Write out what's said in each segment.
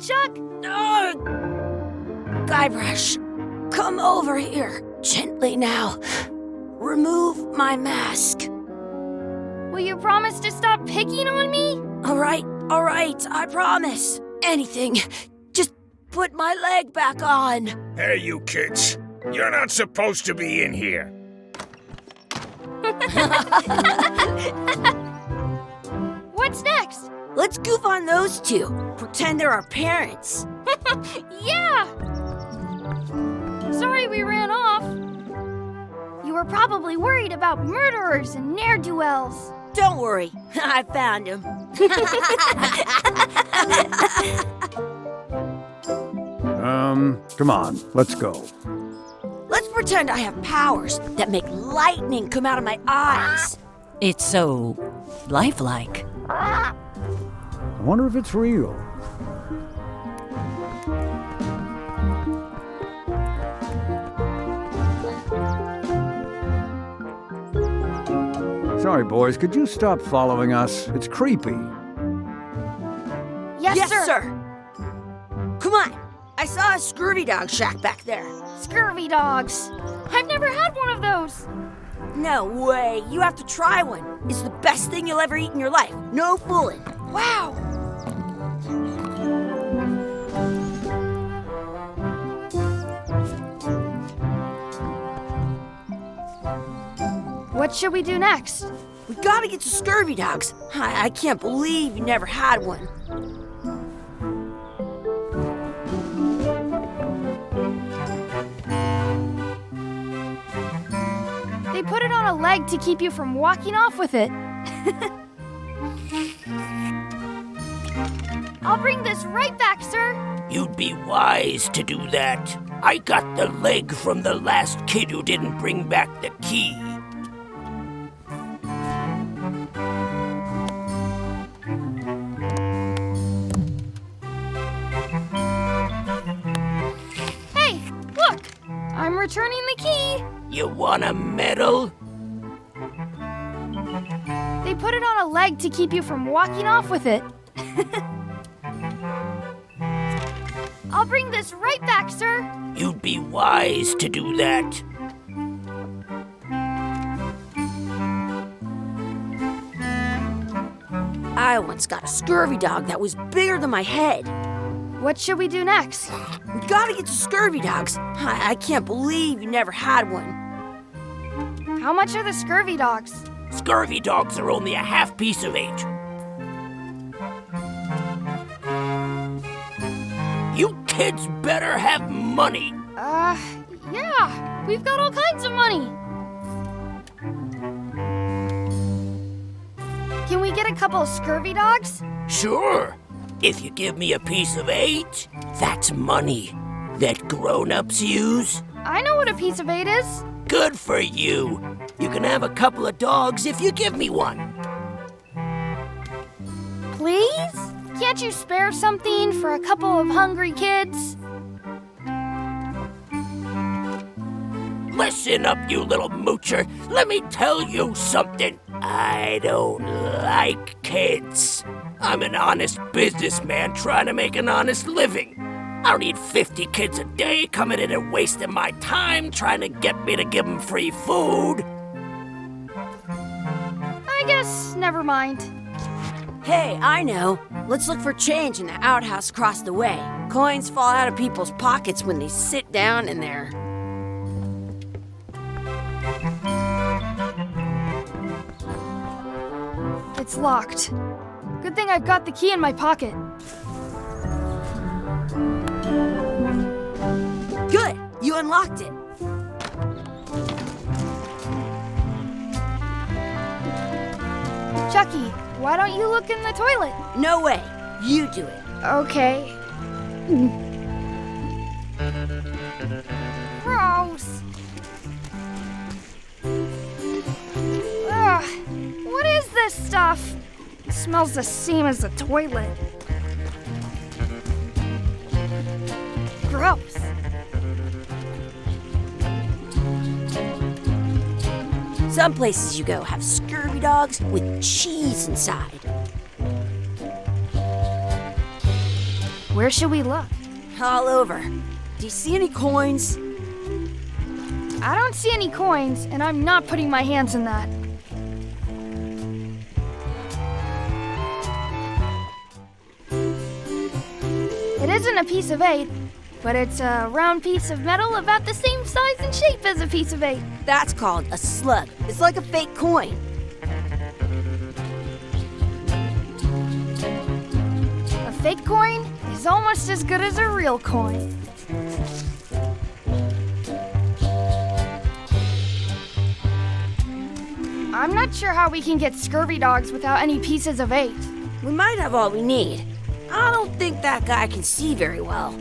Lechuck! Guybrush, come over here. Gently now. Remove my mask. Will you promise to stop picking on me? All right, I promise. Anything. Just put my leg back on. Hey, you kids. You're not supposed to be in here. What's next? Let's goof on those two. Pretend they're our parents. Yeah! Sorry we ran off. You were probably worried about murderers and ne'er-do-wells. Don't worry, I found him. Come on, let's go. Let's pretend I have powers that make lightning come out of my eyes. It's so lifelike. I wonder if it's real. Sorry, boys, could you stop following us? It's creepy. Yes, sir. Come on, I saw a Scurvy Dog shack back there. Scurvy Dogs. I've never had one of those. No way, you have to try one. It's the best thing you'll ever eat in your life. No fooling. Wow. What should we do next? We gotta get to Scurvy Dogs. I can't believe you never had one. They put it on a leg to keep you from walking off with it. I'll bring this right back, sir. You'd be wise to do that. I got the leg from the last kid who didn't bring back the key. Hey, look! I'm returning the key. You want a medal? They put it on a leg to keep you from walking off with it. I'll bring this right back, sir. You'd be wise to do that. I once got a Scurvy Dog that was bigger than my head. What should we do next? We gotta get to Scurvy Dogs. I can't believe you never had one. How much are the Scurvy Dogs? Scurvy Dogs are only a half piece of 8. You kids better have money. Yeah. We've got all kinds of money. Can we get a couple of Scurvy Dogs? Sure. If you give me a piece of 8, that's money that grown-ups use. I know what a piece of 8 is. Good for you. You can have a couple of dogs if you give me one. Please? Can't you spare something for a couple of hungry kids? Listen up, you little moocher. Let me tell you something. I don't like kids. I'm an honest businessman trying to make an honest living. I don't need 50 kids a day coming in and wasting my time trying to get me to give them free food. I guess never mind. Hey, I know. Let's look for change in the outhouse across the way. Coins fall out of people's pockets when they sit down in there. It's locked. Good thing I've got the key in my pocket. Good, you unlocked it. Chucky, why don't you look in the toilet? No way, you do it. Okay. Gross. Ugh, what is this stuff? It smells the same as the toilet. Gross. Some places you go have Scurvy Dogs with cheese inside. Where should we look? All over. Do you see any coins? I don't see any coins, and I'm not putting my hands in that. It isn't a piece of 8, but it's a round piece of metal about the same size and shape as a piece of 8. That's called a slug. It's like a fake coin. A fake coin is almost as good as a real coin. I'm not sure how we can get Scurvy Dogs without any pieces of 8. We might have all we need. I don't think that guy can see very well.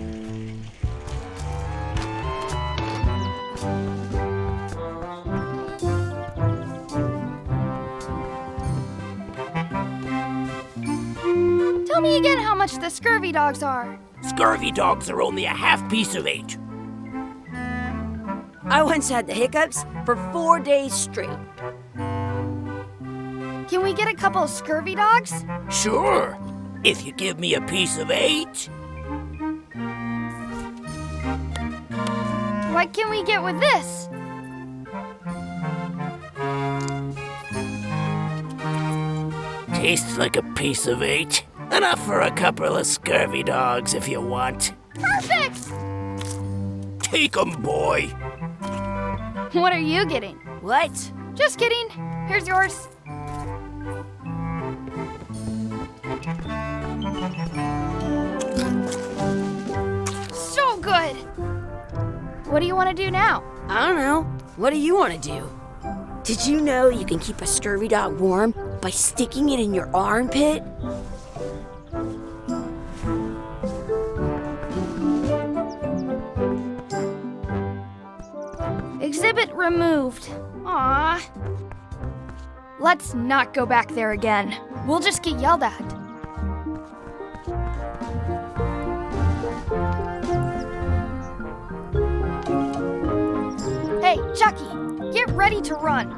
Tell me again how much the Scurvy Dogs are. Scurvy Dogs are only a half piece of 8. I once had the hiccups for 4 days straight. Can we get a couple of Scurvy Dogs? Sure, if you give me a piece of 8. What can we get with this? Tastes like a piece of 8. Enough for a couple of Scurvy Dogs if you want. Perfect! Take 'em, boy. What are you getting? What? Just kidding. Here's yours. So good! What do you want to do now? I don't know. What do you want to do? Did you know you can keep a scurvy dog warm by sticking it in your armpit? Exhibit removed. Aww. Let's not go back there again. We'll just get yelled at. Hey, Chucky, get ready to run.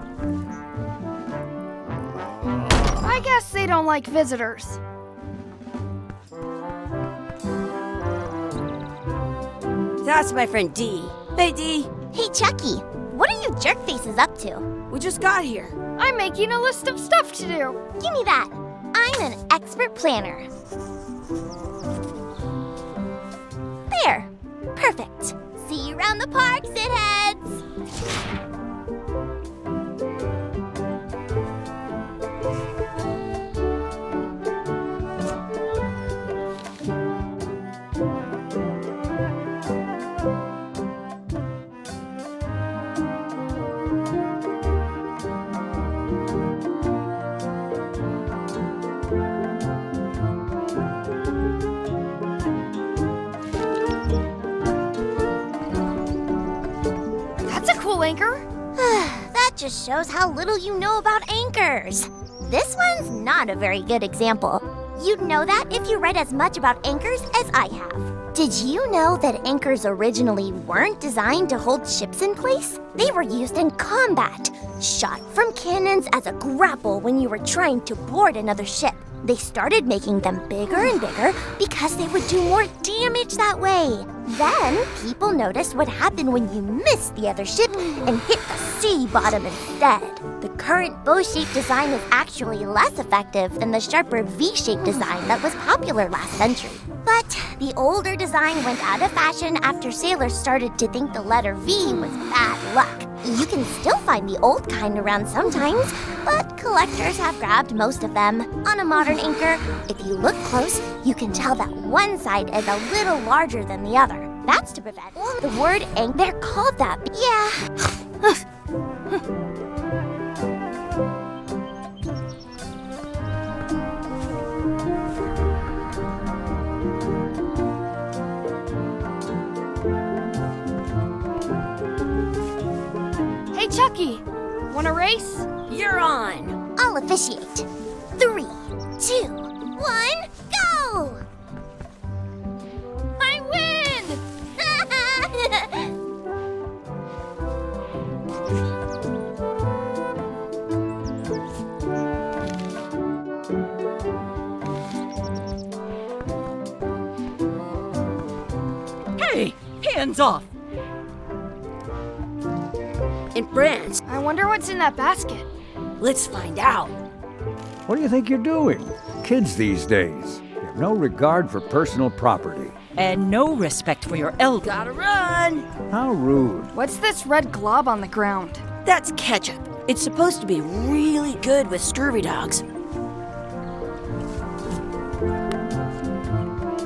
I guess they don't like visitors. That's my friend Dee. Hey, Dee. Hey, Chucky, what are you jerk faces up to? We just got here. I'm making a list of stuff to do. Give me that. I'm an expert planner. There. Perfect. See you around the park, shitheads. Anchor? That just shows how little you know about anchors. This one's not a very good example. You'd know that if you read as much about anchors as I have. Did you know that anchors originally weren't designed to hold ships in place? They were used in combat, shot from cannons as a grapple when you were trying to board another ship. They started making them bigger and bigger because they would do more damage that way. Then, people noticed what happened when you missed the other ship and hit the sea bottom instead. The current bow-shaped design is actually less effective than the sharper V-shaped design that was popular last century. But the older design went out of fashion after sailors started to think the letter V was bad luck. You can still find the old kind around sometimes, but collectors have grabbed most of them. On a modern anchor, if you look close, you can tell that one side is a little larger than the other. That's to prevent the word anchor. They're called that. Yeah. Hey, Chucky, want a race? You're on. I'll officiate. 3, 2, 1, go! I win! Hey, hands off! In France, I wonder what's in that basket. let's find out. What do you think you're doing? Kids these days, they have no regard for personal property. And no respect for your elder. Gotta run! How rude. What's this red glob on the ground? That's ketchup. It's supposed to be really good with scurvy dogs.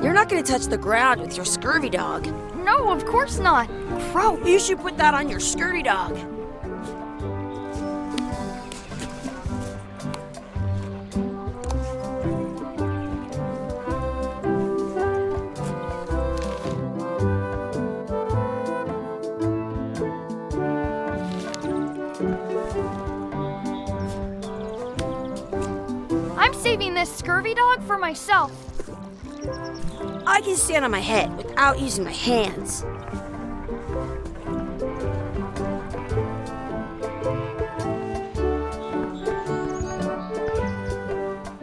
You're not gonna touch the ground with your scurvy dog. No, of course not. Gross. You should put that on your scurvy dog. I'm saving this scurvy dog for myself. I can stand on my head without using my hands.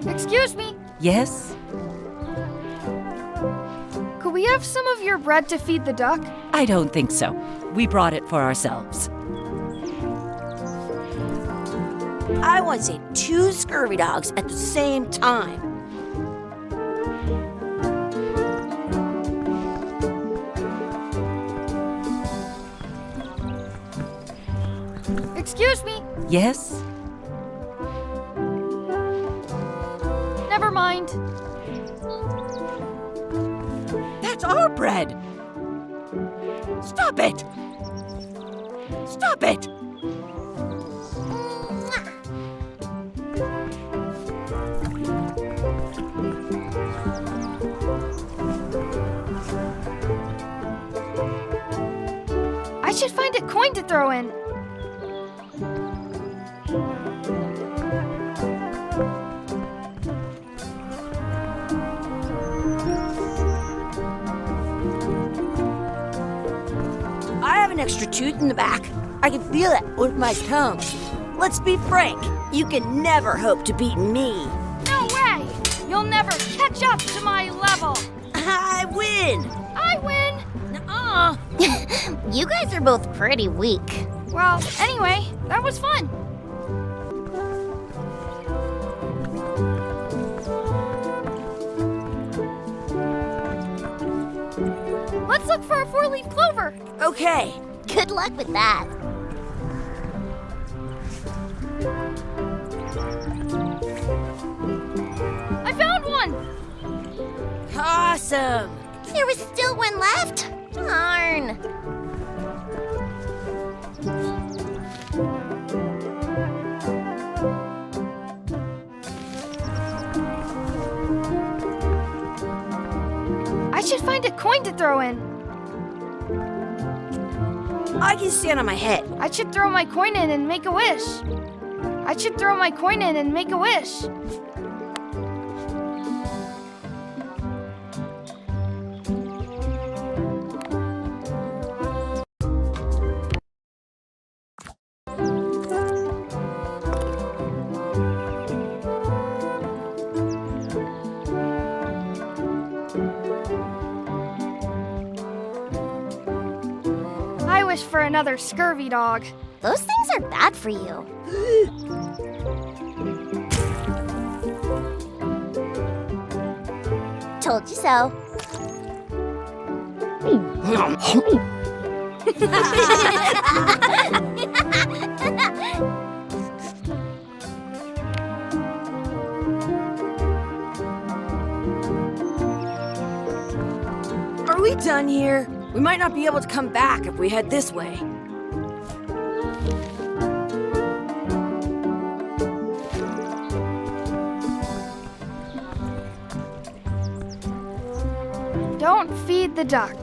Excuse me, Yes? could we have some of your bread to feed the duck? I don't think so. We brought it for ourselves. I want to say 2 scurvy dogs at the same time. Excuse me, Yes? never mind. That's our bread! Stop it! Stop it! I should find a coin to throw in. I have an extra tooth in the back. I can feel it with my tongue. Let's be frank. You can never hope to beat me. No way! You'll never catch up to my level. I win. I win. Nuh-uh. You guys are both pretty weak. Well, anyway, that was fun. Let's look for a 4-leaf clover. Okay. Good luck with that. I found one. Awesome. There was still one left. Darn. I should find a coin to throw in. I can stand on my head. I should throw my coin in and make a wish. I should throw my coin in and make a wish. I wish for another scurvy dog. Those things are bad for you. Told you so. Are we done here? We might not be able to come back if we head this way. Don't feed the duck.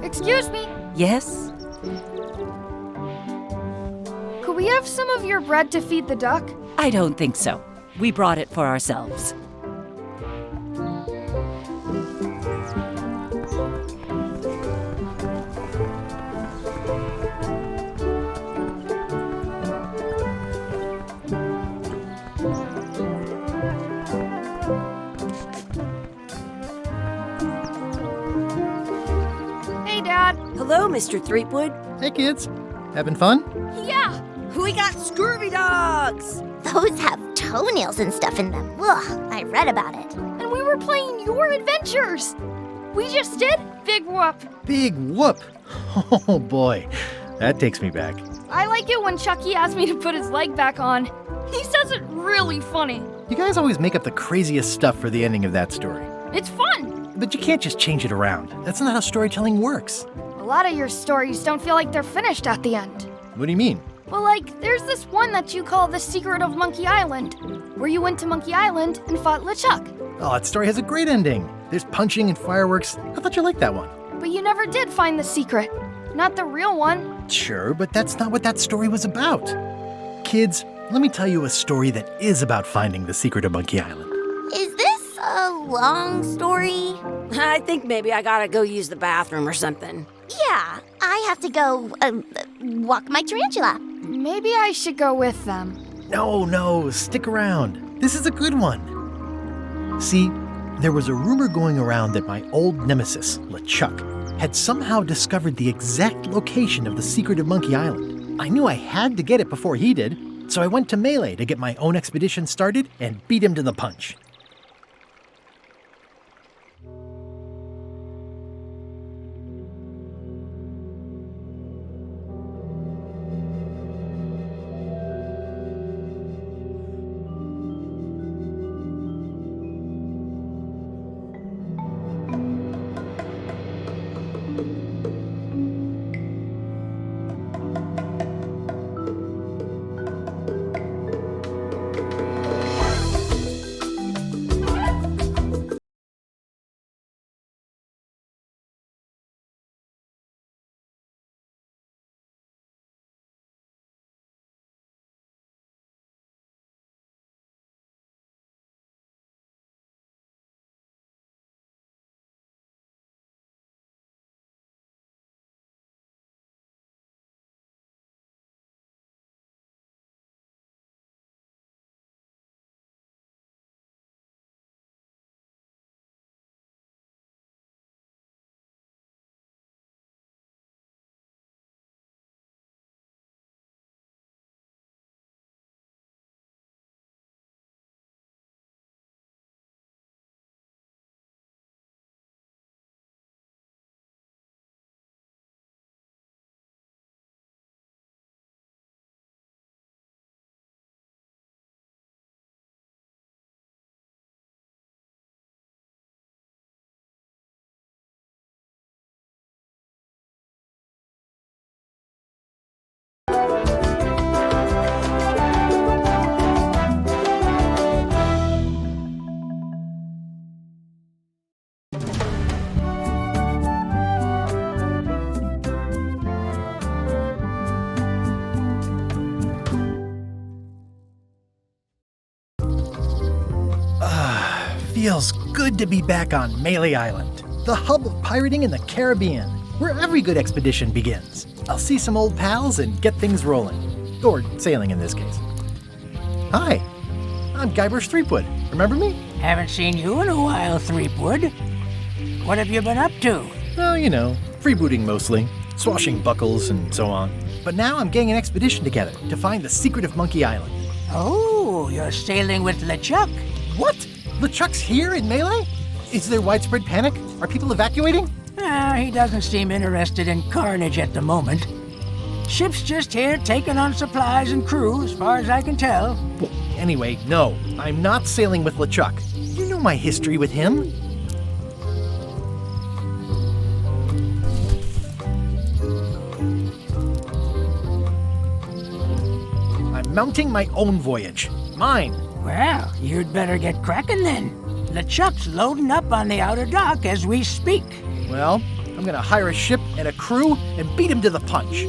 Excuse me, Yes? could we have some of your bread to feed the duck? I don't think so. We brought it for ourselves. Hello, Mr. Threepwood. Hey, kids. Having fun? Yeah! We got Scurvy Dogs! Those have toenails and stuff in them. Ugh, I read about it. And we were playing your adventures! We just did Big Whoop! Big whoop. Oh, boy. That takes me back. I like it when Chucky asks me to put his leg back on. He says it really funny. You guys always make up the craziest stuff for the ending of that story. It's fun! But you can't just change it around. That's not how storytelling works. A lot of your stories don't feel like they're finished at the end. What do you mean? Well, like, there's this one that you call The Secret of Monkey Island, where you went to Monkey Island and fought Lechuck. Oh, that story has a great ending. There's punching and fireworks. I thought you liked that one. But you never did find the secret. Not the real one. Sure, but that's not what that story was about. Kids, let me tell you a story that is about finding the secret of Monkey Island. Is this a long story? I think maybe I gotta go use the bathroom or something. Yeah, I have to go walk my tarantula. Maybe I should go with them. No, stick around. This is a good one. See, there was a rumor going around that my old nemesis, Lechuck, had somehow discovered the exact location of the secret of Monkey Island. I knew I had to get it before he did, so I went to Melee to get my own expedition started and beat him to the punch. Feels good to be back on Melee Island, the hub of pirating in the Caribbean, where every good expedition begins. I'll see some old pals and get things rolling. Or sailing in this case. Hi, I'm Guybrush Threepwood. Remember me? Haven't seen you in a while, Threepwood. What have you been up to? Oh, you know, freebooting mostly, swashing buckles and so on. But now I'm getting an expedition together to find the secret of Monkey Island. Oh, you're sailing with LeChuck. What? LeChuck's here in Melee? Is there widespread panic? Are people evacuating? He doesn't seem interested in carnage at the moment. Ship's just here taking on supplies and crew, as far as I can tell. Well, anyway, no, I'm not sailing with LeChuck. You know my history with him. I'm mounting my own voyage. Mine. Well, you'd better get cracking then. LeChuck's loading up on the outer dock as we speak. Well, I'm gonna hire a ship and a crew and beat him to the punch.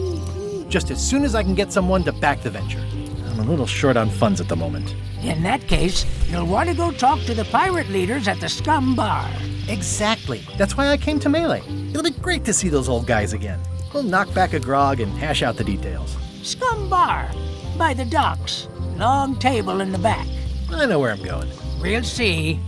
Just as soon as I can get someone to back the venture. I'm a little short on funds at the moment. In that case, you'll want to go talk to the pirate leaders at the Scum Bar. Exactly. That's why I came to Melee. It'll be great to see those old guys again. We'll knock back a grog and hash out the details. Scum Bar, by the docks. Long table in the back. I know where I'm going. We'll see.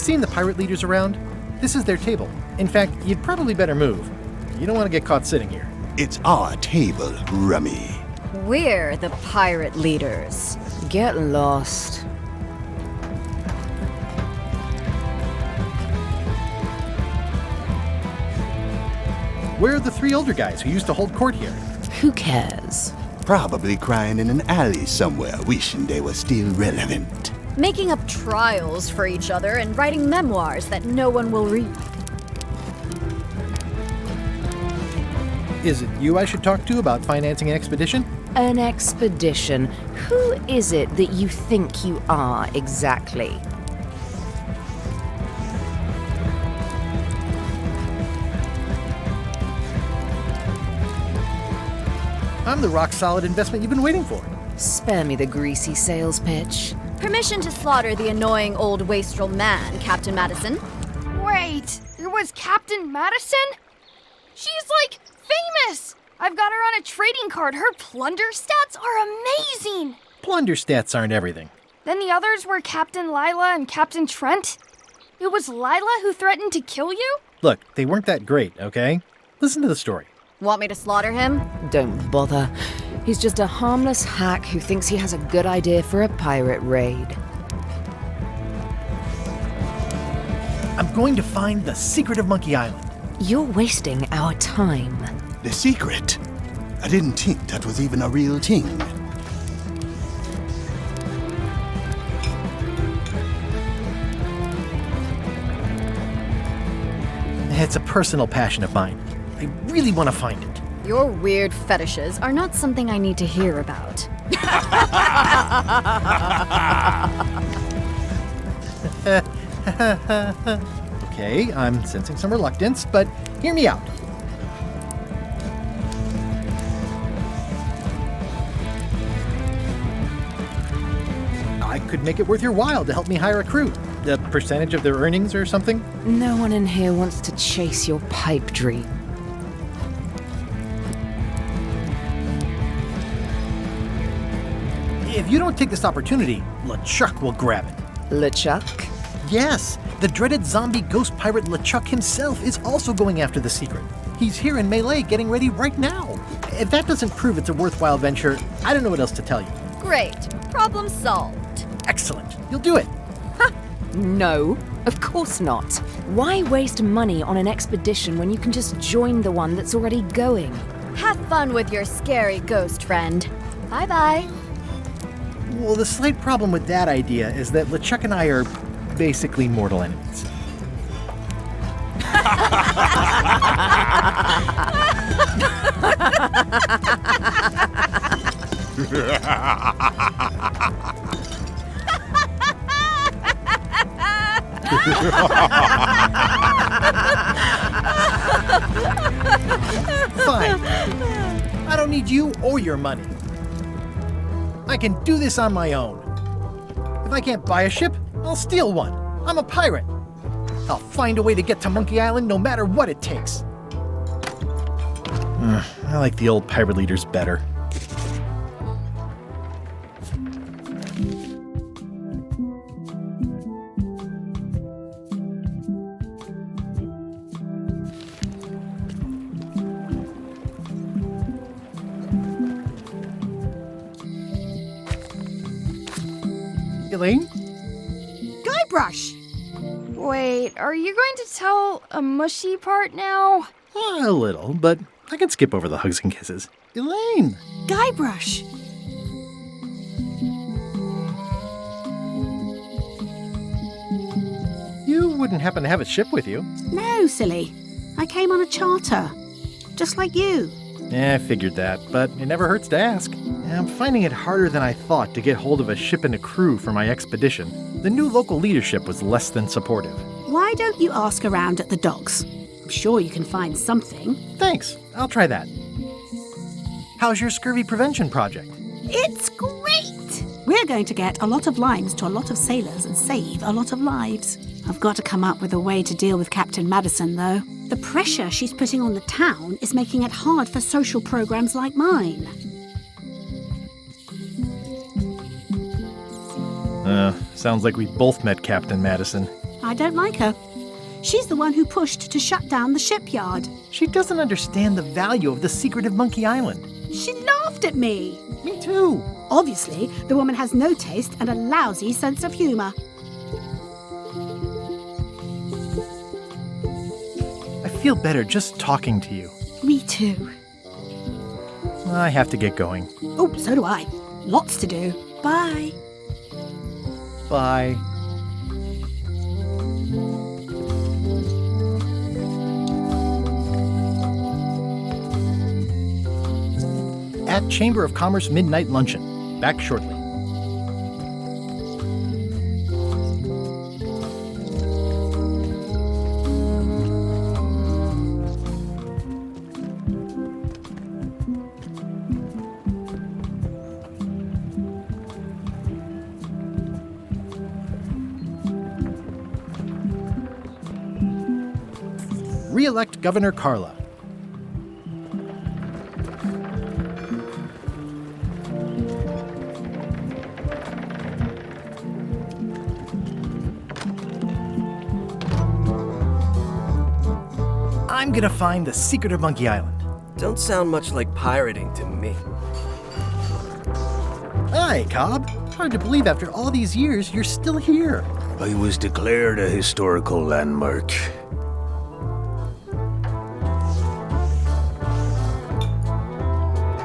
seen the pirate leaders around? This is their table. In fact, you'd probably better move. You don't want to get caught sitting here. It's our table, Rummy. We're the pirate leaders. Get lost. Where are the three older guys who used to hold court here? Who cares? Probably crying in an alley somewhere, wishing they were still relevant. Making up trials for each other and writing memoirs that no one will read. Is it you I should talk to about financing an expedition? An expedition? Who is it that you think you are exactly? I'm the rock-solid investment you've been waiting for. Spare me the greasy sales pitch. Permission to slaughter the annoying old wastrel man, Captain Madison. Wait, it was Captain Madison? She's like famous! I've got her on a trading card. Her plunder stats are amazing! Plunder stats aren't everything. Then the others were Captain Lila and Captain Trent? It was Lila who threatened to kill you? Look, they weren't that great, okay? Listen to the story. Want me to slaughter him? Don't bother. He's just a harmless hack who thinks he has a good idea for a pirate raid. I'm going to find the secret of Monkey Island. You're wasting our time. The secret? I didn't think that was even a real thing. It's a personal passion of mine. I really want to find it. Your weird fetishes are not something I need to hear about. Okay, I'm sensing some reluctance, but hear me out. I could make it worth your while to help me hire a crew. A percentage of their earnings or something? No one in here wants to chase your pipe dream. If you don't take this opportunity, LeChuck will grab it. LeChuck? Yes, the dreaded zombie ghost pirate LeChuck himself is also going after the secret. He's here in Melee getting ready right now. If that doesn't prove it's a worthwhile venture, I don't know what else to tell you. Great. Problem solved. Excellent. You'll do it. No, of course not. Why waste money on an expedition when you can just join the one that's already going? Have fun with your scary ghost friend. Bye-bye. Well, the slight problem with that idea is that LeChuck and I are basically mortal enemies. Fine. I don't need you or your money. I can do this on my own. If I can't buy a ship, I'll steal one. I'm a pirate. I'll find a way to get to Monkey Island no matter what it takes. I like the old pirate leaders better. Elaine? Guybrush! Wait, are you going to tell a mushy part now? A little, but I can skip over the hugs and kisses. Elaine! Guybrush! You wouldn't happen to have a ship with you? No, silly. I came on a charter. Just like you. I figured that, but it never hurts to ask. I'm finding it harder than I thought to get hold of a ship and a crew for my expedition. The new local leadership was less than supportive. Why don't you ask around at the docks? I'm sure you can find something. Thanks, I'll try that. How's your scurvy prevention project? It's great! We're going to get a lot of lines to a lot of sailors and save a lot of lives. I've got to come up with a way to deal with Captain Madison, though. The pressure she's putting on the town is making it hard for social programs like mine. Sounds like we both met Captain Madison. I I don't like her. She's the one who pushed to shut down the shipyard. She doesn't understand the value of the secret of Monkey Island. She laughed at me. Me too. Obviously, the woman has no taste and a lousy sense of humor. I feel better just talking to you. Me too. I have to get going. Oh, so do I. Lots to do. Bye. Bye. At Chamber of Commerce Midnight Luncheon. Back shortly. Re-elect Governor Carla. I'm gonna find the secret of Monkey Island. Don't sound much like pirating to me. Hi, Cobb. Hard to believe after all these years you're still here. I was declared a historical landmark.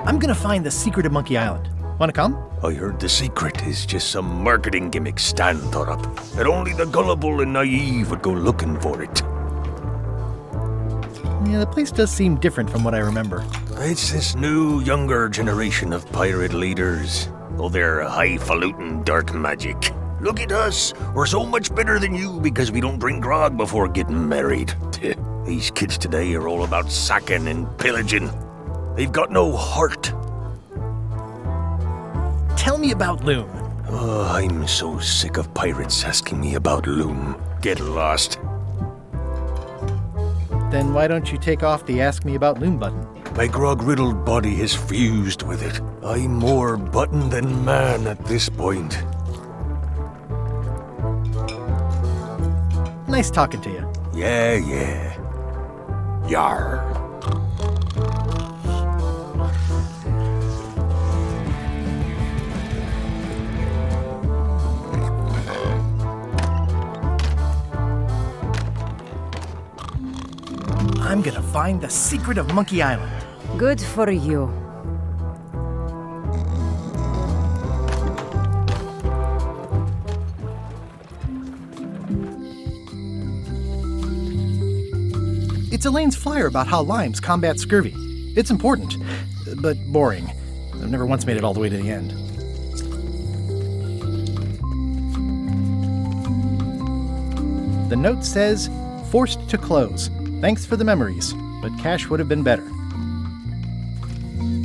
I'm gonna find the secret of Monkey Island. Wanna come? I heard the secret is just some marketing gimmick Stan thought up. That only the gullible and naive would go looking for it. Yeah, the place does seem different from what I remember. It's this new, younger generation of pirate leaders. Oh, they're highfalutin dark magic. Look at us. We're so much better than you because we don't drink grog before getting married. These kids today are all about sacking and pillaging. They've got no heart. Tell me about Loom. Oh, I'm so sick of pirates asking me about Loom. Get lost. Then why don't you take off the Ask Me About Loom button? My grog-riddled body has fused with it. I'm more button than man at this point. Nice talking to you. Yeah. Yar. I'm gonna find the secret of Monkey Island. Good for you. It's Elaine's flyer about how limes combat scurvy. It's important, but boring. I've never once made it all the way to the end. The note says, forced to close. Thanks for the memories, but cash would have been better.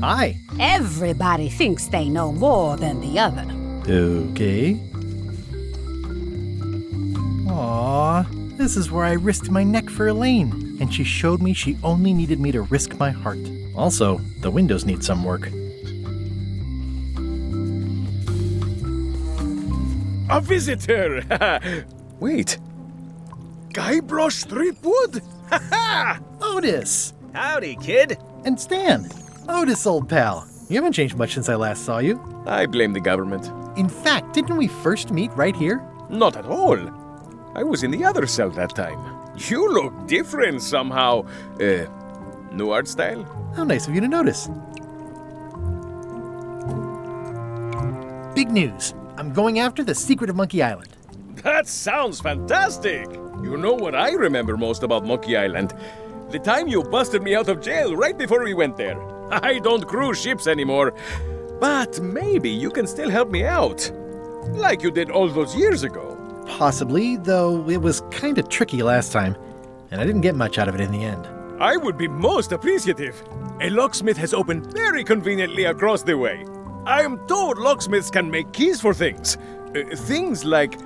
Hi. Everybody thinks they know more than the other. Okay. Aw, this is where I risked my neck for Elaine, and she showed me she only needed me to risk my heart. Also, the windows need some work. A visitor! Wait. Guybrush Threepwood? Otis! Howdy, kid. And Stan. Otis, old pal. You haven't changed much since I last saw you. I blame the government. In fact, didn't we first meet right here? Not at all. I was in the other cell that time. You look different somehow. New art style? How nice of you to notice. Big news. I'm going after the secret of Monkey Island. That sounds fantastic! You know what I remember most about Monkey Island? The time you busted me out of jail right before we went there. I don't cruise ships anymore, but maybe you can still help me out. Like you did all those years ago. Possibly, though it was kind of tricky last time, and I didn't get much out of it in the end. I would be most appreciative. A locksmith has opened very conveniently across the way. I am told locksmiths can make keys for things. Things like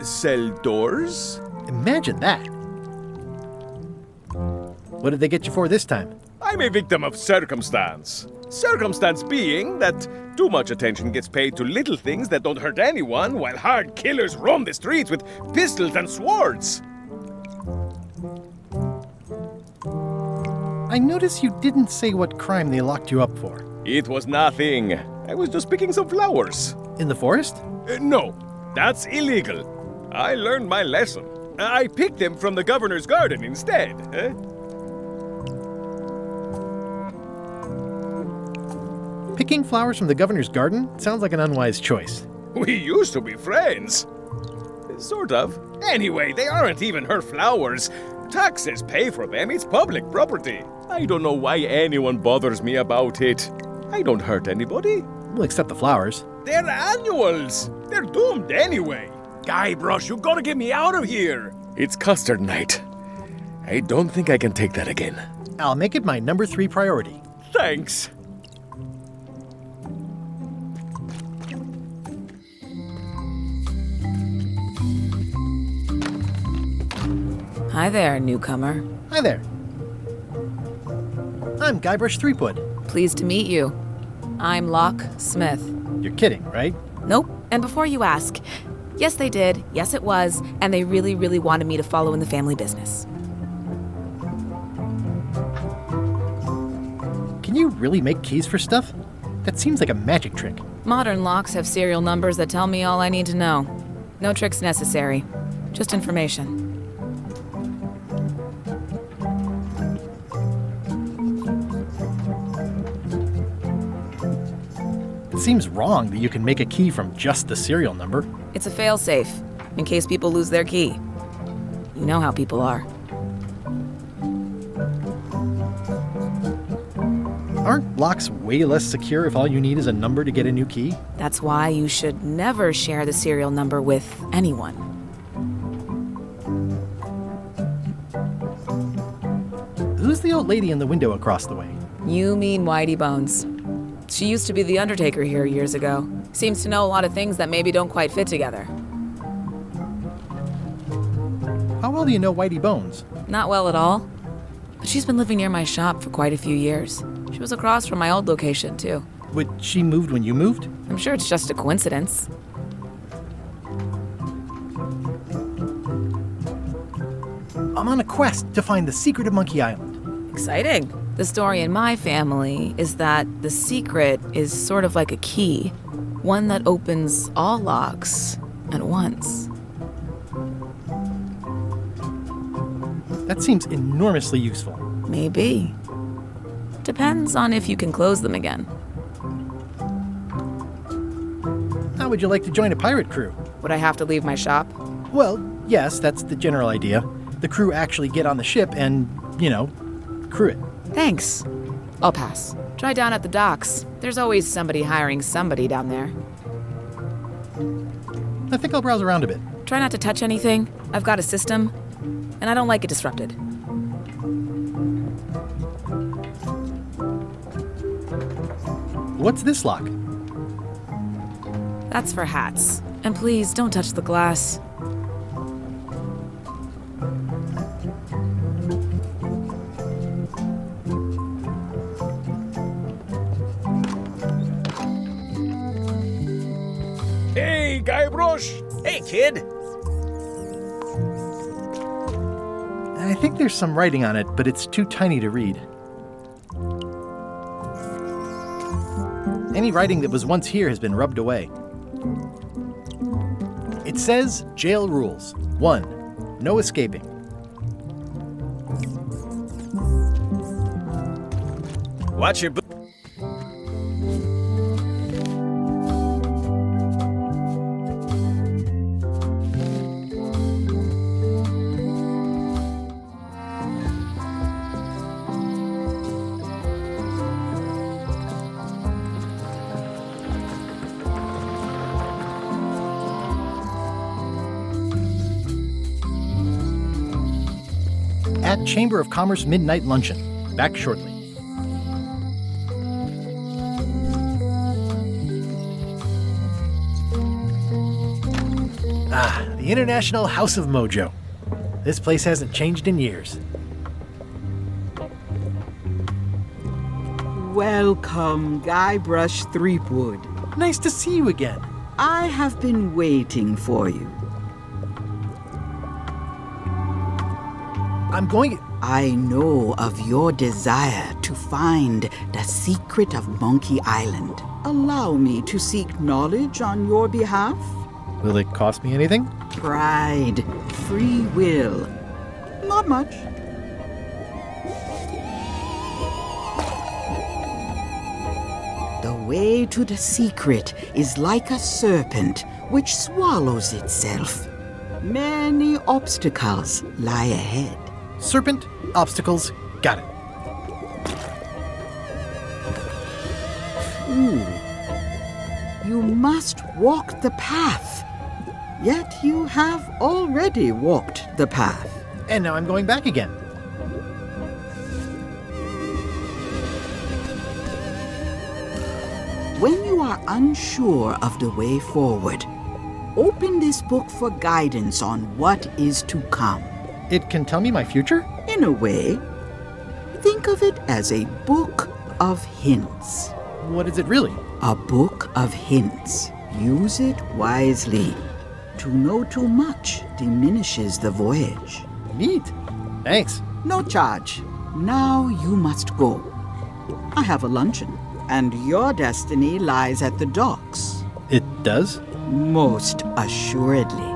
cell doors? Imagine that. What did they get you for this time? I'm a victim of circumstance. Circumstance being that too much attention gets paid to little things that don't hurt anyone, while hard killers roam the streets with pistols and swords. I notice you didn't say what crime they locked you up for. It was nothing. I was just picking some flowers. In the forest? No, that's illegal. I learned my lesson. I picked them from the governor's garden instead. Picking flowers from the governor's garden sounds like an unwise choice. We used to be friends. Sort of. Anyway, they aren't even her flowers. Taxes pay for them. It's public property. I don't know why anyone bothers me about it. I don't hurt anybody. Well, except the flowers. They're annuals. They're doomed anyway. Guybrush, you gotta get me out of here. It's custard night. I don't think I can take that again. I'll make it my number 3 priority. Thanks. Hi there, newcomer. Hi there. I'm Guybrush Threepwood. Pleased to meet you. I'm Locke Smith. You're kidding, right? Nope. And before you ask, yes, they did. Yes, it was. And they really, really wanted me to follow in the family business. Can you really make keys for stuff? That seems like a magic trick. Modern locks have serial numbers that tell me all I need to know. No tricks necessary. Just information. It seems wrong that you can make a key from just the serial number. It's a failsafe, in case people lose their key. You know how people are. Aren't locks way less secure if all you need is a number to get a new key? That's why you should never share the serial number with anyone. Who's the old lady in the window across the way? You mean Whitey Bones. She used to be the Undertaker here years ago. Seems to know a lot of things that maybe don't quite fit together. How well do you know Whitey Bones? Not well at all. But she's been living near my shop for quite a few years. She was across from my old location, too. But she moved when you moved? I'm sure it's just a coincidence. I'm on a quest to find the secret of Monkey Island. Exciting. The story in my family is that the secret is sort of like a key, one that opens all locks at once. That seems enormously useful. Maybe. Depends on if you can close them again. How would you like to join a pirate crew? Would I have to leave my shop? Well, yes, that's the general idea. The crew actually get on the ship and, crew it. Thanks. I'll pass. Try down at the docks. There's always somebody hiring somebody down there. I think I'll browse around a bit. Try not to touch anything. I've got a system, and I don't like it disrupted. What's this lock? That's for hats. And please, don't touch the glass. Hey, Guybrush! Hey, kid! I think there's some writing on it, but it's too tiny to read. Any writing that was once here has been rubbed away. It says, jail rules. 1. No escaping. Watch your At Chamber of Commerce Midnight Luncheon. Back shortly. The International House of Mojo. This place hasn't changed in years. Welcome, Guybrush Threepwood. Nice to see you again. I have been waiting for you. I'm going... I know of your desire to find the secret of Monkey Island. Allow me to seek knowledge on your behalf. Will it cost me anything? Pride, free will. Not much. The way to the secret is like a serpent which swallows itself. Many obstacles lie ahead. Serpent, obstacles, got it. You must walk the path. Yet you have already walked the path. And now I'm going back again. When you are unsure of the way forward, open this book for guidance on what is to come. It can tell me my future? In a way. Think of it as a book of hints. What is it really? A book of hints. Use it wisely. To know too much diminishes the voyage. Neat. Thanks. No charge. Now you must go. I have a luncheon, and your destiny lies at the docks. It does? Most assuredly.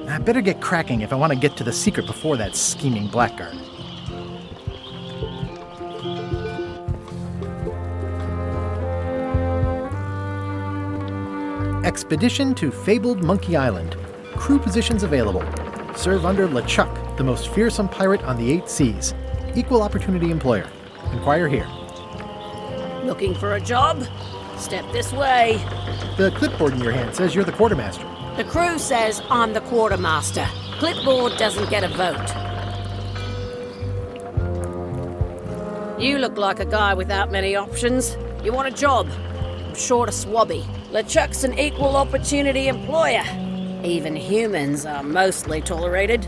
I better get cracking if I want to get to the secret before that scheming blackguard. Expedition to fabled Monkey Island. Crew positions available. Serve under Lechuck, the most fearsome pirate on the 8 seas. Equal opportunity employer. Inquire here. Looking for a job? Step this way. The clipboard in your hand says you're the quartermaster. The crew says I'm the quartermaster. Clipboard doesn't get a vote. You look like a guy without many options. You want a job? I'm short of swabby. LeChuck's an equal opportunity employer. Even humans are mostly tolerated.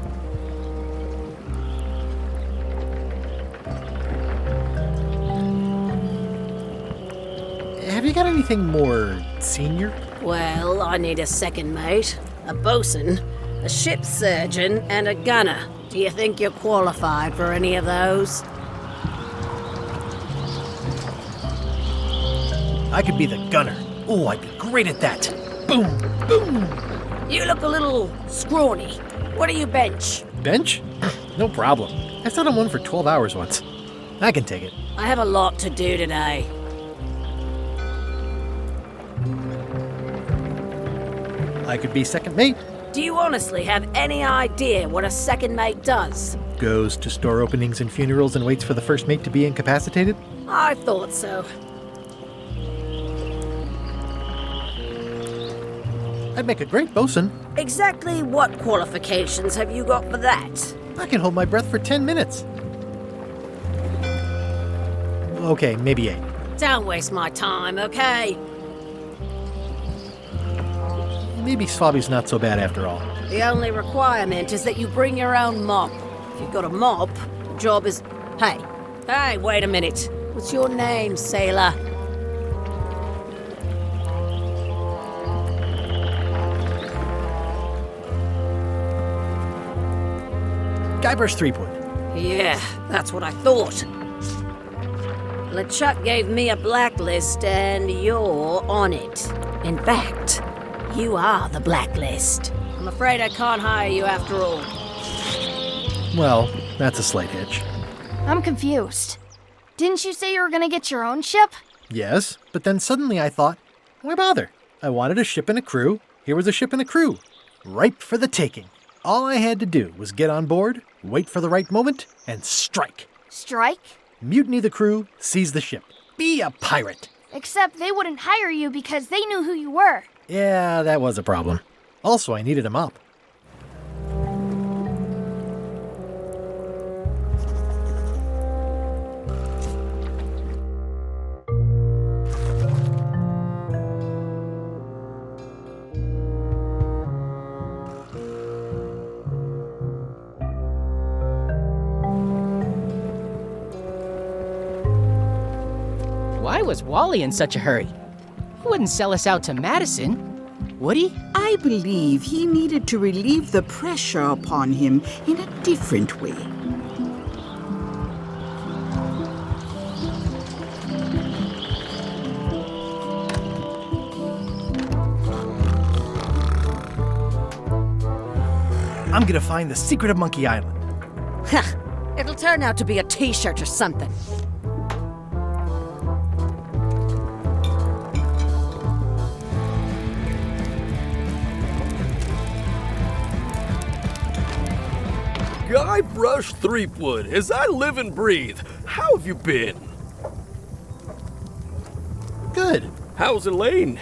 Have you got anything more senior? Well, I need a second mate, a bosun, a ship surgeon, and a gunner. Do you think you're qualified for any of those? I could be the gunner. Oh, I'd be great at that. Boom, boom. You look a little scrawny. What do you bench? Bench? No problem. I sat on one for 12 hours once. I can take it. I have a lot to do today. I could be second mate. Do you honestly have any idea what a second mate does? Goes to store openings and funerals and waits for the first mate to be incapacitated? I thought so. I'd make a great bosun. Exactly what qualifications have you got for that? I can hold my breath for 10 minutes. Okay, maybe 8. Don't waste my time, okay? Maybe Swabby's not so bad after all. The only requirement is that you bring your own mop. If you've got a mop, the job is... Hey, wait a minute. What's your name, sailor? Guybrush Threepwood. Yeah, that's what I thought. LeChuck gave me a blacklist and you're on it. In fact, you are the blacklist. I'm afraid I can't hire you after all. Well, that's a slight hitch. I'm confused. Didn't you say you were gonna get your own ship? Yes, but then suddenly I thought, why bother? I wanted a ship and a crew. Here was a ship and a crew. Ripe for the taking. All I had to do was get on board, wait for the right moment, and strike. Strike? Mutiny the crew, seize the ship. Be a pirate. Except they wouldn't hire you because they knew who you were. Yeah, that was a problem. Also, I needed a mop. Why was Wally in such a hurry? He wouldn't sell us out to Madison, would he? I believe he needed to relieve the pressure upon him in a different way. I'm gonna find the secret of Monkey Island. It'll turn out to be a t-shirt or something. Guybrush Threepwood, as I live and breathe, how have you been? Good. How's Elaine?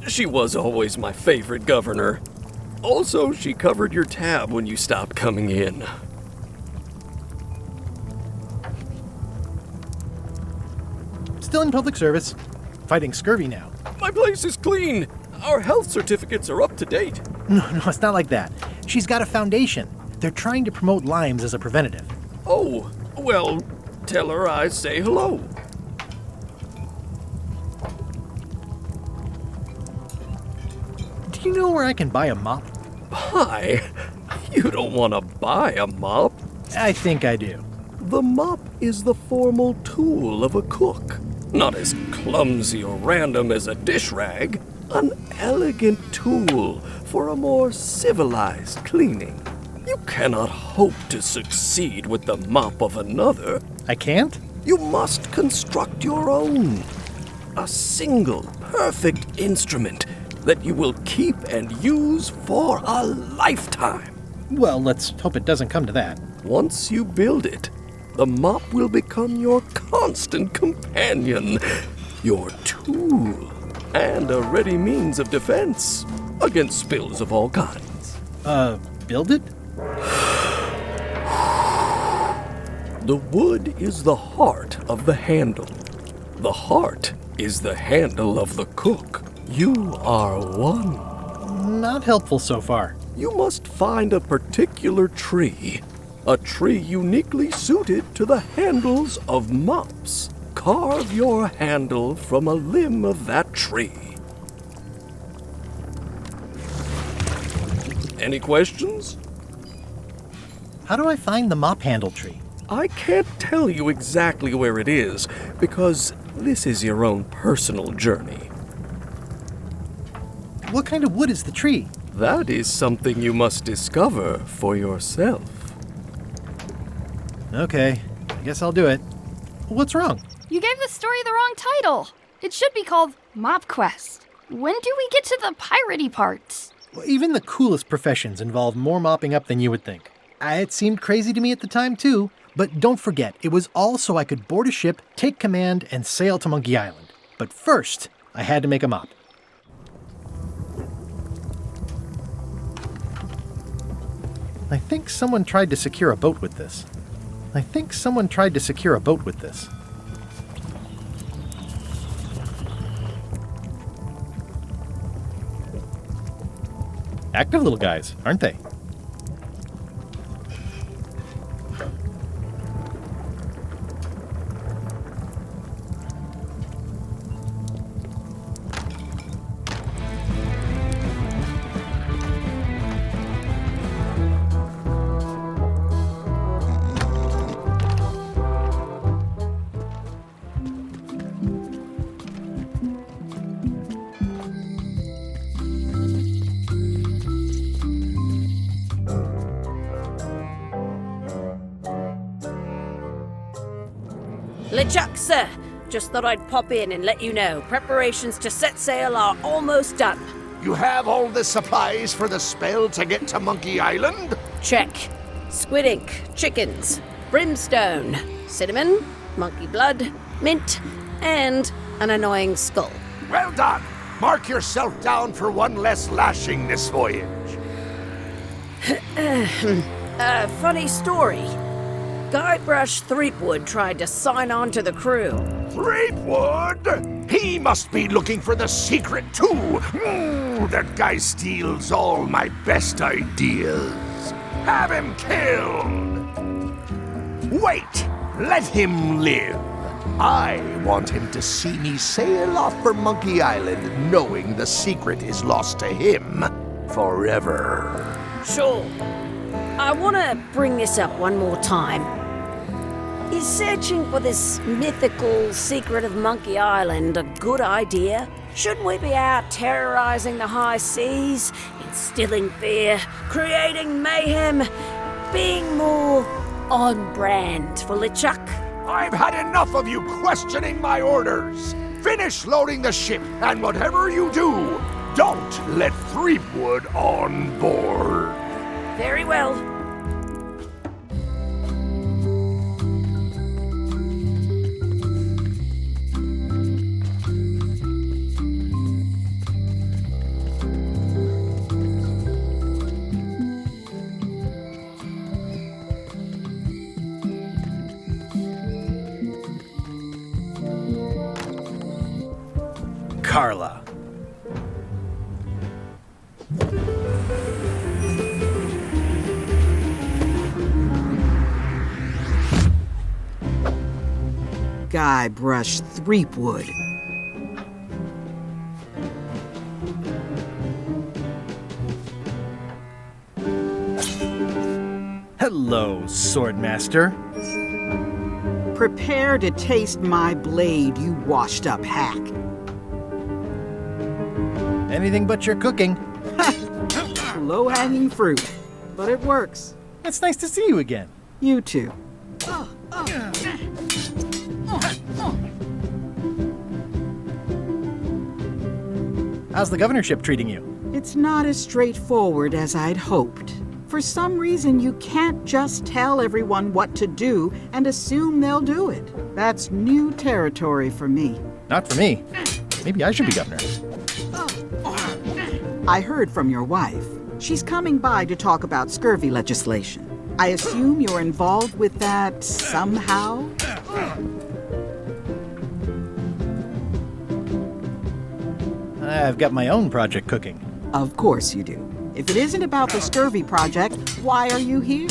She was always my favorite governor. Also, she covered your tab when you stopped coming in. Still in public service. Fighting scurvy now. My place is clean. Our health certificates are up to date. No, it's not like that. She's got a foundation. They're trying to promote limes as a preventative. Oh, well, tell her I say hello. Do you know where I can buy a mop? Buy? You don't want to buy a mop. I think I do. The mop is the formal tool of a cook. Not as clumsy or random as a dish rag. An elegant tool for a more civilized cleaning. You cannot hope to succeed with the mop of another. I can't? You must construct your own. A single, perfect instrument that you will keep and use for a lifetime. Well, let's hope it doesn't come to that. Once you build it, the mop will become your constant companion, your tool, and a ready means of defense against spills of all kinds. Build it? The wood is the heart of the handle. The heart is the handle of the cook. You are one. Not helpful so far. You must find a particular tree. A tree uniquely suited to the handles of mops. Carve your handle from a limb of that tree. Any questions? How do I find the mop handle tree? I can't tell you exactly where it is, because this is your own personal journey. What kind of wood is the tree? That is something you must discover for yourself. Okay, I guess I'll do it. What's wrong? You gave the story the wrong title. It should be called Mop Quest. When do we get to the piratey parts? Well, even the coolest professions involve more mopping up than you would think. It seemed crazy to me at the time, too. But don't forget, it was all so I could board a ship, take command, and sail to Monkey Island. But first, I had to make a mop. I think someone tried to secure a boat with this. Active little guys, aren't they? Lechuck, sir. Just thought I'd pop in and let you know. Preparations to set sail are almost done. You have all the supplies for the spell to get to Monkey Island? Check. Squid ink, chickens, brimstone, cinnamon, monkey blood, mint, and an annoying skull. Well done! Mark yourself down for one less lashing this voyage. Funny story. Guybrush Threepwood tried to sign on to the crew. Threepwood? He must be looking for the secret, too. That guy steals all my best ideas. Have him killed! Wait! Let him live. I want him to see me sail off for Monkey Island knowing the secret is lost to him forever. Sure. I want to bring this up one more time. Is searching for this mythical secret of Monkey Island a good idea? Shouldn't we be out terrorizing the high seas, instilling fear, creating mayhem, being more on brand for LeChuck? I've had enough of you questioning my orders. Finish loading the ship, and whatever you do, don't let Threepwood on board. Very well. Carla. Guybrush Threepwood. Hello, Swordmaster. Prepare to taste my blade, you washed-up hack. Anything but your cooking. Low-hanging fruit, but it works. It's nice to see you again. You too. How's the governorship treating you? It's not as straightforward as I'd hoped. For some reason, you can't just tell everyone what to do and assume they'll do it. That's new territory for me. Not for me. Maybe I should be governor. I heard from your wife. She's coming by to talk about scurvy legislation. I assume you're involved with that somehow? I've got my own project cooking. Of course you do. If it isn't about the Scurvy project, why are you here?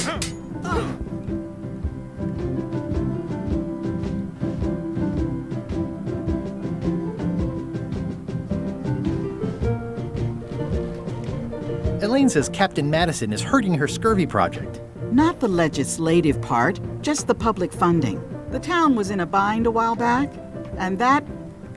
Elaine says Captain Madison is hurting her scurvy project. Not the legislative part, just the public funding. The town was in a bind a while back, and that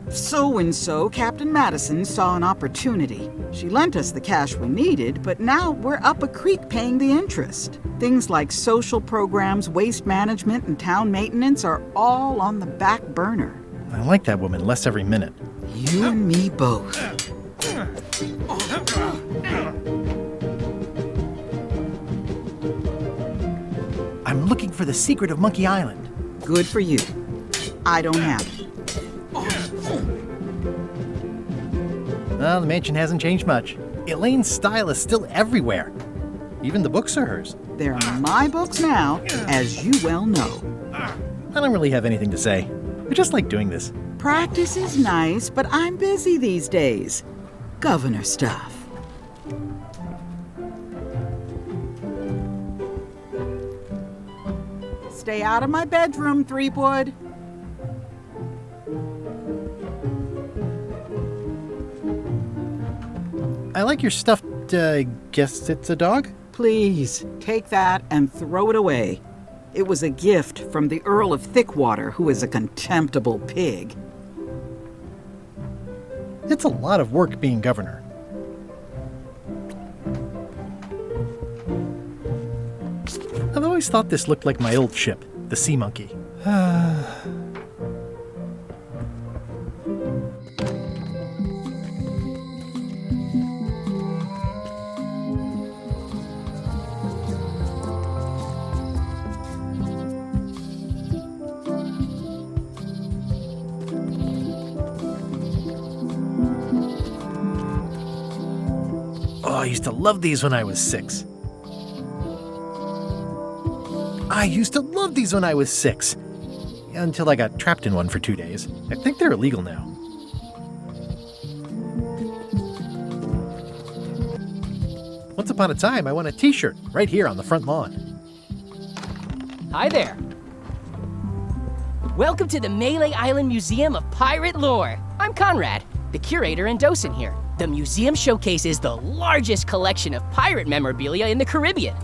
so-and-so, Captain Madison, saw an opportunity. She lent us the cash we needed, but now we're up a creek paying the interest. Things like social programs, waste management, and town maintenance are all on the back burner. I like that woman less every minute. You and me both. I'm looking for the secret of Monkey Island. Good for you. I don't have it. Well, the mansion hasn't changed much. Elaine's style is still everywhere. Even the books are hers. They're my books now, as you well know. I don't really have anything to say. I just like doing this. Practice is nice, but I'm busy these days. Governor stuff. Stay out of my bedroom, Threepwood. I like your stuffed, guess it's a dog? Please, take that and throw it away. It was a gift from the Earl of Thickwater, who is a contemptible pig. It's a lot of work being governor. I've always thought this looked like my old ship, the Sea Monkey. Oh, I used to love these when I was 6. Until I got trapped in one for 2 days. I think they're illegal now. Once upon a time, I won a t-shirt right here on the front lawn. Hi there. Welcome to the Melee Island Museum of Pirate Lore. I'm Conrad, the curator and docent here. The museum showcases the largest collection of pirate memorabilia in the Caribbean.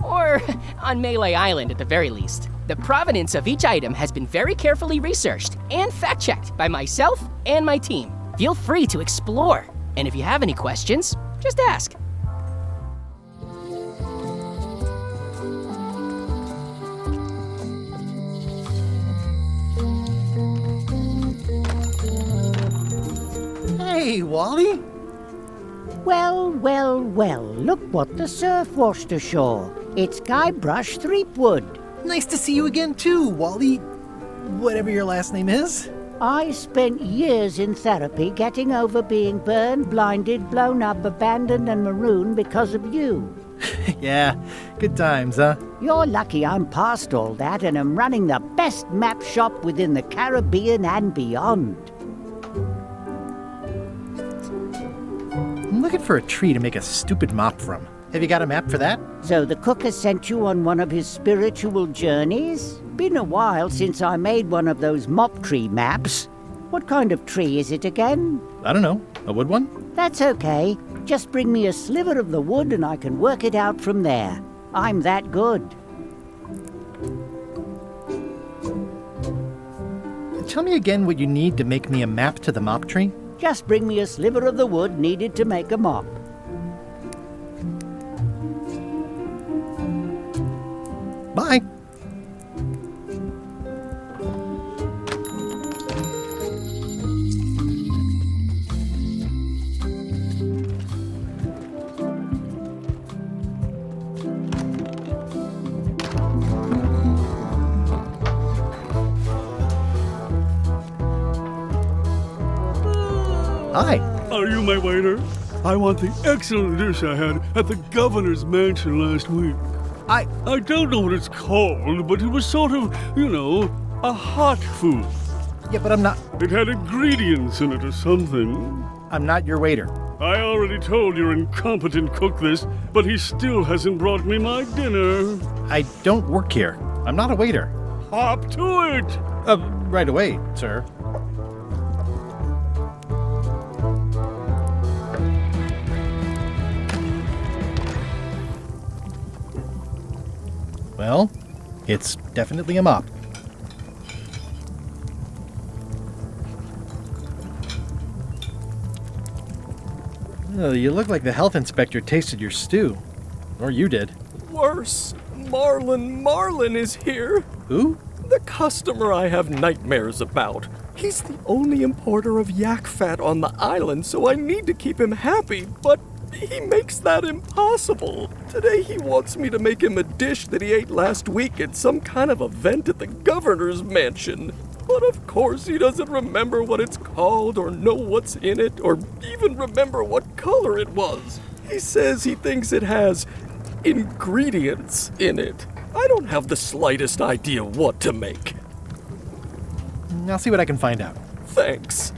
Or on Melee Island at the very least. The provenance of each item has been very carefully researched and fact-checked by myself and my team. Feel free to explore. And if you have any questions, just ask. Hey, Wally. Well, well, well, look what the surf washed ashore. It's Guybrush Threepwood. Nice to see you again too, Wally. Whatever your last name is. I spent years in therapy getting over being burned, blinded, blown up, abandoned, and marooned because of you. Yeah, good times, huh? You're lucky I'm past all that and am running the best map shop within the Caribbean and beyond. I'm looking for a tree to make a stupid mop from. Have you got a map for that? So the cook has sent you on one of his spiritual journeys? Been a while since I made one of those mop tree maps. What kind of tree is it again? I don't know. A wood one? That's okay. Just bring me a sliver of the wood and I can work it out from there. I'm that good. Tell me again what you need to make me a map to the mop tree. Just bring me a sliver of the wood needed to make a mop. Bye. Hi. Are you my waiter? I want the excellent dish I had at the governor's mansion last week. I don't know what it's called, but it was sort of, a hot food. Yeah, but I'm not... It had ingredients in it or something. I'm not your waiter. I already told your incompetent cook this, but he still hasn't brought me my dinner. I don't work here. I'm not a waiter. Hop to it! Right away, sir. Well, it's definitely a mop. Oh, you look like the health inspector tasted your stew. Or you did. Worse, Marlin is here. Who? The customer I have nightmares about. He's the only importer of yak fat on the island, so I need to keep him happy, but he makes that impossible. Today he wants me to make him a dish that he ate last week at some kind of event at the governor's mansion. But of course he doesn't remember what it's called or know what's in it or even remember what color it was. He says he thinks it has ingredients in it. I don't have the slightest idea what to make. I'll see what I can find out. Thanks.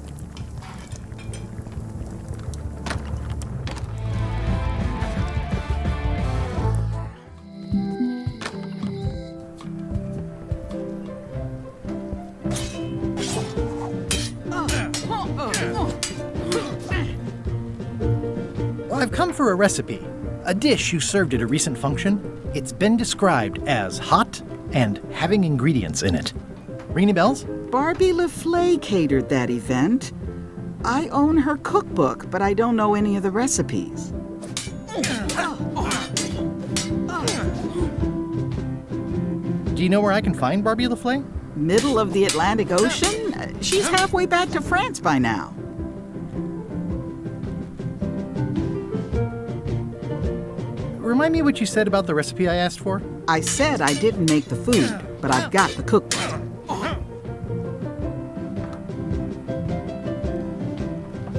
I've come for a recipe. A dish you served at a recent function. It's been described as hot and having ingredients in it. Ring any bells? Barbie LaFleur catered that event. I own her cookbook, but I don't know any of the recipes. Do you know where I can find Barbie LaFleur? Middle of the Atlantic Ocean? She's halfway back to France by now. Remind me what you said about the recipe I asked for? I said I didn't make the food, but I've got the cookbook.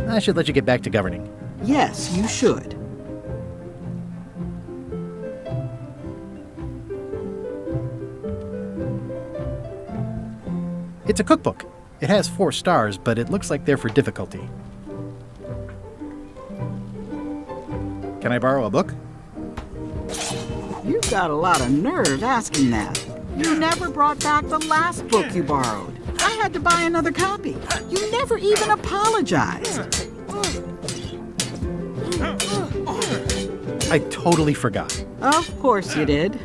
I should let you get back to governing. Yes, you should. It's a cookbook. It has 4 stars, but it looks like they're for difficulty. Can I borrow a book? You've got a lot of nerve asking that. You never brought back the last book you borrowed. I had to buy another copy. You never even apologized. I totally forgot. Of course you did.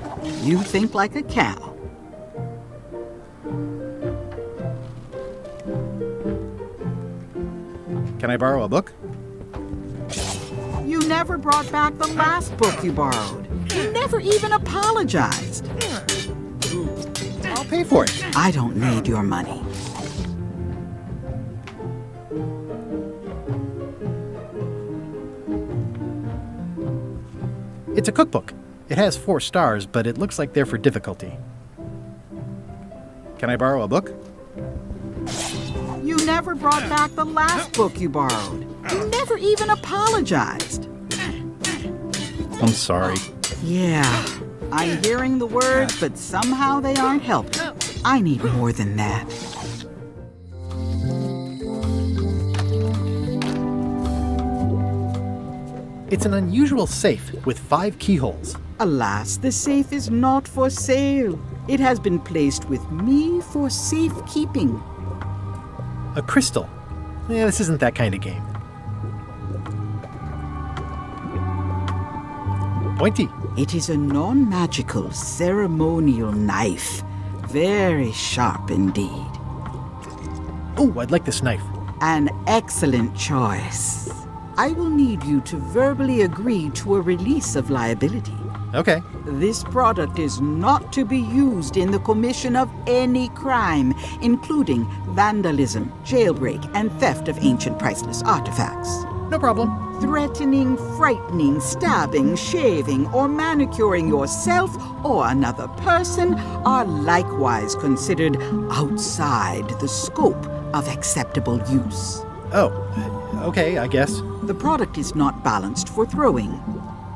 You think like a cow. Can I borrow a book? You never brought back the last book you borrowed. You never even apologized. I'll pay for it. I don't need your money. It's a cookbook. It has 4 stars, but it looks like they're for difficulty. Can I borrow a book? You never brought back the last book you borrowed. You never even apologized. I'm sorry. Yeah, I'm hearing the words, but somehow they aren't helping. I need more than that. It's an unusual safe with 5 keyholes. Alas, the safe is not for sale. It has been placed with me for safekeeping. A crystal. Yeah, this isn't that kind of game. Pointy. It is a non-magical ceremonial knife. Very sharp indeed. Oh, I'd like this knife. An excellent choice. I will need you to verbally agree to a release of liability. Okay. This product is not to be used in the commission of any crime, including vandalism, jailbreak, and theft of ancient priceless artifacts. No problem. Threatening, frightening, stabbing, shaving, or manicuring yourself or another person are likewise considered outside the scope of acceptable use. Oh, okay, I guess. The product is not balanced for throwing.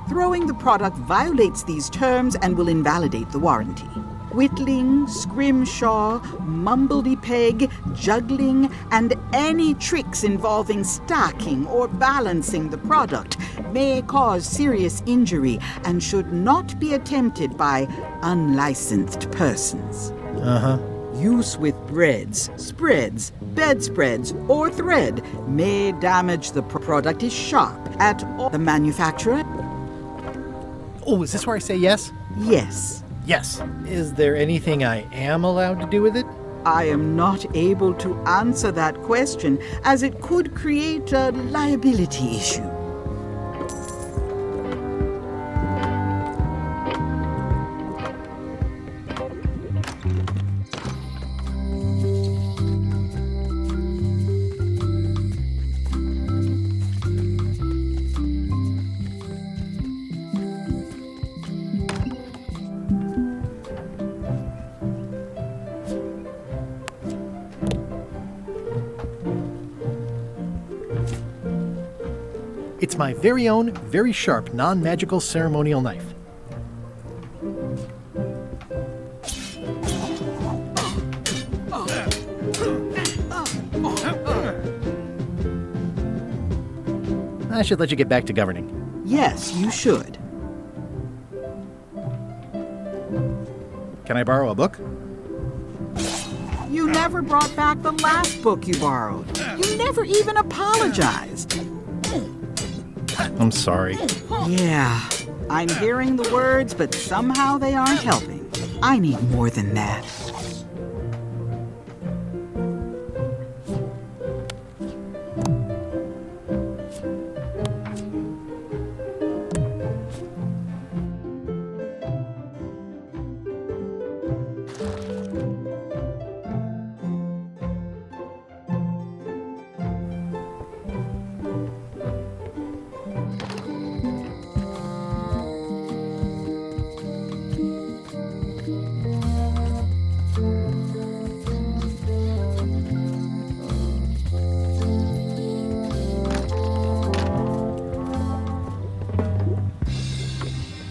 Throwing the product violates these terms and will invalidate the warranty. Whittling, scrimshaw, mumbledy-peg, juggling, and any tricks involving stacking or balancing the product may cause serious injury and should not be attempted by unlicensed persons. Uh-huh. Use with breads, spreads, bedspreads, or thread may damage the product is sharp at all. The manufacturer? Oh, is this where I say yes? Yes. Yes. Is there anything I am allowed to do with it? I am not able to answer that question, as it could create a liability issue. It's my very own, very sharp, non-magical ceremonial knife. I should let you get back to governing. Yes, you should. Can I borrow a book? You never brought back the last book you borrowed. You never even apologized. I'm sorry. Yeah, I'm hearing the words, but somehow they aren't helping. I need more than that.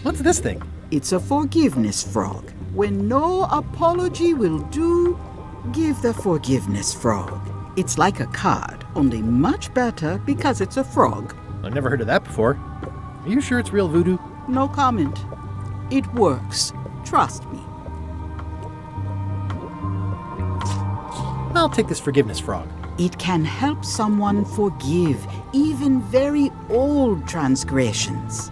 What's this thing? It's a forgiveness frog. When no apology will do, give the forgiveness frog. It's like a card, only much better because it's a frog. I've never heard of that before. Are you sure it's real voodoo? No comment. It works. Trust me. I'll take this forgiveness frog. It can help someone forgive even very old transgressions.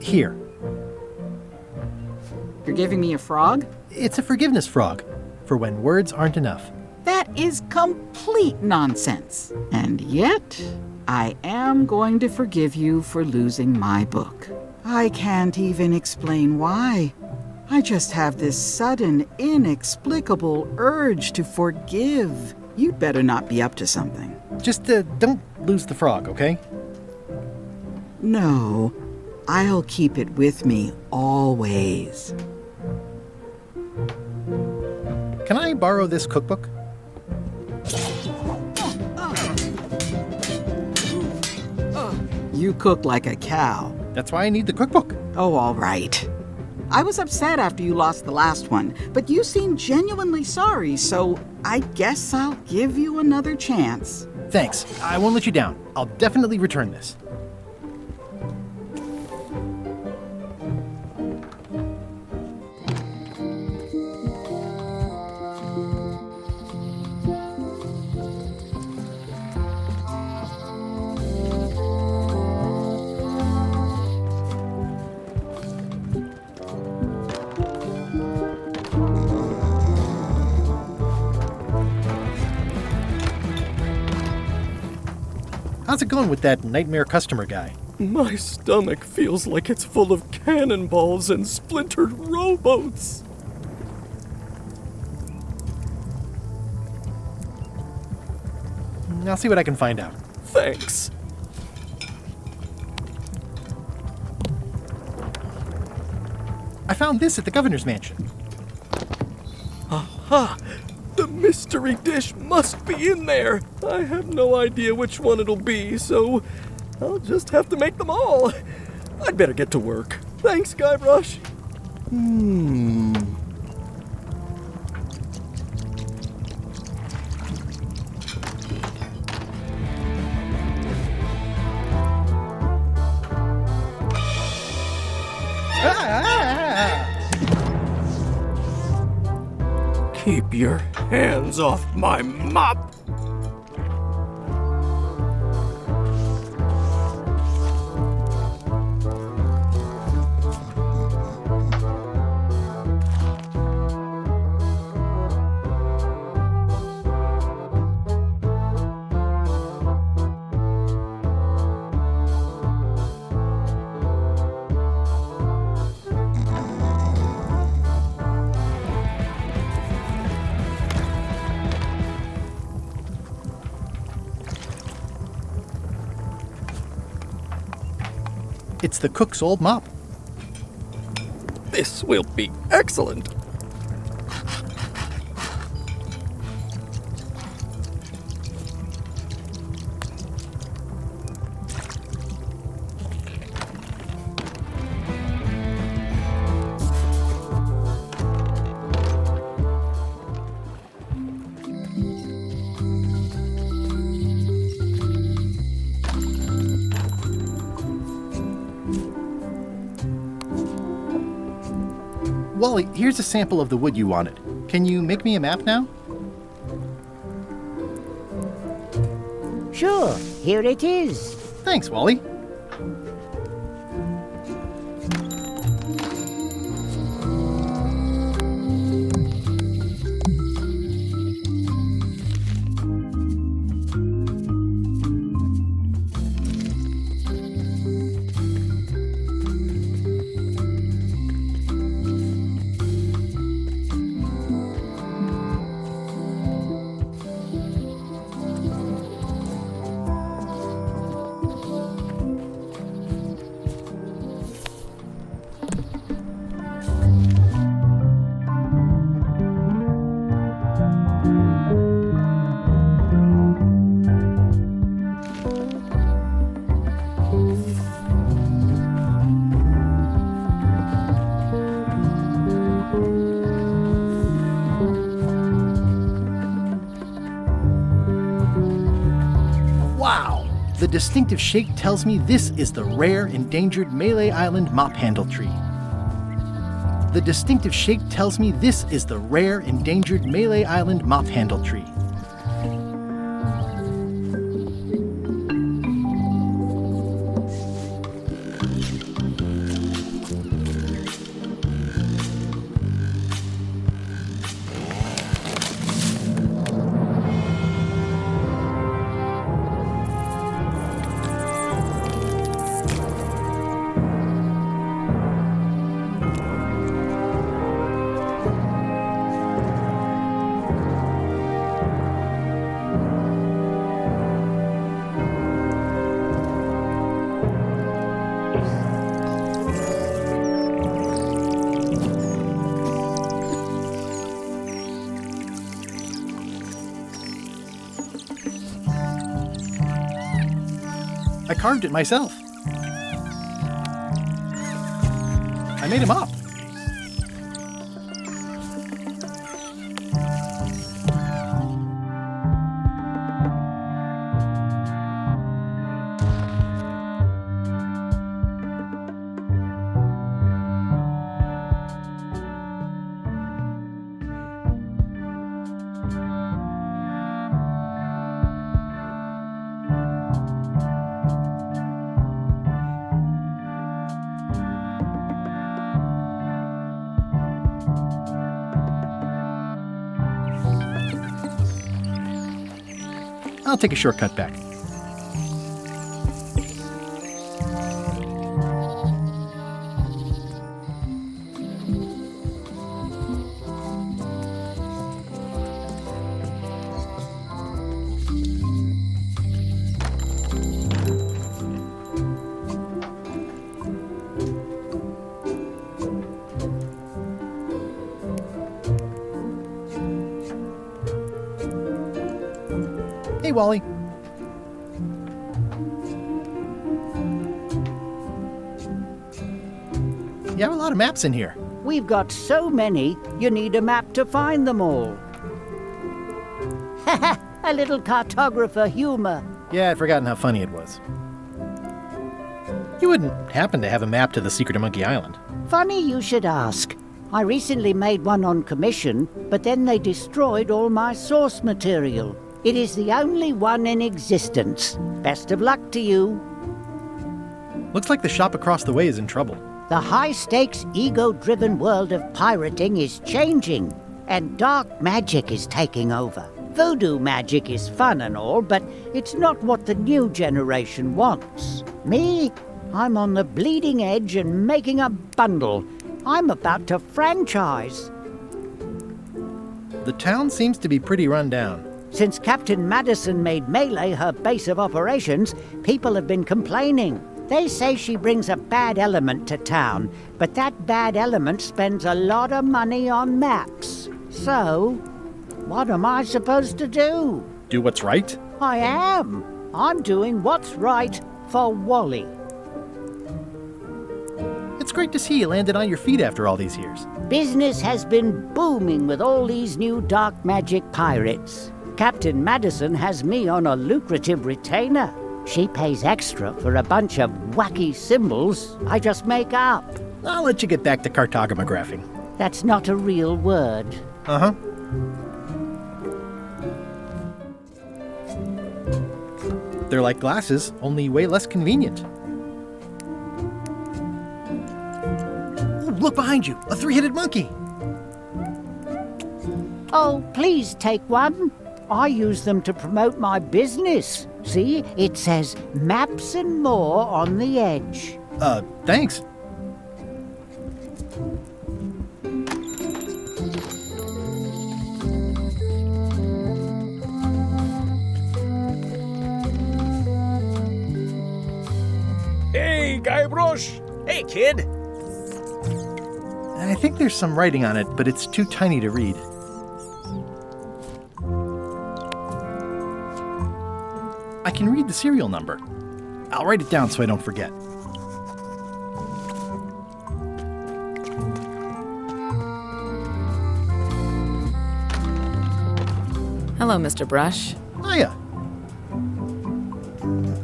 Here. You're giving me a frog? It's a forgiveness frog, for when words aren't enough. That is complete nonsense. And yet, I am going to forgive you for losing my book. I can't even explain why. I just have this sudden, inexplicable urge to forgive. You'd better not be up to something. Just don't lose the frog, okay? No, I'll keep it with me always. Can I borrow this cookbook? You cook like a cow. That's why I need the cookbook. Oh, all right. I was upset after you lost the last one, but you seemed genuinely sorry, so I guess I'll give you another chance. Thanks. I won't let you down. I'll definitely return this. How's it going with that nightmare customer guy? My stomach feels like it's full of cannonballs and splintered rowboats. I'll see what I can find out. Thanks. I found this at the governor's mansion. Aha! The mystery dish must be in there. I have no idea which one it'll be, so I'll just have to make them all. I'd better get to work. Thanks, Guybrush. Keep your hands off my mop! It's the cook's old mop. This will be excellent. Wally, here's a sample of the wood you wanted. Can you make me a map now? Sure, here it is. Thanks, Wally. The distinctive shape tells me this is the rare, endangered Malay Island mop handle tree. The distinctive shape tells me this is the rare, endangered Malay Island mop handle tree. I carved it myself. I made him up. I'll take a shortcut back. Hey, Wally. You have a lot of maps in here. We've got so many, you need a map to find them all. Haha, a little cartographer humor. Yeah, I'd forgotten how funny it was. You wouldn't happen to have a map to the secret of Monkey Island. Funny you should ask. I recently made one on commission, but then they destroyed all my source material. It is the only one in existence. Best of luck to you. Looks like the shop across the way is in trouble. The high-stakes, ego-driven world of pirating is changing, and dark magic is taking over. Voodoo magic is fun and all, but it's not what the new generation wants. Me? I'm on the bleeding edge and making a bundle. I'm about to franchise. The town seems to be pretty run down. Since Captain Madison made Malay her base of operations, people have been complaining. They say she brings a bad element to town, but that bad element spends a lot of money on maps. So, what am I supposed to do? Do what's right? I am. I'm doing what's right for Wally. It's great to see you landed on your feet after all these years. Business has been booming with all these new dark magic pirates. Captain Madison has me on a lucrative retainer. She pays extra for a bunch of wacky symbols I just make up. I'll let you get back to cartographing. That's not a real word. Uh-huh. They're like glasses, only way less convenient. Ooh, look behind you, a three-headed monkey. Oh, please take one. I use them to promote my business. See, it says maps and more on the edge. Thanks. Hey, Guybrush! Hey, kid! I think there's some writing on it, but it's too tiny to read. I can read the serial number. I'll write it down so I don't forget. Hello, Mr. Brush. Hiya.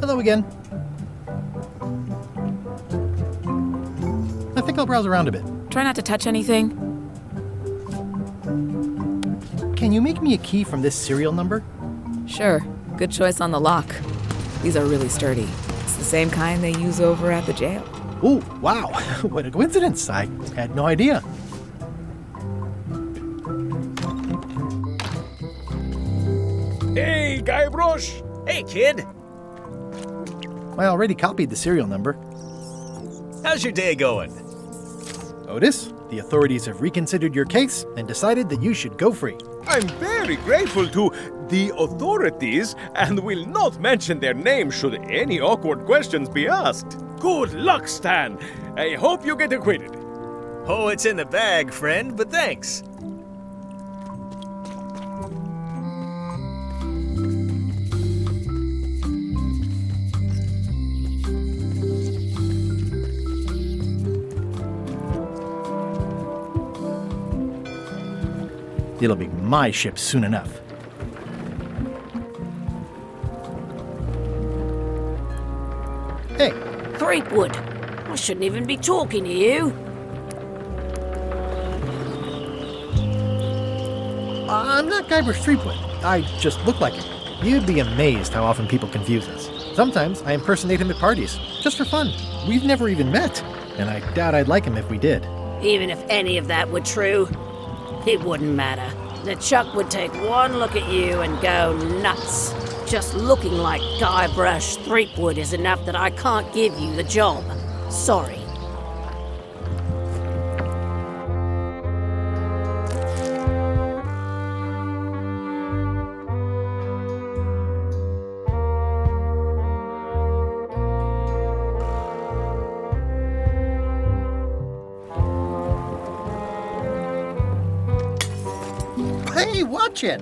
Although again. I think I'll browse around a bit. Try not to touch anything. Can you make me a key from this serial number? Sure. Good choice on the lock. These are really sturdy. It's the same kind they use over at the jail. Ooh, wow. What a coincidence. I had no idea. Hey, Guybrush! Hey, kid! I already copied the serial number. How's your day going? Otis, the authorities have reconsidered your case and decided that you should go free. I'm very grateful to the authorities and will not mention their name should any awkward questions be asked. Good luck, Stan. I hope you get acquitted. Oh, it's in the bag, friend, but thanks. It'll be my ship soon enough. Hey. Threepwood, I shouldn't even be talking to you. I'm not Guybrush Threepwood. I just look like him. You'd be amazed how often people confuse us. Sometimes I impersonate him at parties, just for fun. We've never even met, and I doubt I'd like him if we did. Even if any of that were true, it wouldn't matter. Lechuck would take one look at you and go nuts. Just looking like Guybrush Threepwood is enough that I can't give you the job. Sorry. Hey, watch it!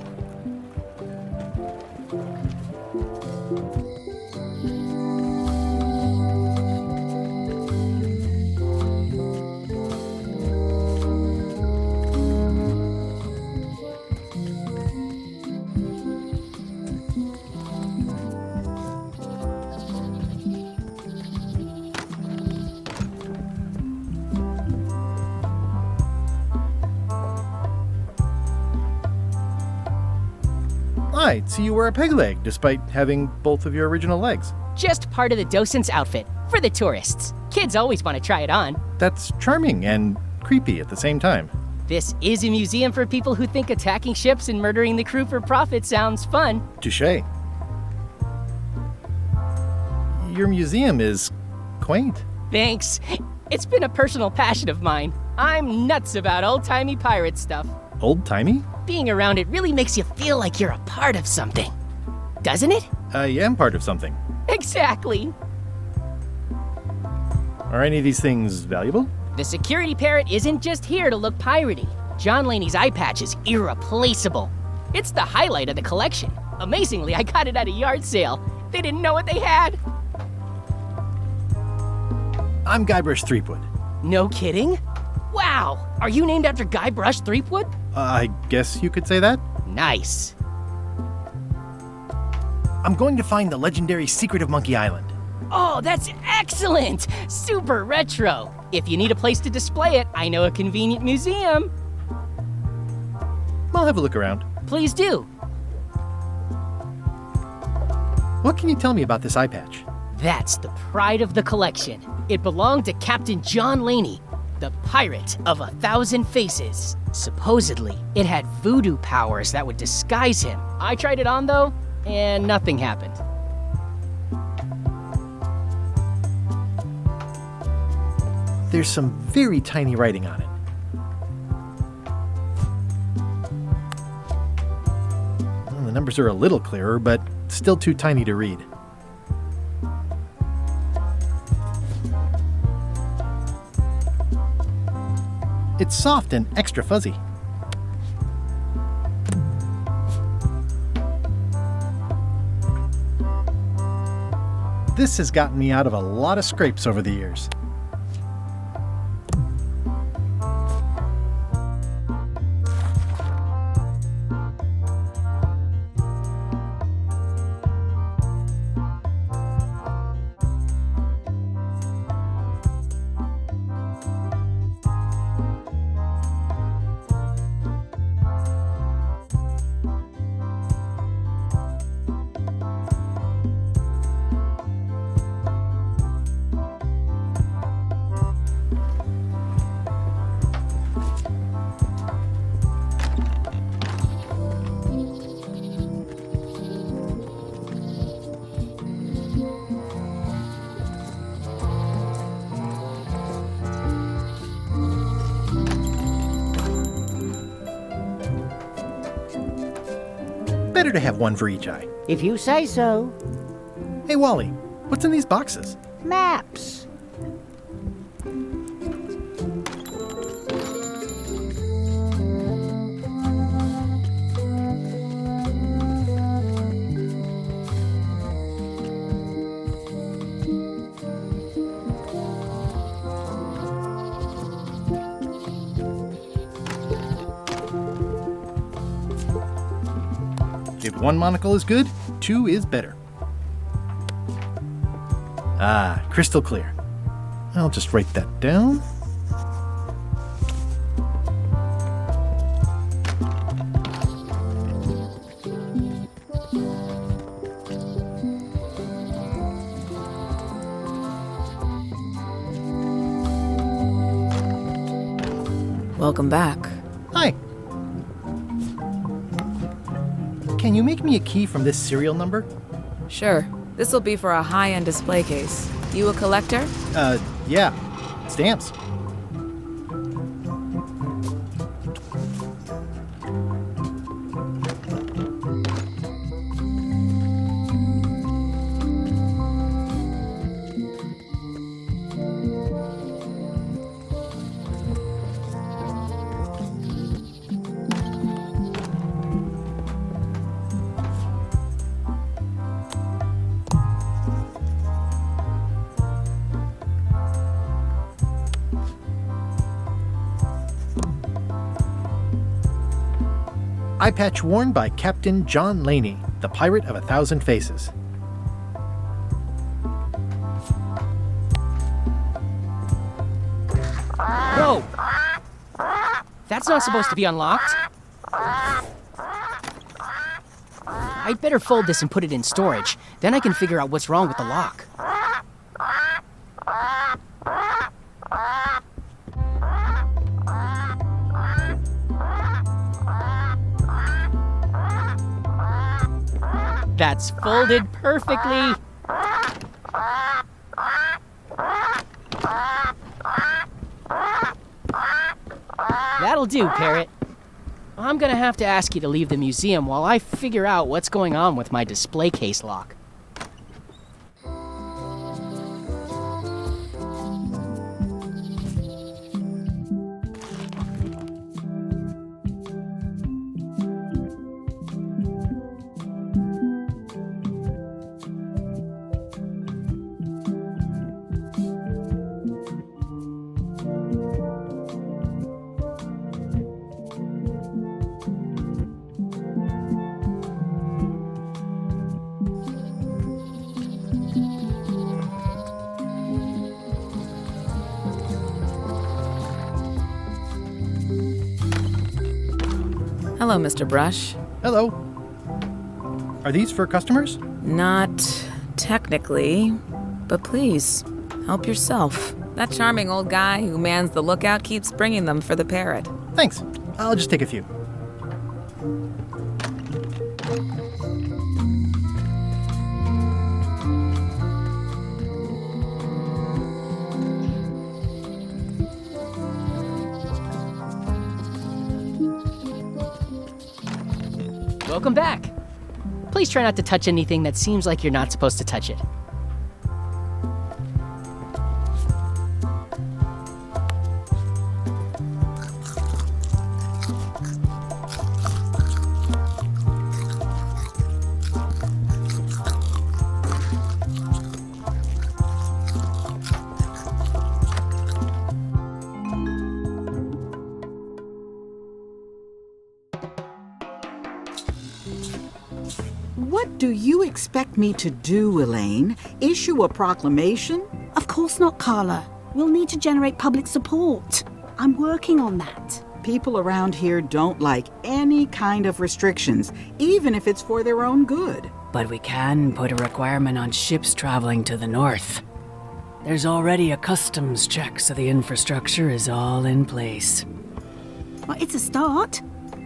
I'd see you wear a peg leg, despite having both of your original legs. Just part of the docent's outfit, for the tourists. Kids always want to try it on. That's charming and creepy at the same time. This is a museum for people who think attacking ships and murdering the crew for profit sounds fun. Touché. Your museum is quaint. Thanks. It's been a personal passion of mine. I'm nuts about old-timey pirate stuff. Old-timey? Being around it really makes you feel like you're a part of something. Doesn't it? I am part of something. Exactly. Are any of these things valuable? The security parrot isn't just here to look piratey. John Laney's eye patch is irreplaceable. It's the highlight of the collection. Amazingly, I got it at a yard sale. They didn't know what they had. I'm Guybrush Threepwood. No kidding? Wow! Are you named after Guybrush Threepwood? I guess you could say that. Nice. I'm going to find the legendary secret of Monkey Island. Oh, that's excellent! Super retro. If you need a place to display it, I know a convenient museum. I'll have a look around. Please do. What can you tell me about this eye patch? That's the pride of the collection. It belonged to Captain John Laney, the pirate of 1,000 faces. Supposedly, it had voodoo powers that would disguise him. I tried it on though, and nothing happened. There's some very tiny writing on it. Well, the numbers are a little clearer, but still too tiny to read. It's soft and extra fuzzy. This has gotten me out of a lot of scrapes over the years. better to have one for each eye. If you say so. Hey, Wally, what's in these boxes? Maps. If one monocle is good, two is better. Ah, crystal clear. I'll just write that down. Welcome back. Hi. Can you make me a key from this serial number? Sure. This will be for a high-end display case. You a collector? Yeah. Stamps. Eye patch worn by Captain John Laney, the Pirate of 1,000 Faces. Whoa! That's not supposed to be unlocked. I'd better fold this and put it in storage. Then I can figure out what's wrong with the lock. That's folded perfectly. That'll do, Parrot. I'm gonna have to ask you to leave the museum while I figure out what's going on with my display case lock. Hello, Mr. Brush. Hello. Are these for customers? Not technically, but please, help yourself. That charming old guy who mans the lookout keeps bringing them for the parrot. Thanks. I'll just take a few. Welcome back. Please try not to touch anything that seems like you're not supposed to touch it. What do you expect me to do, Elaine? Issue a proclamation? Of course not, Carla. We'll need to generate public support. I'm working on that. People around here don't like any kind of restrictions, even if it's for their own good. But we can put a requirement on ships traveling to the north. There's already a customs check, so the infrastructure is all in place. Well, it's a start.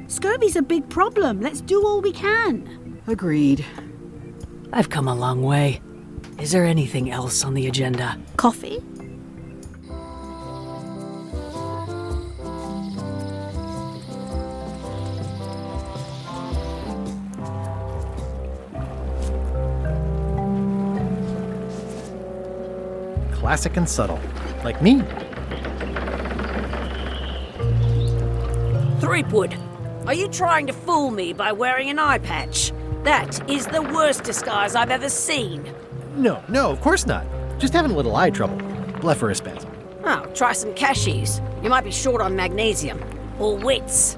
Scurvy's a big problem. Let's do all we can. Agreed. I've come a long way. Is there anything else on the agenda? Coffee? classic and subtle. Like me. Threepwood, are you trying to fool me by wearing an eye patch? That is the worst disguise I've ever seen. No, of course not. Just having a little eye trouble. Blepharospasm. Oh, try some cashews. You might be short on magnesium. Or wits.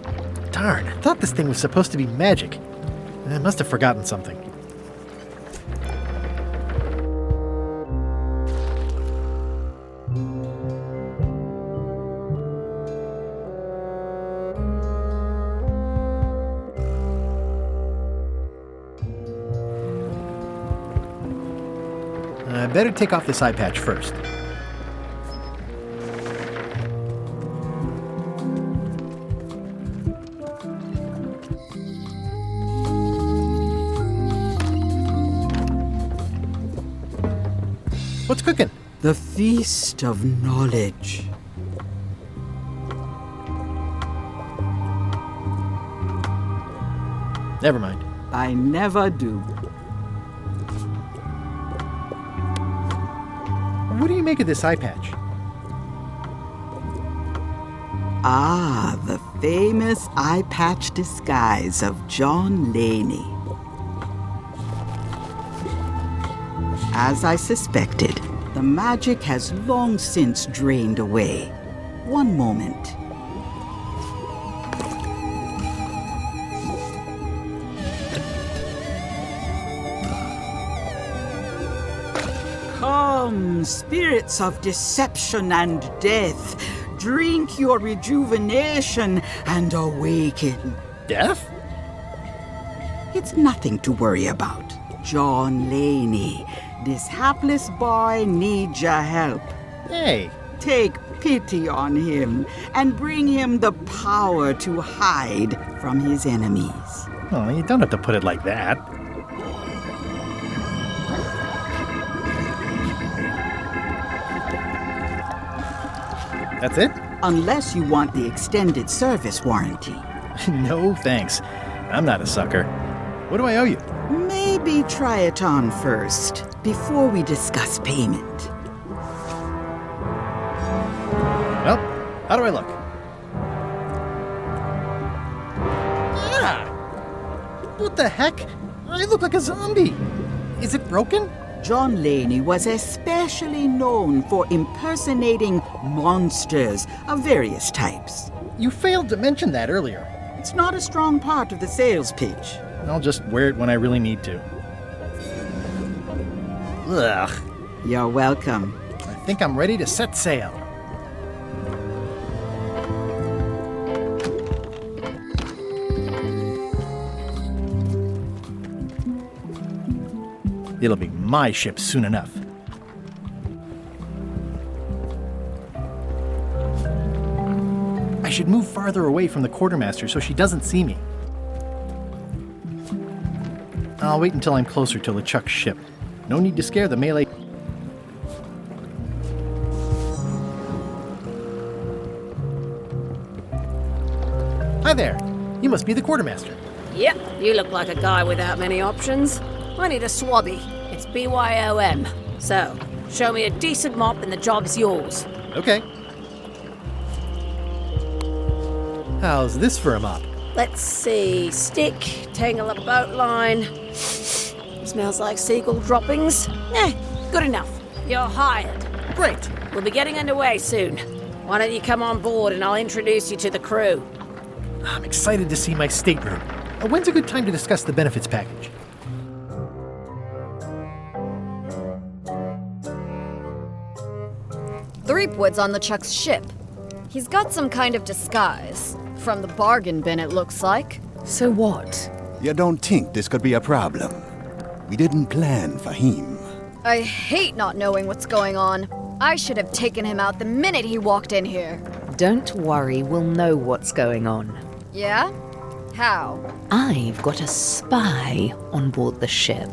Darn, I thought this thing was supposed to be magic. I must have forgotten something. I better take off this eye patch first. What's cooking? The Feast of Knowledge. Never mind. I never do. What do you make of this eye patch? Ah, the famous eye patch disguise of John Laney. As I suspected, the magic has long since drained away. One moment. Come, spirits of deception and death, drink your rejuvenation and awaken. Death? It's nothing to worry about. John Laney, this hapless boy needs your help. Hey. Take pity on him and bring him the power to hide from his enemies. Oh, you don't have to put it like that. That's it? Unless you want the extended service warranty. No, thanks. I'm not a sucker. What do I owe you? Maybe try it on first, before we discuss payment. Well, how do I look? Yeah! What the heck? I look like a zombie. Is it broken? John Laney was especially known for impersonating monsters of various types. You failed to mention that earlier. It's not a strong part of the sales pitch. I'll just wear it when I really need to. Ugh. You're welcome. I think I'm ready to set sail. It'll be my ship soon enough. I should move farther away from the quartermaster so she doesn't see me. I'll wait until I'm closer to Lechuck's ship. No need to scare the melee. Hi there. You must be the quartermaster. Yep, you look like a guy without many options. I need a swabby. It's BYOM. So, show me a decent mop and the job's yours. Okay. How's this for a mop? Let's see. Stick, tangle a boat line. Smells like seagull droppings. Good enough. You're hired. Great. We'll be getting underway soon. Why don't you come on board and I'll introduce you to the crew. I'm excited to see my stateroom. When's a good time to discuss the benefits package? Threepwood's on Lechuck's ship. He's got some kind of disguise. From the bargain bin, it looks like. So what? You don't think this could be a problem? We didn't plan for him. I hate not knowing what's going on. I should have taken him out the minute he walked in here. Don't worry, we'll know what's going on. Yeah? How? I've got a spy on board the ship.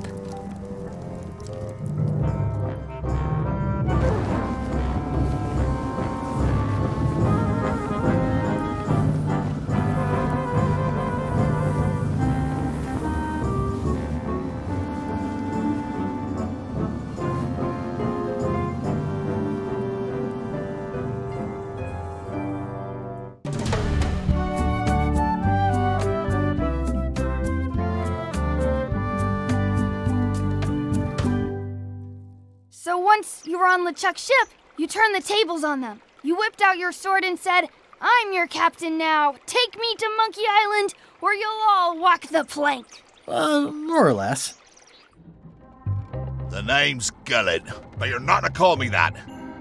once you were on LeChuck's ship, you turned the tables on them. You whipped out your sword and said, "I'm your captain now. Take me to Monkey Island, or you'll all walk the plank." More or less. The name's Gullet, but you're not to call me that.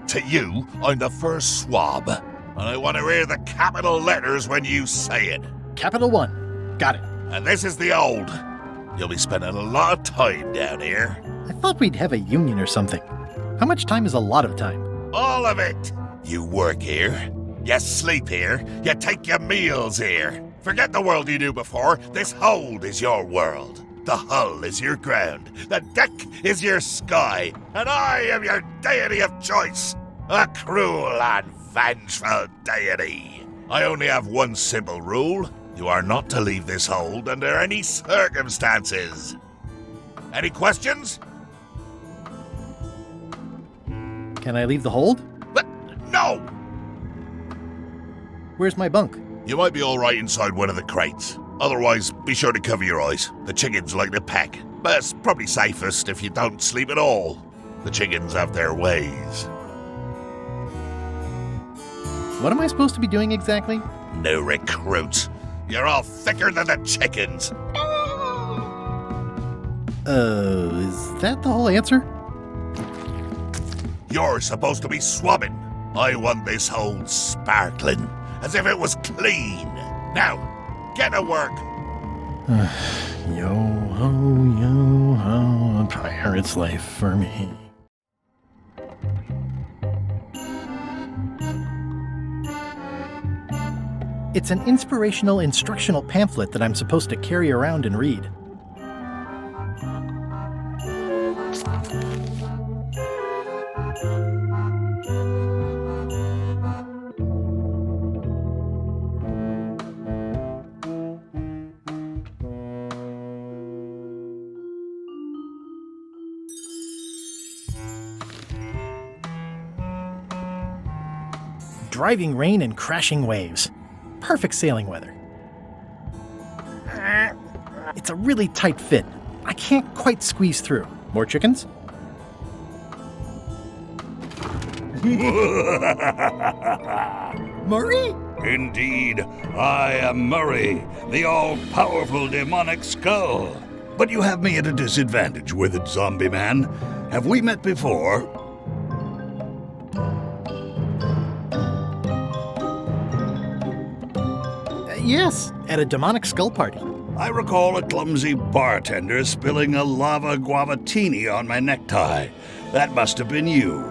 To you, I'm the first swab, and I want to hear the capital letters when you say it. Capital 1. Got it. And this is the old. You'll be spending a lot of time down here. I thought we'd have a union or something. How much time is a lot of time? All of it. You work here, you sleep here, you take your meals here. Forget the world you knew before. This hold is your world. The hull is your ground. The deck is your sky. And I am your deity of choice. A cruel and vengeful deity. I only have one simple rule. You are not to leave this hold under any circumstances. Any questions? Can I leave the hold? No! Where's my bunk? You might be all right inside one of the crates. Otherwise, be sure to cover your eyes. The chickens like to peck. But it's probably safest if you don't sleep at all. The chickens have their ways. What am I supposed to be doing exactly? No recruits. You're all thicker than the chickens. Is that the whole answer? You're supposed to be swabbing. I want this hold sparkling, as if it was clean. Now, get to work. Yo-ho, a pirate's life for me. It's an inspirational instructional pamphlet that I'm supposed to carry around and read. Driving rain and crashing waves. Perfect sailing weather. It's a really tight fit. I can't quite squeeze through. More chickens? Murray? Indeed, I am Murray, the all-powerful demonic skull. But you have me at a disadvantage, withered zombie man. Have we met before? Yes, at a demonic skull party. I recall a clumsy bartender spilling a lava guavatini on my necktie. That must have been you.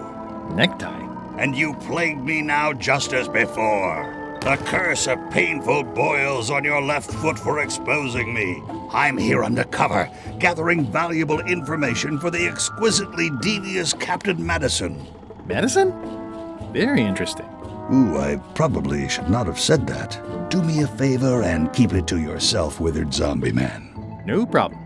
Necktie? And you plagued me now just as before. The curse of painful boils on your left foot for exposing me. I'm here undercover, gathering valuable information for the exquisitely devious Captain Madison. Madison? Very interesting. Ooh, I probably should not have said that. Do me a favor and keep it to yourself, withered zombie man. No problem.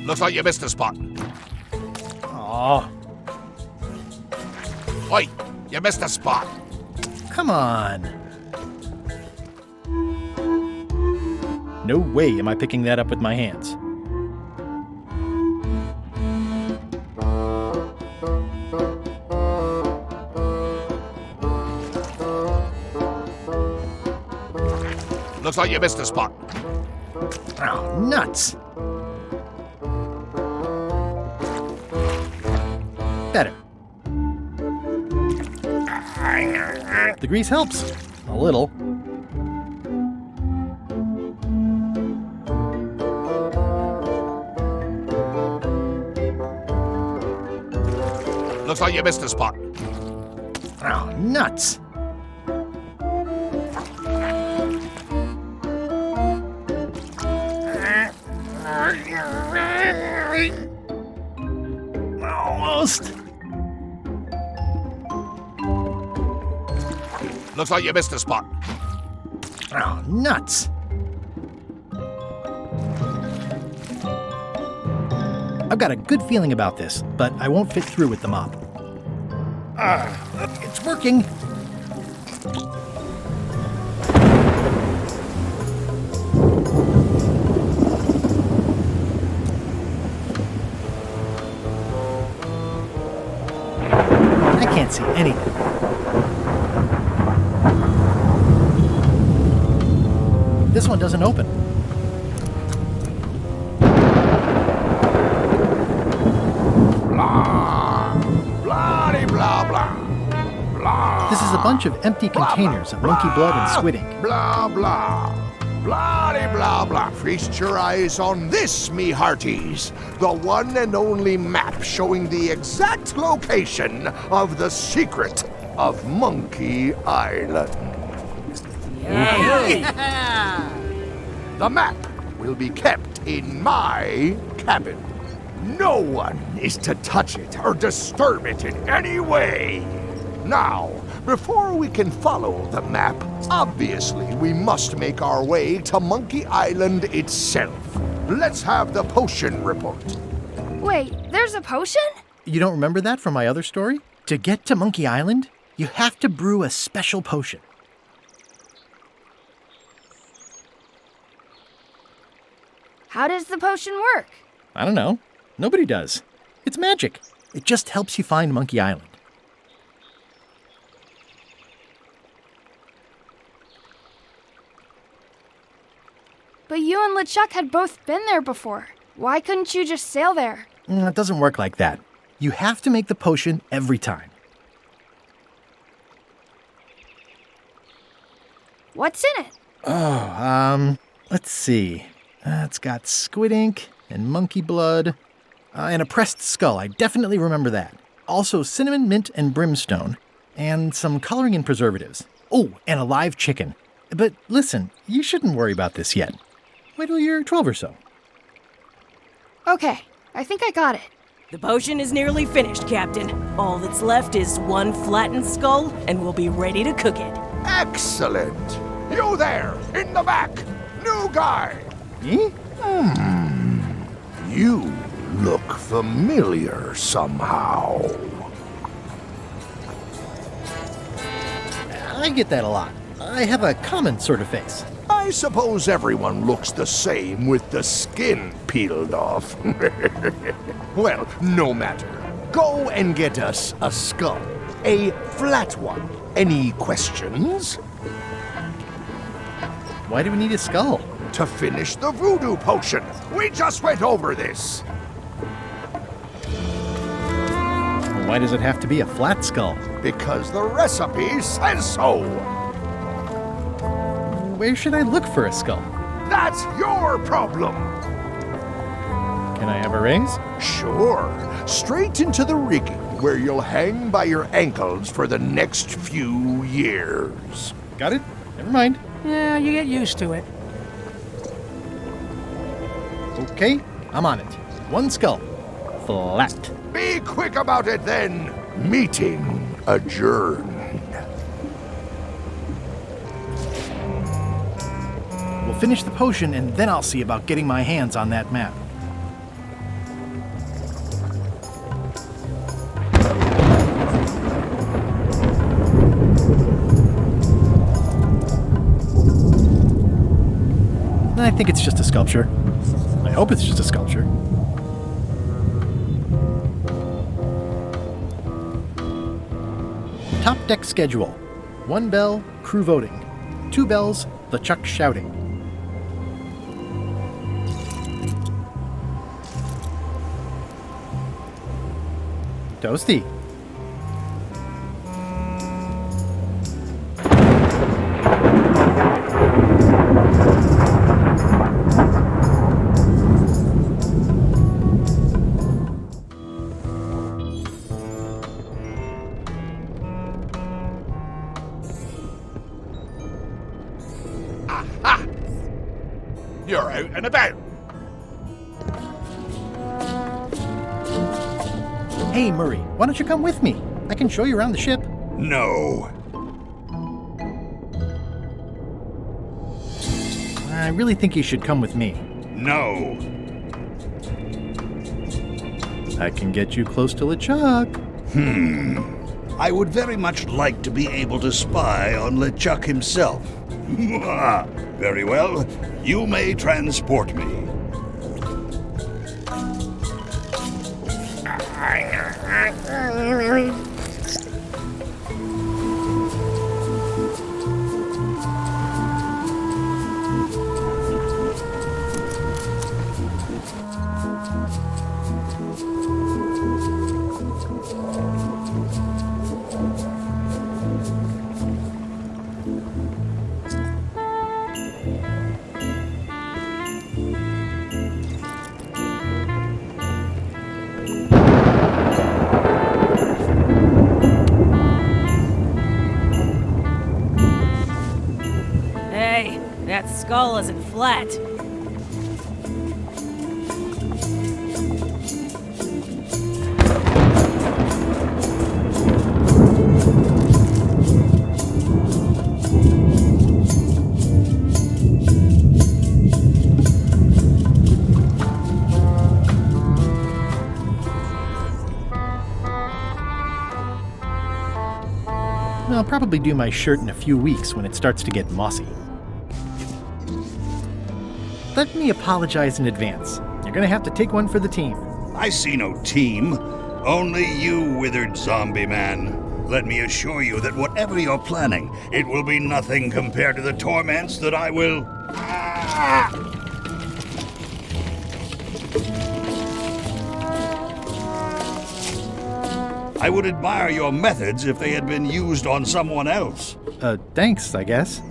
Looks like you missed a spot. Aw. Oi, you missed a spot. Come on. No way am I picking that up with my hands. Looks like you missed a spot. Oh, nuts. Better. The grease helps. A little. Looks like you missed a spot. Oh, nuts. Almost. Looks like you missed a spot. Oh, nuts. I've got a good feeling about this, but I won't fit through with the mop. It's working. can't see anything. This one doesn't open. Blah, blah, blah, blah, blah. This is a bunch of empty containers of monkey blood and squid ink. Blah, blah. Blah, blah, blah. Feast your eyes on this, me hearties. The one and only map showing the exact location of the secret of Monkey Island. The map will be kept in my cabin. No one is to touch it or disturb it in any way. Now, before we can follow the map, obviously we must make our way to Monkey Island itself. Let's have the potion report. Wait, there's a potion? You don't remember that from my other story? To get to Monkey Island, you have to brew a special potion. How does the potion work? I don't know. Nobody does. It's magic. It just helps you find Monkey Island. But you and Lechuck had both been there before. Why couldn't you just sail there? It doesn't work like that. You have to make the potion every time. What's in it? Oh, let's see. It's got squid ink and monkey blood and a pressed skull. I definitely remember that. Also cinnamon, mint, and brimstone, and some coloring and preservatives. Oh, and a live chicken. But listen, you shouldn't worry about this yet. Wait till you're 12 or so. Okay, I think I got it. The potion is nearly finished, Captain. All that's left is one flattened skull, and we'll be ready to cook it. Excellent. You there, in the back. New guy. Me? You look familiar somehow. I get that a lot. I have a common sort of face. I suppose everyone looks the same with the skin peeled off. Well, no matter. Go and get us a skull. A flat one. Any questions? Why do we need a skull? To finish the voodoo potion. We just went over this. Well, why does it have to be a flat skull? Because the recipe says so. Where should I look for a skull? That's your problem. Can I have a raise? Sure. Straight into the rigging, where you'll hang by your ankles for the next few years. Got it? Never mind. Yeah, you get used to it. Okay, I'm on it. One skull. Flat. Be quick about it then. Meeting adjourned. We'll finish the potion and then I'll see about getting my hands on that map. I think it's just a sculpture. I hope it's just a sculpture. Top deck schedule. 1 bell, crew voting. 2 bells, Lechuck shouting. Toasty. You're out and about. Hey, Murray, why don't you come with me? I can show you around the ship. No. I really think you should come with me. No. I can get you close to LeChuck. I would very much like to be able to spy on LeChuck himself. Very well. You may transport me. Hey, that skull isn't flat. I'll probably do my shirt in a few weeks when it starts to get mossy. Let me apologize in advance. You're gonna have to take one for the team. I see no team. Only you, withered zombie man. Let me assure you that whatever you're planning, it will be nothing compared to the torments that I will... I would admire your methods if they had been used on someone else. Thanks, I guess.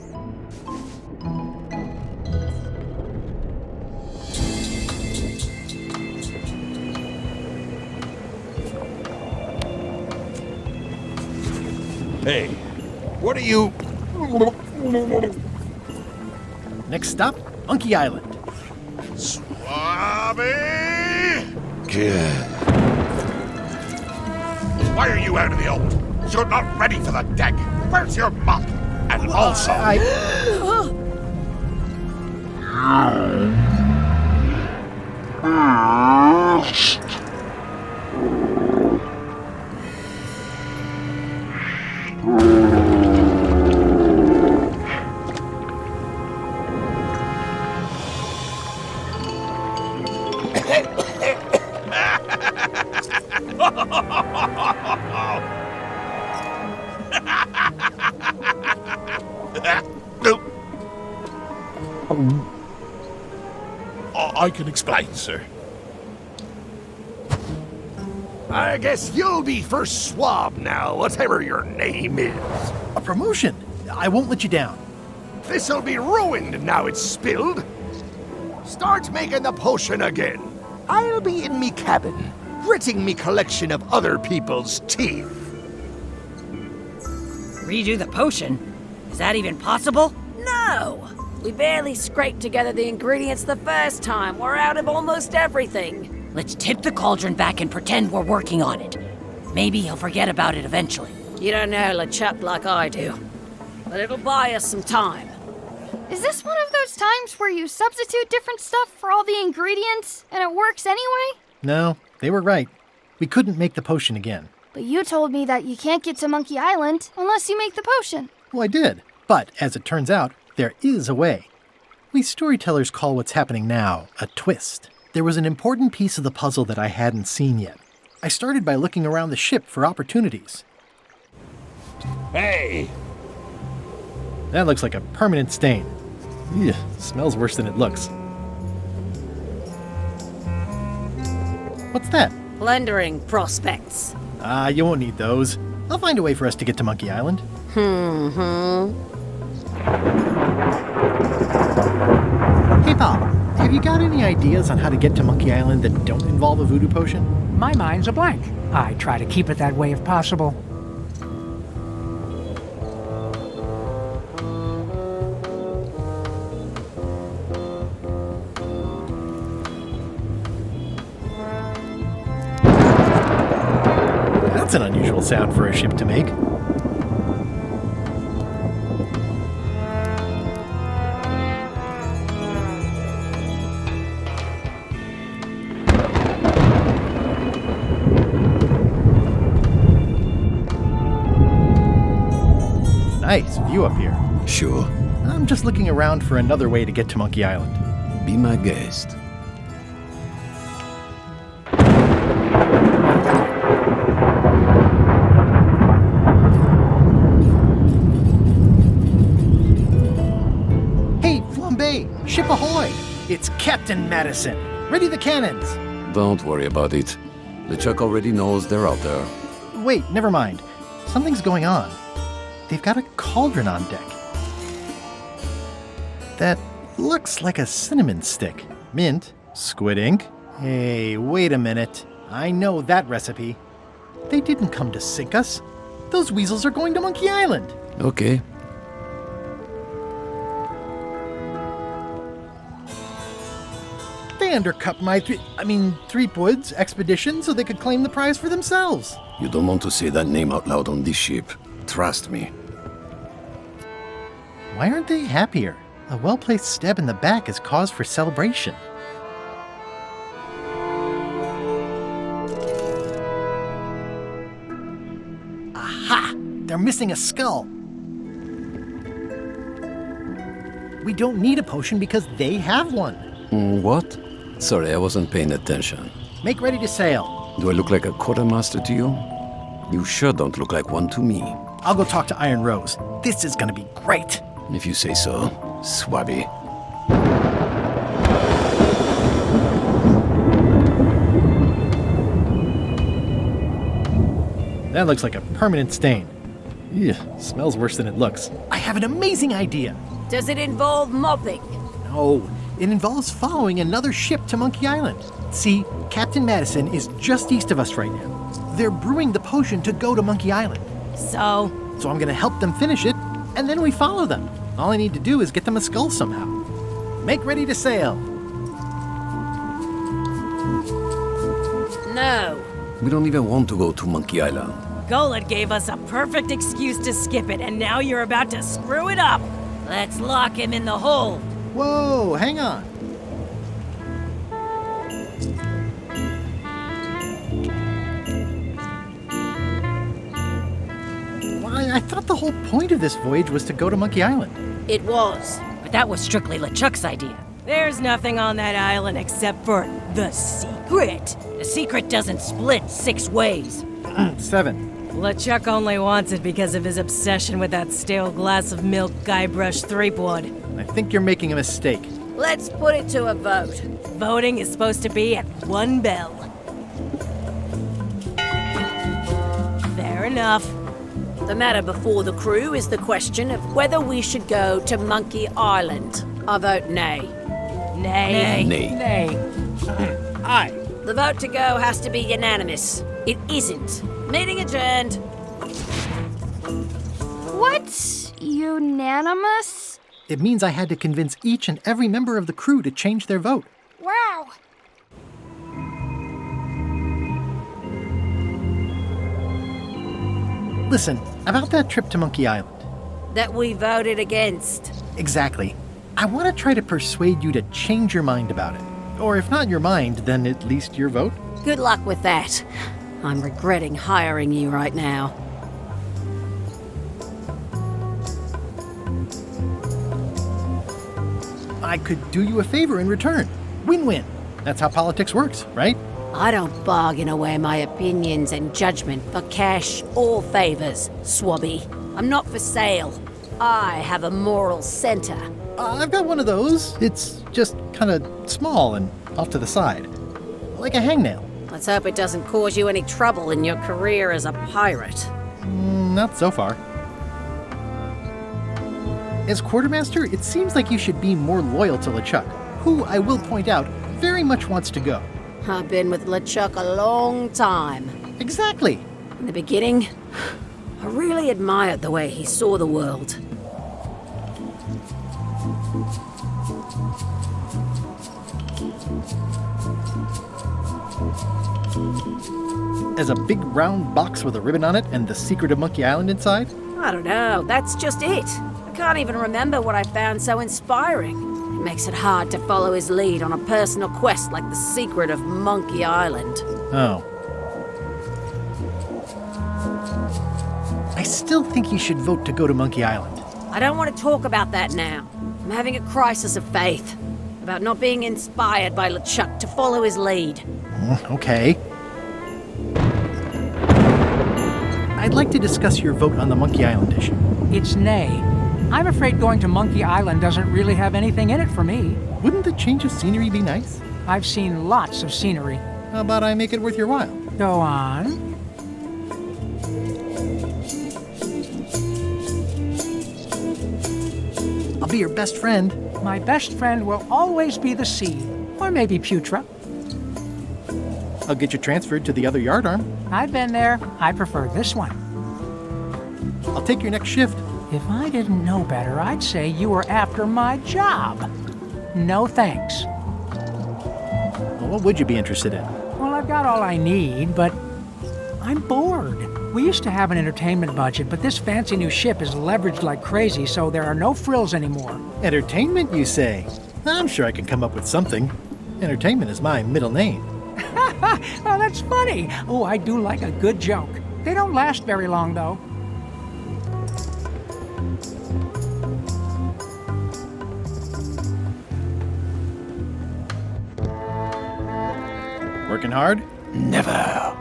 Hey, what are you... Next stop, Monkey Island. Swabby! Good. Why are you out of the old? You're not ready for the deck. Where's your mop? And also... I can explain, sir. I guess you'll be first swab now, whatever your name is. A promotion! I won't let you down. This'll be ruined now it's spilled. Start making the potion again. I'll be in me cabin, gritting me collection of other people's teeth. Redo the potion? Is that even possible? No! We barely scraped together the ingredients the first time. We're out of almost everything. Let's tip the cauldron back and pretend we're working on it. Maybe he'll forget about it eventually. You don't know Lechuck like I do. But it'll buy us some time. Is this one of those times where you substitute different stuff for all the ingredients and it works anyway? No, they were right. We couldn't make the potion again. But you told me that you can't get to Monkey Island unless you make the potion. Well, I did. But as it turns out, there is a way. We storytellers call what's happening now a twist. There was an important piece of the puzzle that I hadn't seen yet. I started by looking around the ship for opportunities. Hey! That looks like a permanent stain. Ugh, smells worse than it looks. What's that? Plundering prospects. You won't need those. I'll find a way for us to get to Monkey Island. Hey, Bob, have you got any ideas on how to get to Monkey Island that don't involve a voodoo potion? My mind's a blank. I try to keep it that way if possible. That's an unusual sound for a ship to make. Nice view up here. Sure. I'm just looking around for another way to get to Monkey Island. Be my guest. Hey, Flambe! Ship ahoy! It's Captain Madison. Ready the cannons! Don't worry about it. Lechuck already knows they're out there. Wait, never mind. Something's going on. They've got a cauldron on deck. That looks like a cinnamon stick. Mint? Squid ink? Hey, wait a minute. I know that recipe. They didn't come to sink us. Those weasels are going to Monkey Island. Okay. They undercut my Threepwood's expedition so they could claim the prize for themselves. You don't want to say that name out loud on this ship. Trust me. Why aren't they happier? A well-placed stab in the back is cause for celebration. Aha! They're missing a skull. We don't need a potion because they have one. What? Sorry, I wasn't paying attention. Make ready to sail. Do I look like a quartermaster to you? You sure don't look like one to me. I'll go talk to Iron Rose. This is gonna be great. If you say so, Swabby. That looks like a permanent stain. Yeah, smells worse than it looks. I have an amazing idea. Does it involve mopping? No, it involves following another ship to Monkey Island. See, Captain Madison is just east of us right now. They're brewing the potion to go to Monkey Island. So I'm gonna help them finish it, and then we follow them. All I need to do is get them a skull somehow. Make ready to sail. No. We don't even want to go to Monkey Island. Gullet gave us a perfect excuse to skip it, and now you're about to screw it up. Let's lock him in the hole. Whoa, hang on. Why, I thought the whole point of this voyage was to go to Monkey Island. It was. But that was strictly Lechuck's idea. There's nothing on that island except for the secret. The secret doesn't split 6 ways. 7. Lechuck only wants it because of his obsession with that stale glass of milk Guybrush Threepwood. I think you're making a mistake. Let's put it to a vote. Voting is supposed to be at 1 bell. Fair enough. The matter before the crew is the question of whether we should go to Monkey Island. I vote nay. Nay. Nay. Nay. Aye. The vote to go has to be unanimous. It isn't. Meeting adjourned. What's unanimous? It means I had to convince each and every member of the crew to change their vote. Wow. Listen, about that trip to Monkey Island. That we voted against. Exactly. I want to try to persuade you to change your mind about it. Or if not your mind, then at least your vote. Good luck with that. I'm regretting hiring you right now. I could do you a favor in return. Win-win. That's how politics works, right? I don't bargain away my opinions and judgment for cash or favors, Swabby. I'm not for sale. I have a moral center. I've got one of those. It's just kind of small and off to the side. Like a hangnail. Let's hope it doesn't cause you any trouble in your career as a pirate. Not so far. As quartermaster, it seems like you should be more loyal to Lechuck, who, I will point out, very much wants to go. I've been with Lechuck a long time. Exactly. In the beginning, I really admired the way he saw the world. As a big round box with a ribbon on it and the secret of Monkey Island inside? I don't know, that's just it. I can't even remember what I found so inspiring. It makes it hard to follow his lead on a personal quest like the secret of Monkey Island. Oh. I still think you should vote to go to Monkey Island. I don't want to talk about that now. I'm having a crisis of faith about not being inspired by Lechuck to follow his lead. Okay. I'd like to discuss your vote on the Monkey Island issue. It's nay. I'm afraid going to Monkey Island doesn't really have anything in it for me. Wouldn't the change of scenery be nice? I've seen lots of scenery. How about I make it worth your while? Go on. I'll be your best friend. My best friend will always be the sea. Or maybe Putra. I'll get you transferred to the other yardarm. I've been there. I prefer this one. I'll take your next shift. If I didn't know better, I'd say you were after my job. No thanks. Well, what would you be interested in? Well, I've got all I need, but I'm bored. We used to have an entertainment budget, but this fancy new ship is leveraged like crazy, so there are no frills anymore. Entertainment, you say? I'm sure I can come up with something. Entertainment is my middle name. Oh, that's funny. Oh, I do like a good joke. They don't last very long, though. Working hard? Never.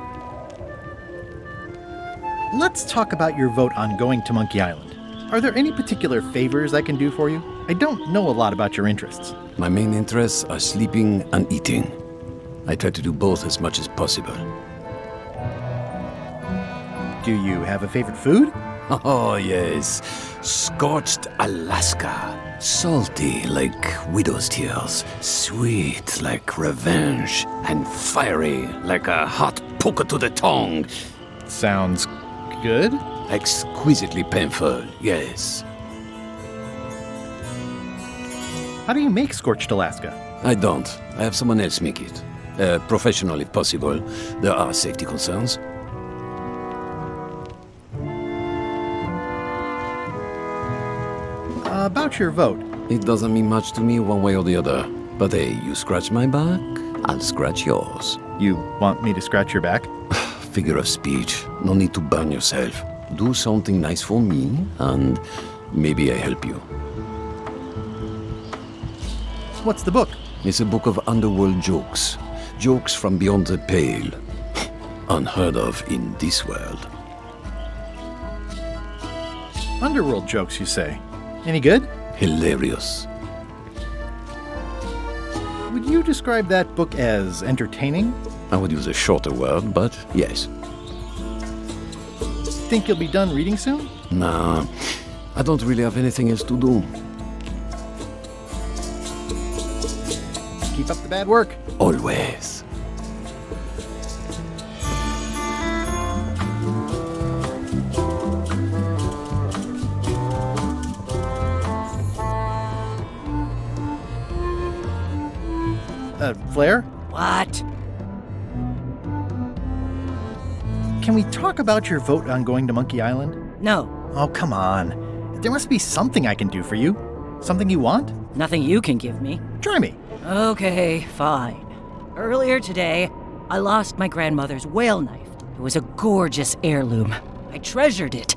Let's talk about your vote on going to Monkey Island. Are there any particular favors I can do for you? I don't know a lot about your interests. My main interests are sleeping and eating. I try to do both as much as possible. Do you have a favorite food? Oh, yes. Scorched Alaska. Salty like widow's tears. Sweet like revenge. And fiery like a hot poker to the tongue. Sounds good. Exquisitely painful, yes. How do you make Scorched Alaska? I don't. I have someone else make it. Professional if possible. There are safety concerns. About your vote. It doesn't mean much to me one way or the other. But hey, you scratch my back, I'll scratch yours. You want me to scratch your back? Figure of speech. No need to burn yourself. Do something nice for me, and maybe I help you. What's the book? It's a book of underworld jokes. Jokes from beyond the pale. Unheard of in this world. Underworld jokes, you say? Any good? Hilarious. Would you describe that book as entertaining? I would use a shorter word, but yes. Think you'll be done reading soon? Nah, I don't really have anything else to do. Keep up the bad work. Always. Flair? What? Can we talk about your vote on going to Monkey Island? No. Oh, come on. There must be something I can do for you. Something you want? Nothing you can give me. Try me. Okay, fine. Earlier today, I lost my grandmother's whale knife. It was a gorgeous heirloom. I treasured it.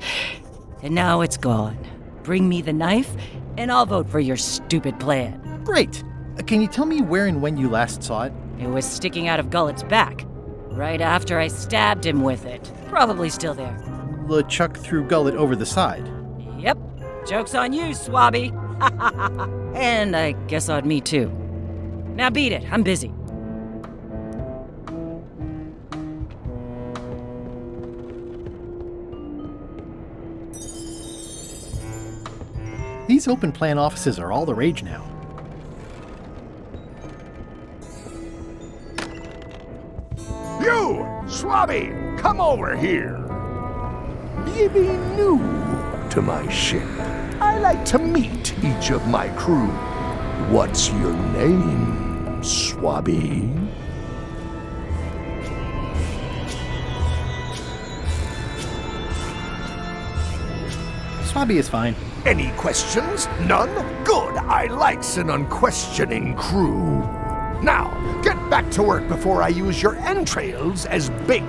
And now it's gone. Bring me the knife, and I'll vote for your stupid plan. Great. Can you tell me where and when you last saw it? It was sticking out of Gullet's back, right after I stabbed him with it. Probably still there. Lechuck threw Gullet over the side. Yep. Joke's on you, Swabby. And I guess on me, too. Now beat it. I'm busy. These open plan offices are all the rage now. You, Swabby, come over here. Ye be new to my ship. I like to meet each of my crew. What's your name, Swabby? Swabby is fine. Any questions? None? Good. I likes an unquestioning crew. Now, get back to work before I use your entrails as bait.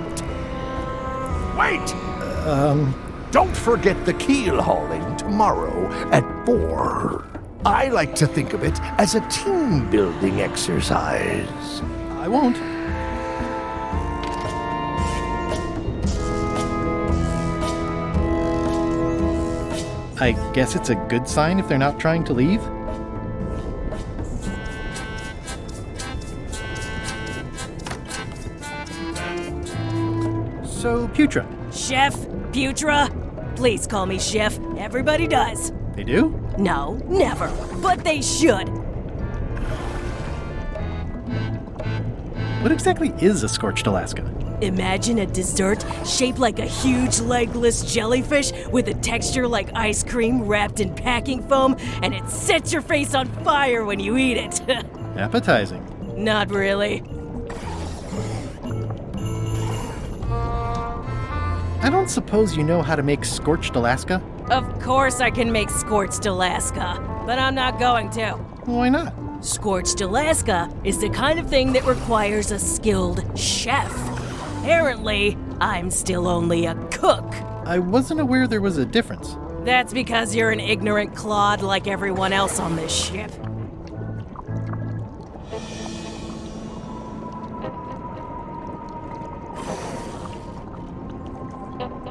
Wait! Don't forget the keel hauling tomorrow at 4. I like to think of it as a team-building exercise. I won't. I guess it's a good sign if they're not trying to leave. So, Putra. Chef? Putra? Please call me Chef. Everybody does. They do? No, never. But they should. What exactly is a scorched Alaska? Imagine a dessert shaped like a huge legless jellyfish with a texture like ice cream wrapped in packing foam, and it sets your face on fire when you eat it. Appetizing. Not really. I don't suppose you know how to make scorched Alaska? Of course I can make scorched Alaska, but I'm not going to. Why not? Scorched Alaska is the kind of thing that requires a skilled chef. Apparently, I'm still only a cook. I wasn't aware there was a difference. That's because you're an ignorant clod like everyone else on this ship.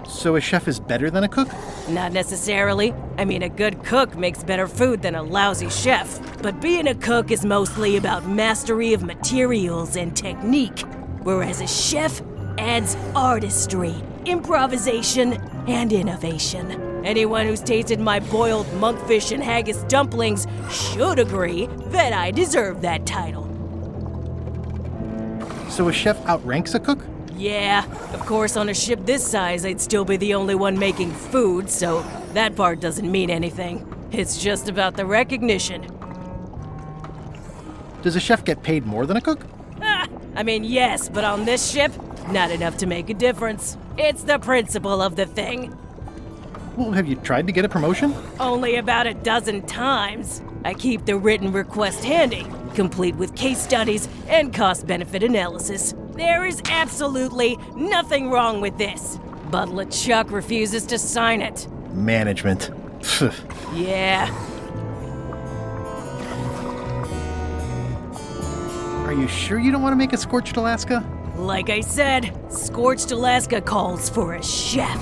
So a chef is better than a cook? Not necessarily. I mean, a good cook makes better food than a lousy chef. But being a cook is mostly about mastery of materials and technique, whereas a chef adds artistry, improvisation, and innovation. Anyone who's tasted my boiled monkfish and haggis dumplings should agree that I deserve that title. So a chef outranks a cook? Yeah, of course on a ship this size I'd still be the only one making food, so that part doesn't mean anything. It's just about the recognition. Does a chef get paid more than a cook? I mean, yes, but on this ship, not enough to make a difference. It's the principle of the thing. Well, have you tried to get a promotion? Only about a dozen times. I keep the written request handy, complete with case studies and cost-benefit analysis. There is absolutely nothing wrong with this, but Lechuck refuses to sign it. Management. Yeah. Are you sure you don't want to make a scorched Alaska? Like I said, Scorched Alaska calls for a chef.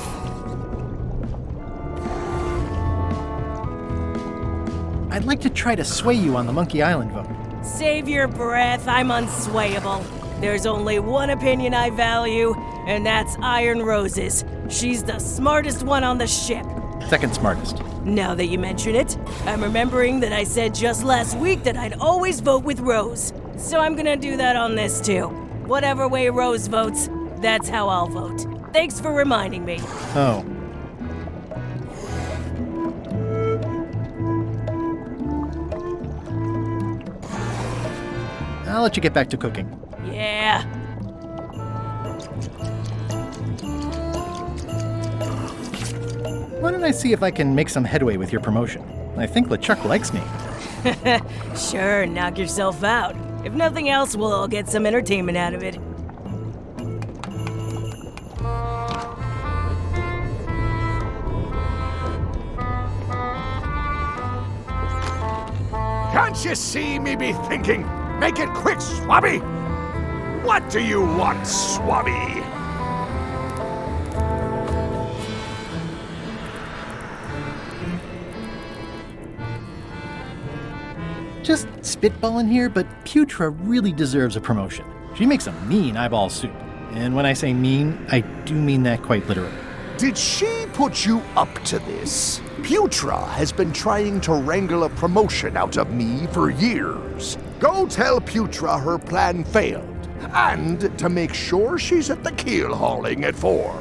I'd like to try to sway you on the Monkey Island vote. Save your breath, I'm unswayable. There's only one opinion I value, and that's Iron Rose's. She's the smartest one on the ship. Second smartest. Now that you mention it, I'm remembering that I said just last week that I'd always vote with Rose. So I'm gonna do that on this too. Whatever way Rose votes, that's how I'll vote. Thanks for reminding me. Oh. I'll let you get back to cooking. Yeah. Why don't I see if I can make some headway with your promotion? I think Lechuck likes me. Sure, knock yourself out. If nothing else, we'll all get some entertainment out of it. Can't you see me be thinking? Make it quick, Swabby! What do you want, Swabby? Just spitballing here, but Putra really deserves a promotion. She makes a mean eyeball soup. And when I say mean, I do mean that quite literally. Did she put you up to this? Putra has been trying to wrangle a promotion out of me for years. Go tell Putra her plan failed, and to make sure she's at the keel hauling at 4.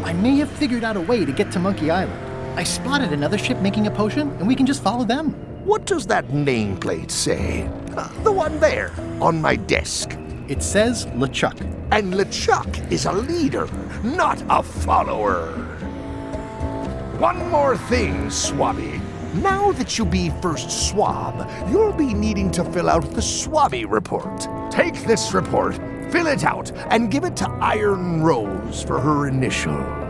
I may have figured out a way to get to Monkey Island. I spotted another ship making a potion, and we can just follow them. What does that nameplate say? The one there, on my desk. It says Lechuck. And Lechuck is a leader, not a follower. One more thing, Swabby. Now that you be first swab, you'll be needing to fill out the Swabby report. Take this report, fill it out, and give it to Iron Rose for her initials.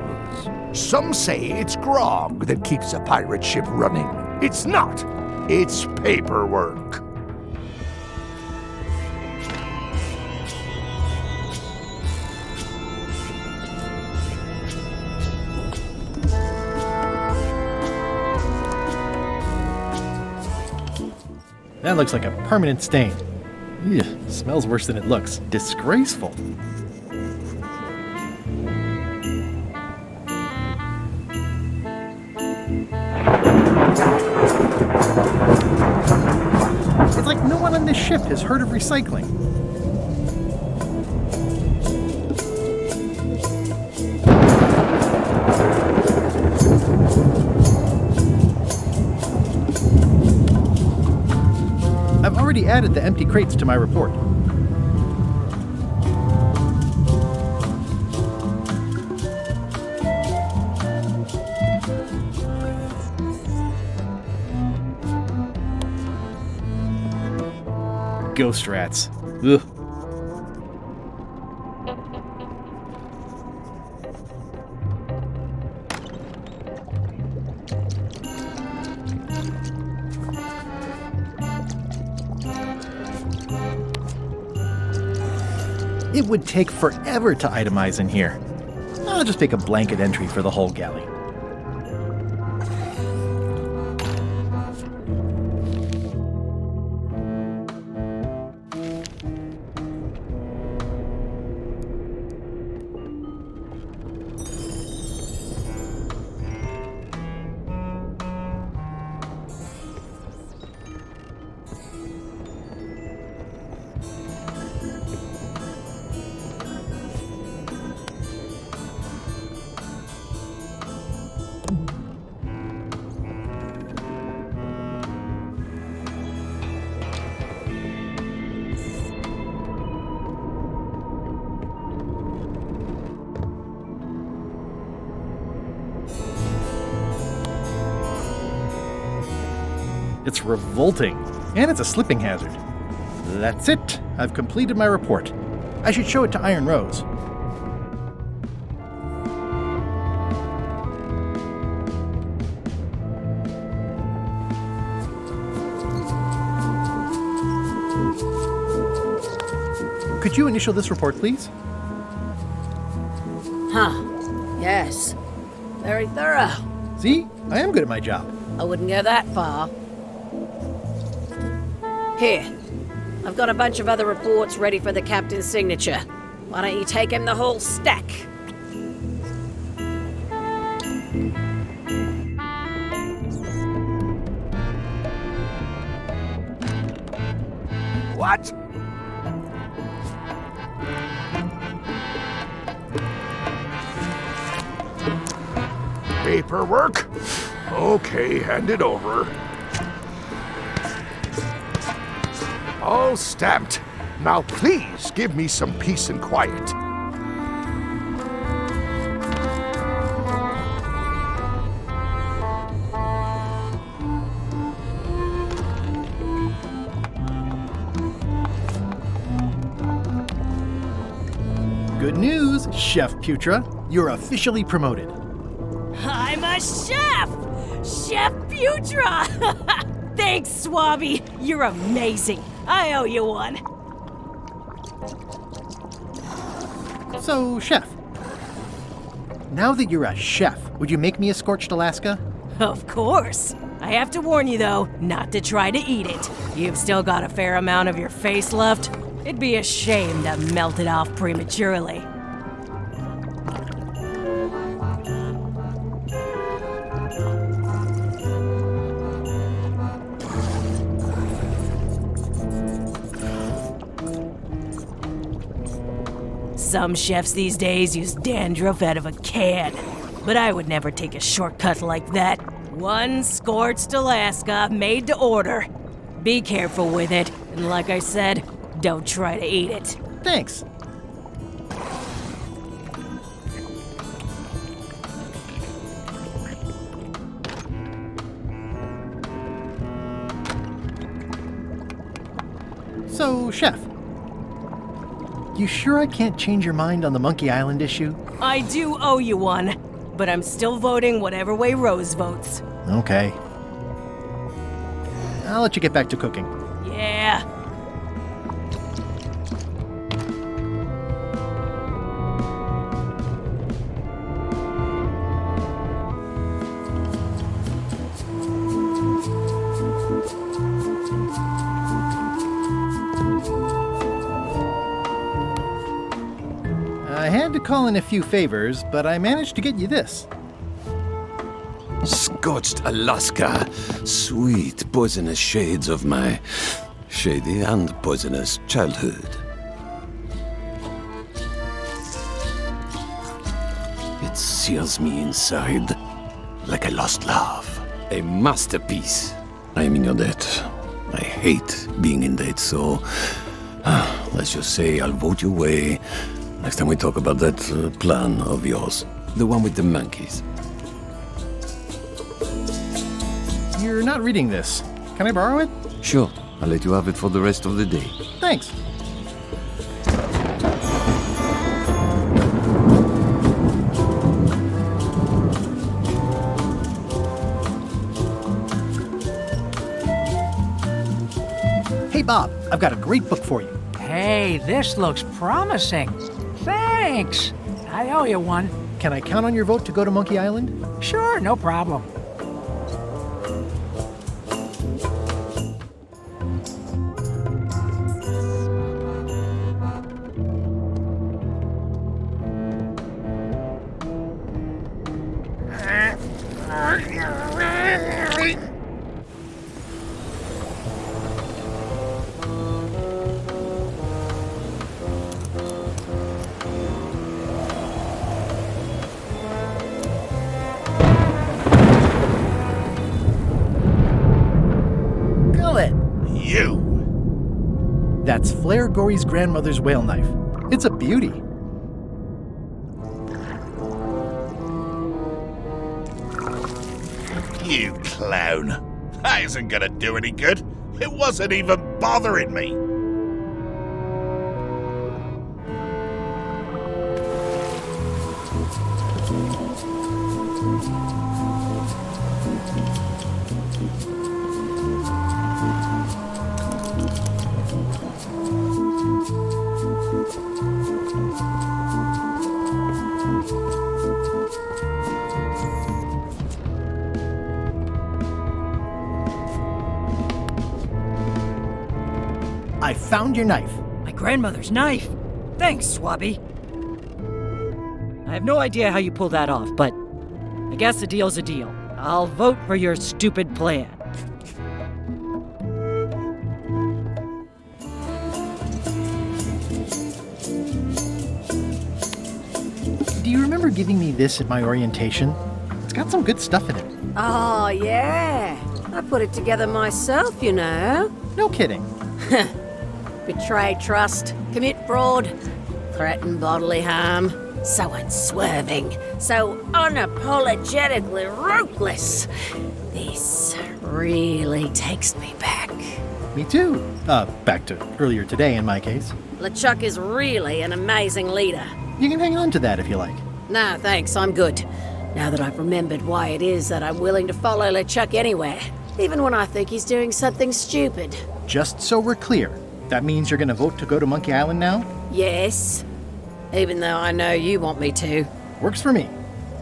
Some say it's grog that keeps a pirate ship running. It's not. It's paperwork. That looks like a permanent stain. Ugh, smells worse than it looks. Disgraceful. It's like no one on this ship has heard of recycling. I've already added the empty crates to my report. Ghost rats. Ugh. It would take forever to itemize in here. I'll just make a blanket entry for the whole galley. It's revolting, and it's a slipping hazard. That's it. I've completed my report. I should show it to Iron Rose. Could you initial this report, please? Huh. Yes. Very thorough. See? I am good at my job. I wouldn't go that far. Here. I've got a bunch of other reports ready for the captain's signature. Why don't you take him the whole stack? What? Paperwork? Okay, hand it over. All stamped. Now please give me some peace and quiet. Good news, Chef Putra. You're officially promoted. I'm a chef! Chef Putra! Thanks, Swabby. You're amazing. I owe you one. So, Chef, now that you're a chef, would you make me a scorched Alaska? Of course. I have to warn you, though, not to try to eat it. You've still got a fair amount of your face left. It'd be a shame to melt it off prematurely. Some chefs these days use dandruff out of a can, but I would never take a shortcut like that. One scorched Alaska, made to order. Be careful with it, and like I said, don't try to eat it. Thanks. So, Chef, you sure I can't change your mind on the Monkey Island issue? I do owe you one, but I'm still voting whatever way Rose votes. Okay. I'll let you get back to cooking. Yeah. I had to call in a few favors, but I managed to get you this. Scorched Alaska, sweet poisonous shades of my shady and poisonous childhood. It sears me inside like a lost love. A masterpiece. I am in your debt. I hate being in debt, so let's just say I'll vote your way next time we talk about that plan of yours. The one with the monkeys. You're not reading this. Can I borrow it? Sure, I'll let you have it for the rest of the day. Thanks. Hey, Bob, I've got a great book for you. Hey, this looks promising. Thanks. I owe you one. Can I count on your vote to go to Monkey Island? Sure, no problem. That's Flair Gory's grandmother's whale knife. It's a beauty. You clown. That isn't gonna do any good. It wasn't even bothering me. I found your knife. My grandmother's knife. Thanks, Swabby. I have no idea how you pulled that off, but I guess a deal's a deal. I'll vote for your stupid plan. Do you remember giving me this at my orientation? It's got some good stuff in it. Oh, yeah. I put it together myself, you know. No kidding. Betray trust, commit fraud, threaten bodily harm. So unswerving, so unapologetically ruthless. This really takes me back. Me too. Back to earlier today in my case. Lechuck is really an amazing leader. You can hang on to that if you like. No, thanks, I'm good. Now that I've remembered why it is that I'm willing to follow Lechuck anywhere, even when I think he's doing something stupid. Just so we're clear, that means you're gonna vote to go to Monkey Island now? Yes. Even though I know you want me to. Works for me.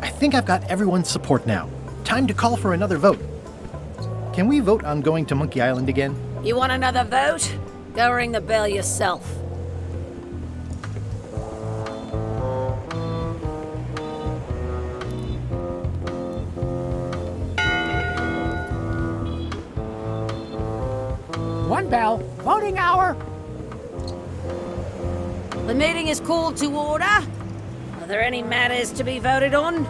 I think I've got everyone's support now. Time to call for another vote. Can we vote on going to Monkey Island again? You want another vote? Go ring the bell yourself. One bell. Voting hour. The meeting is called to order. Are there any matters to be voted on?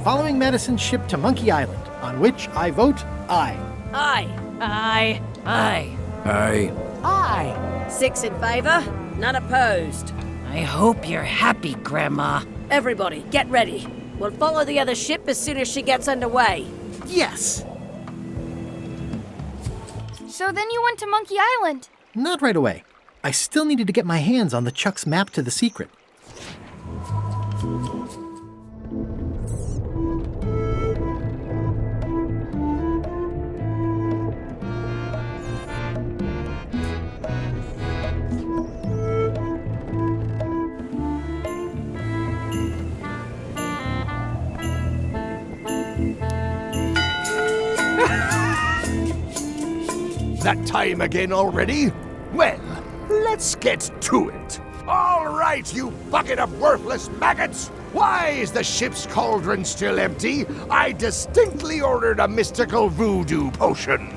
Following Madison's ship to Monkey Island, on which I vote aye. Aye. Aye. Aye. Aye. Aye. 6 in favor, none opposed. I hope you're happy, Grandma. Everybody, get ready. We'll follow the other ship as soon as she gets underway. Yes! So then you went to Monkey Island? Not right away. I still needed to get my hands on LeChuck's map to the secret. That time again already? Well, let's get to it. All right, you bucket of worthless maggots! Why is the ship's cauldron still empty? I distinctly ordered a mystical voodoo potion.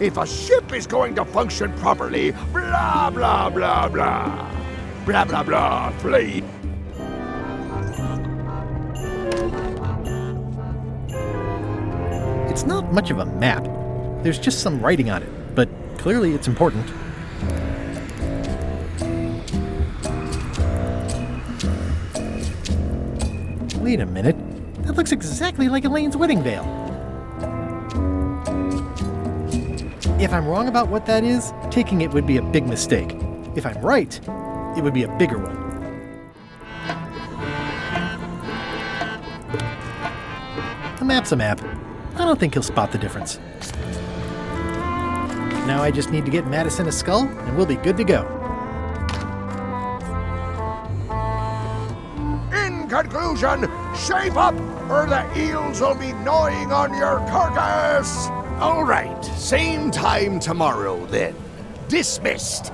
If a ship is going to function properly, blah, blah, blah, blah. Blah, blah, blah, flee. It's not much of a map. There's just some writing on it, but clearly it's important. Wait a minute. That looks exactly like Elaine's wedding veil. If I'm wrong about what that is, taking it would be a big mistake. If I'm right, it would be a bigger one. A map's a map. I don't think he'll spot the difference. Now I just need to get Madison a skull, and we'll be good to go. In conclusion, shape up, or the eels will be gnawing on your carcass. All right, same time tomorrow, then. Dismissed.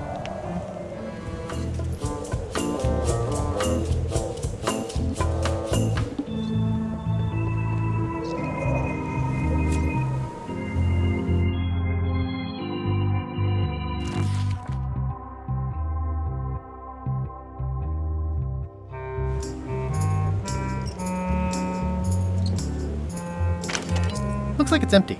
Looks like it's empty.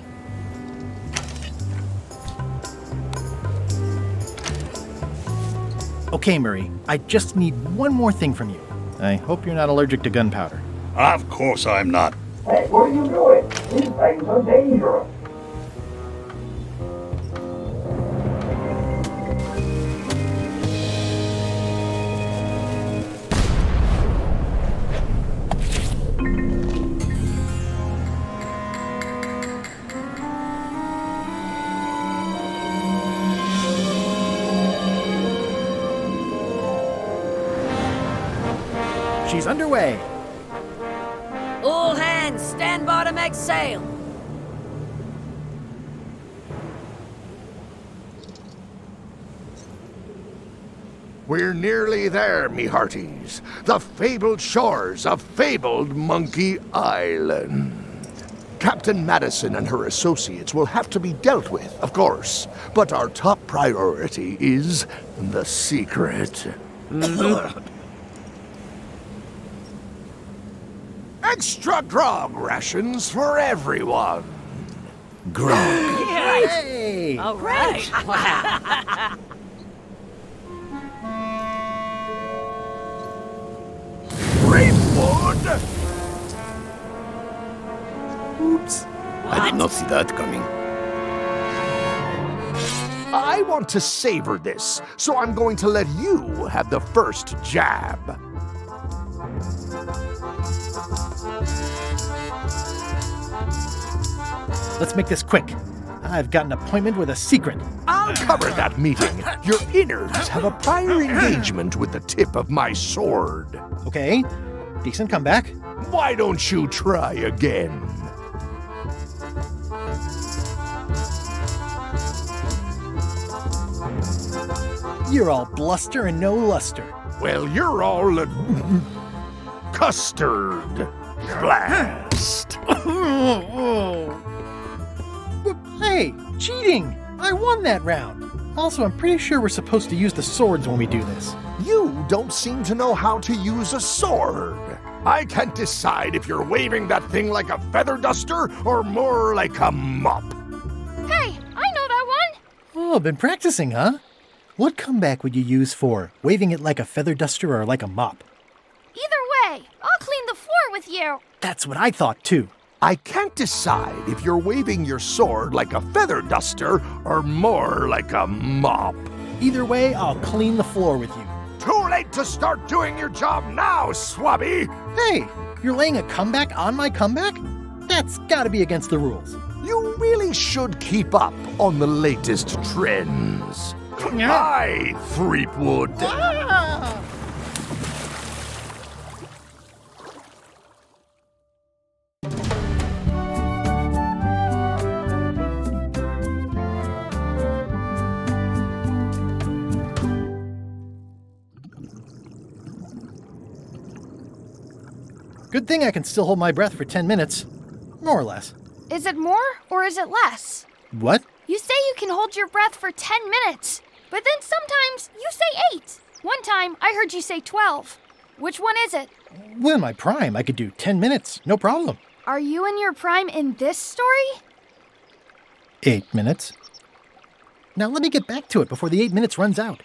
Okay, Murray, I just need one more thing from you. I hope you're not allergic to gunpowder. Of course I'm not. Hey, what are you doing? These things are dangerous. She's underway. All hands, stand by to make sail. We're nearly there, me hearties. The fabled shores of fabled Monkey Island. Captain Madison and her associates will have to be dealt with, of course. But our top priority is the secret. Extra grog rations for everyone. Grog. Hey! All right. Wow. Rainwood! Oops. I did not see that coming. I want to savor this, so I'm going to let you have the first jab. Let's make this quick. I've got an appointment with a secret. I'll cover that meeting. Your innards have a prior engagement with the tip of my sword. Okay, decent comeback. Why don't you try again? You're all bluster and no luster. Well, you're all custard. Blast. Hey, cheating! I won that round. Also, I'm pretty sure we're supposed to use the swords when we do this. You don't seem to know how to use a sword. I can't decide if you're waving that thing like a feather duster or more like a mop. Hey, I know that one! Oh, been practicing, huh? What comeback would you use for waving it like a feather duster or like a mop? Either way, I'll clean the floor with you. That's what I thought, too. I can't decide if you're waving your sword like a feather duster or more like a mop. Either way, I'll clean the floor with you. Too late to start doing your job now, Swabby! Hey, you're laying a comeback on my comeback? That's gotta be against the rules. You really should keep up on the latest trends. Hi, Threepwood. Ah! Good thing I can still hold my breath for 10 minutes. More or less. Is it more or is it less? What? You say you can hold your breath for 10 minutes, but then sometimes you say 8. One time, I heard you say 12. Which one is it? Well, in my prime, I could do 10 minutes, no problem. Are you in your prime in this story? 8 minutes. Now let me get back to it before the 8 minutes runs out.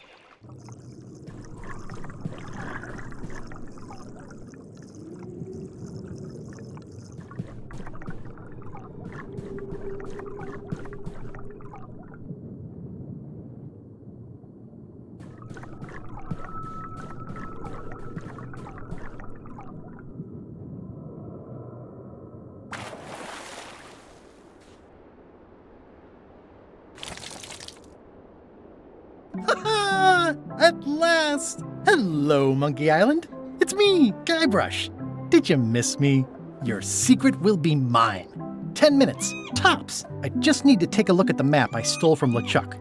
At last! Hello, Monkey Island. It's me, Guybrush. Did you miss me? Your secret will be mine. 10 minutes, tops. I just need to take a look at the map I stole from Lechuck.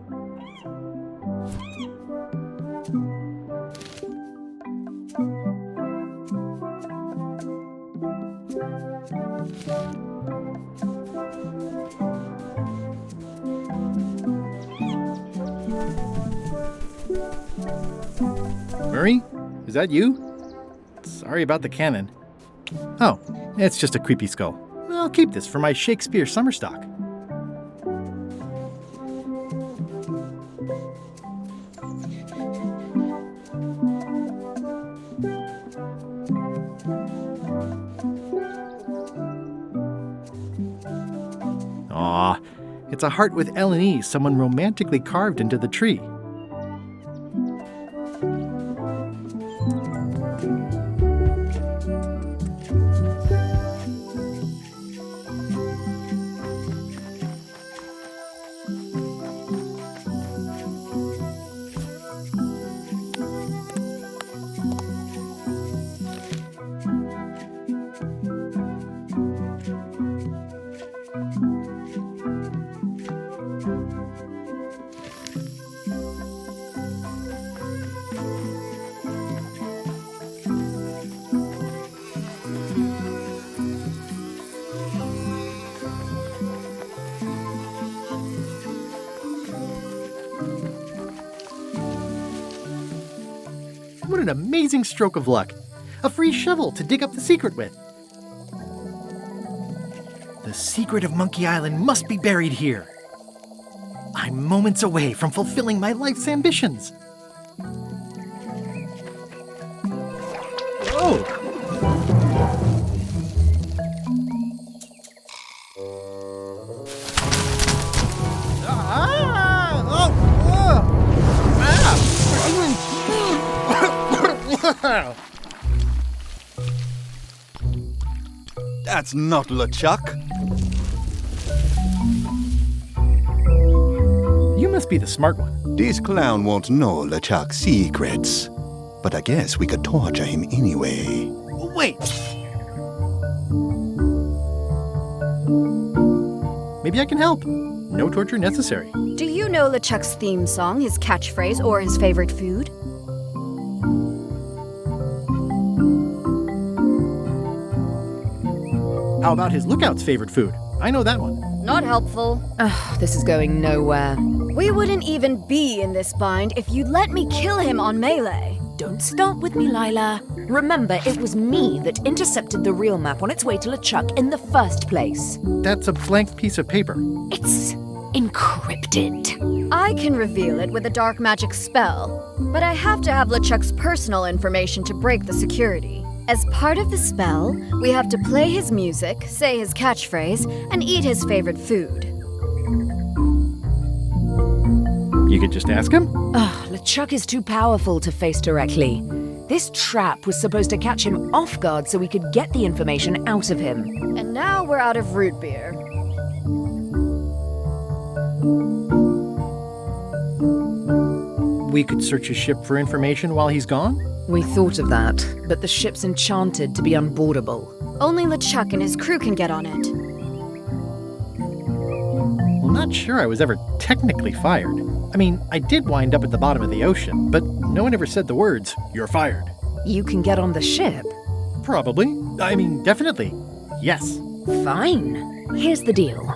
Murray, is that you? Sorry about the cannon. Oh, it's just a creepy skull. I'll keep this for my Shakespeare summer stock. Aw, it's a heart with L and E someone romantically carved into the tree. What an amazing stroke of luck. A free shovel to dig up the secret with. The secret of Monkey Island must be buried here. I'm moments away from fulfilling my life's ambitions. Oh! That's not LeChuck. You must be the smart one. This clown won't know LeChuck's secrets. But I guess we could torture him anyway. Wait! Maybe I can help. No torture necessary. Do you know LeChuck's theme song, his catchphrase, or his favorite food? How about his lookout's favorite food? I know that one. Not helpful. Ugh, this is going nowhere. We wouldn't even be in this bind if you'd let me kill him on melee. Don't start with me, Lila. Remember, it was me that intercepted the real map on its way to LeChuck in the first place. That's a blank piece of paper. It's encrypted. I can reveal it with a dark magic spell, but I have to have LeChuck's personal information to break the security. As part of the spell, we have to play his music, say his catchphrase, and eat his favorite food. You could just ask him? Ugh, LeChuck is too powerful to face directly. This trap was supposed to catch him off guard so we could get the information out of him. And now we're out of root beer. We could search his ship for information while he's gone? We thought of that, but the ship's enchanted to be unboardable. Only LeChuck and his crew can get on it. Well, not sure I was ever technically fired. I mean, I did wind up at the bottom of the ocean, but no one ever said the words, "You're fired." You can get on the ship? Probably. I mean, definitely. Yes. Fine. Here's the deal.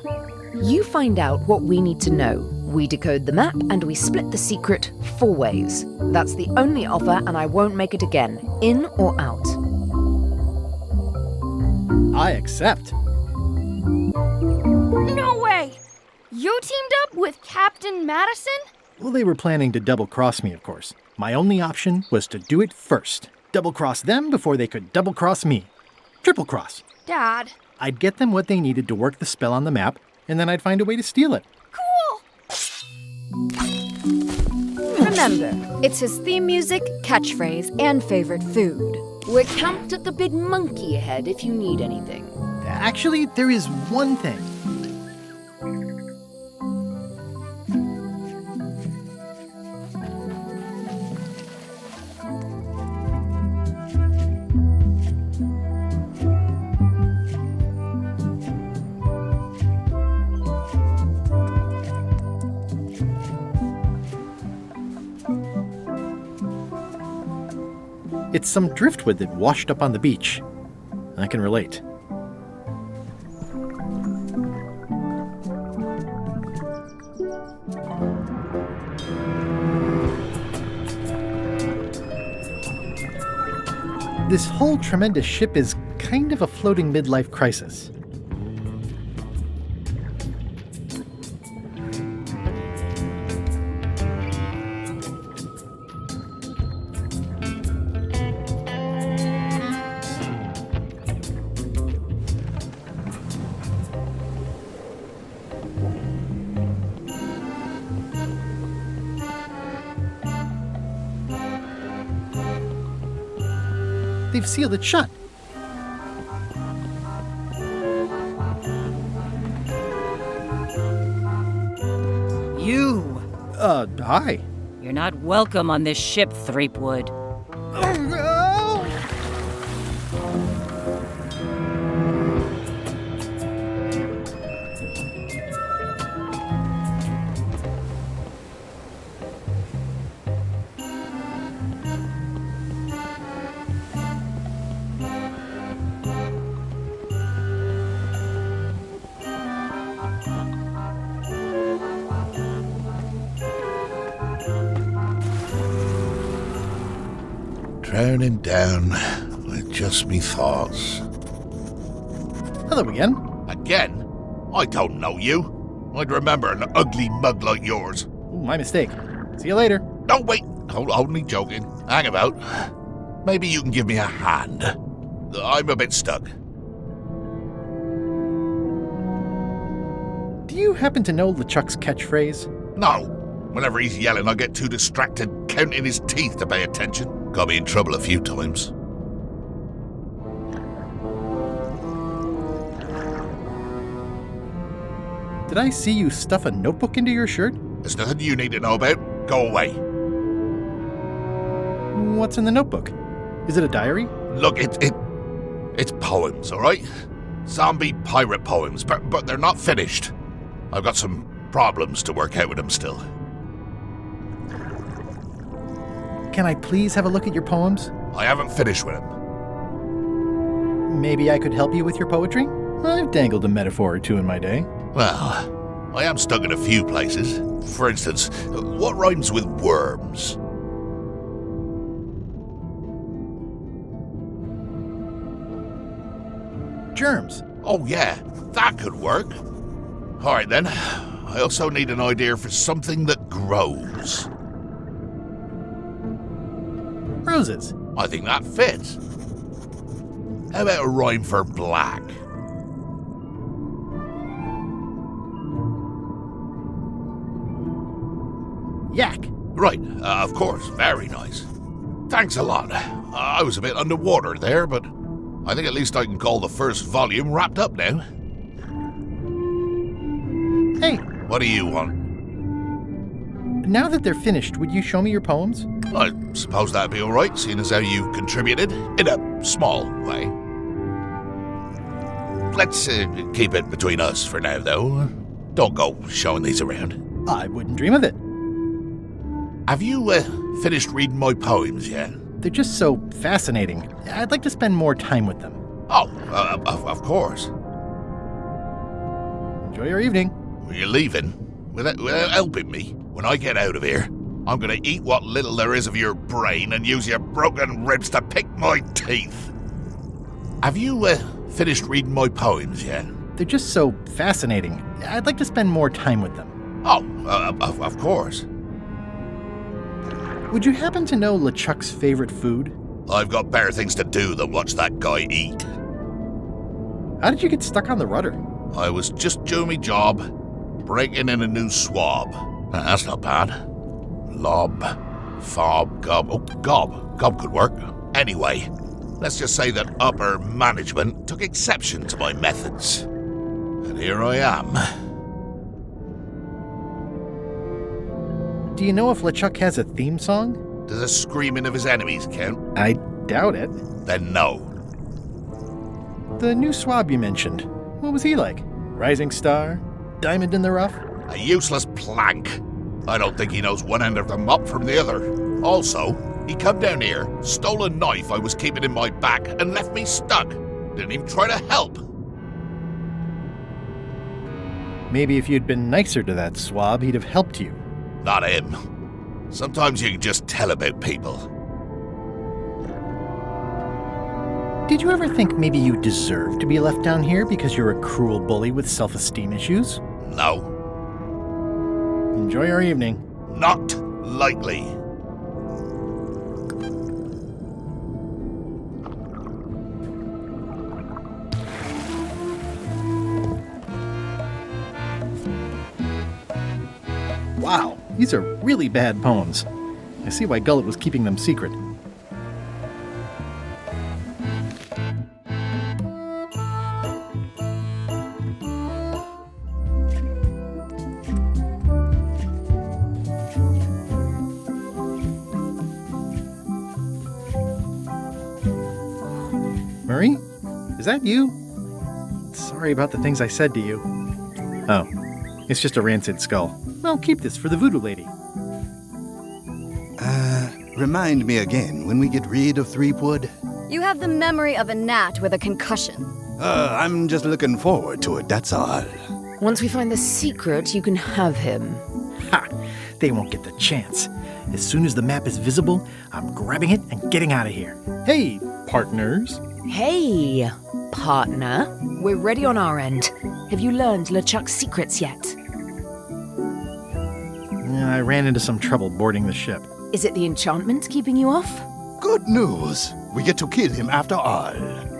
You find out what we need to know. We decode the map and we split the secret 4 ways. That's the only offer and I won't make it again. In or out? I accept. No way! You teamed up with Captain Madison? Well, they were planning to double-cross me, of course. My only option was to do it first. Double-cross them before they could double-cross me. Triple-cross. Dad. I'd get them what they needed to work the spell on the map, and then I'd find a way to steal it. Cool! Remember, it's his theme music, catchphrase, and favorite food. We're camped at the Big Monkey ahead if you need anything. Actually, there is one thing. It's some driftwood that washed up on the beach. I can relate. This whole tremendous ship is kind of a floating midlife crisis. They've sealed it shut. You! Hi. You're not welcome on this ship, Threepwood. Drowning down with just me thoughts. Hello again. Again? I don't know you. I'd remember an ugly mug like yours. Ooh, my mistake. See you later. No, wait. Only joking. Hang about. Maybe you can give me a hand. I'm a bit stuck. Do you happen to know Lechuck's catchphrase? No. Whenever he's yelling, I get too distracted counting his teeth to pay attention. Got me in trouble a few times. Did I see you stuff a notebook into your shirt? There's nothing you need to know about. Go away. What's in the notebook? Is it a diary? Look, it's poems, all right? Zombie pirate poems, but they're not finished. I've got some problems to work out with them still. Can I please have a look at your poems? I haven't finished with them. Maybe I could help you with your poetry? I've dangled a metaphor or two in my day. Well, I am stuck in a few places. For instance, what rhymes with worms? Germs. Oh yeah, that could work. All right then. I also need an idea for something that grows. Roses. I think that fits. How about a rhyme for black? Yak. Right, of course, very nice. Thanks a lot. I was a bit underwater there, but I think at least I can call the first volume wrapped up now. Hey. What do you want? Now that they're finished, would you show me your poems? I suppose that'd be all right, seeing as how you contributed in a small way. Let's keep it between us for now, though. Don't go showing these around. I wouldn't dream of it. Have you finished reading my poems yet? They're just so fascinating. I'd like to spend more time with them. Oh, of course. Enjoy your evening. You're leaving? Without helping me? When I get out of here, I'm gonna eat what little there is of your brain and use your broken ribs to pick my teeth. Have you, finished reading my poems yet? They're just so fascinating. I'd like to spend more time with them. Oh, of course. Would you happen to know Lechuck's favorite food? I've got better things to do than watch that guy eat. How did you get stuck on the rudder? I was just doing my job, breaking in a new swab. That's not bad. Lob, fob, gob. Oh, gob. Gob could work. Anyway, let's just say that upper management took exception to my methods. And here I am. Do you know if Lechuck has a theme song? Does the screaming of his enemies count? I doubt it. Then no. The new swab you mentioned, what was he like? Rising star? Diamond in the rough? A useless plank. I don't think he knows one end of the mop from the other. Also, he come down here, stole a knife I was keeping in my back, and left me stuck. Didn't even try to help. Maybe if you'd been nicer to that swab, he'd have helped you. Not him. Sometimes you can just tell about people. Did you ever think maybe you deserve to be left down here because you're a cruel bully with self-esteem issues? No. Enjoy our evening. Not likely. Wow, these are really bad poems. I see why Gullet was keeping them secret. Marie? Is that you? Sorry about the things I said to you. Oh, it's just a rancid skull. Well, keep this for the voodoo lady. Remind me again when we get rid of Threepwood. You have the memory of a gnat with a concussion. I'm just looking forward to it, that's all. Once we find the secret, you can have him. Ha! They won't get the chance. As soon as the map is visible, I'm grabbing it and getting out of here. Hey, partners. Hey, partner. We're ready on our end. Have you learned LeChuck's secrets yet? I ran into some trouble boarding the ship. Is it the enchantment keeping you off? Good news. We get to kill him after all.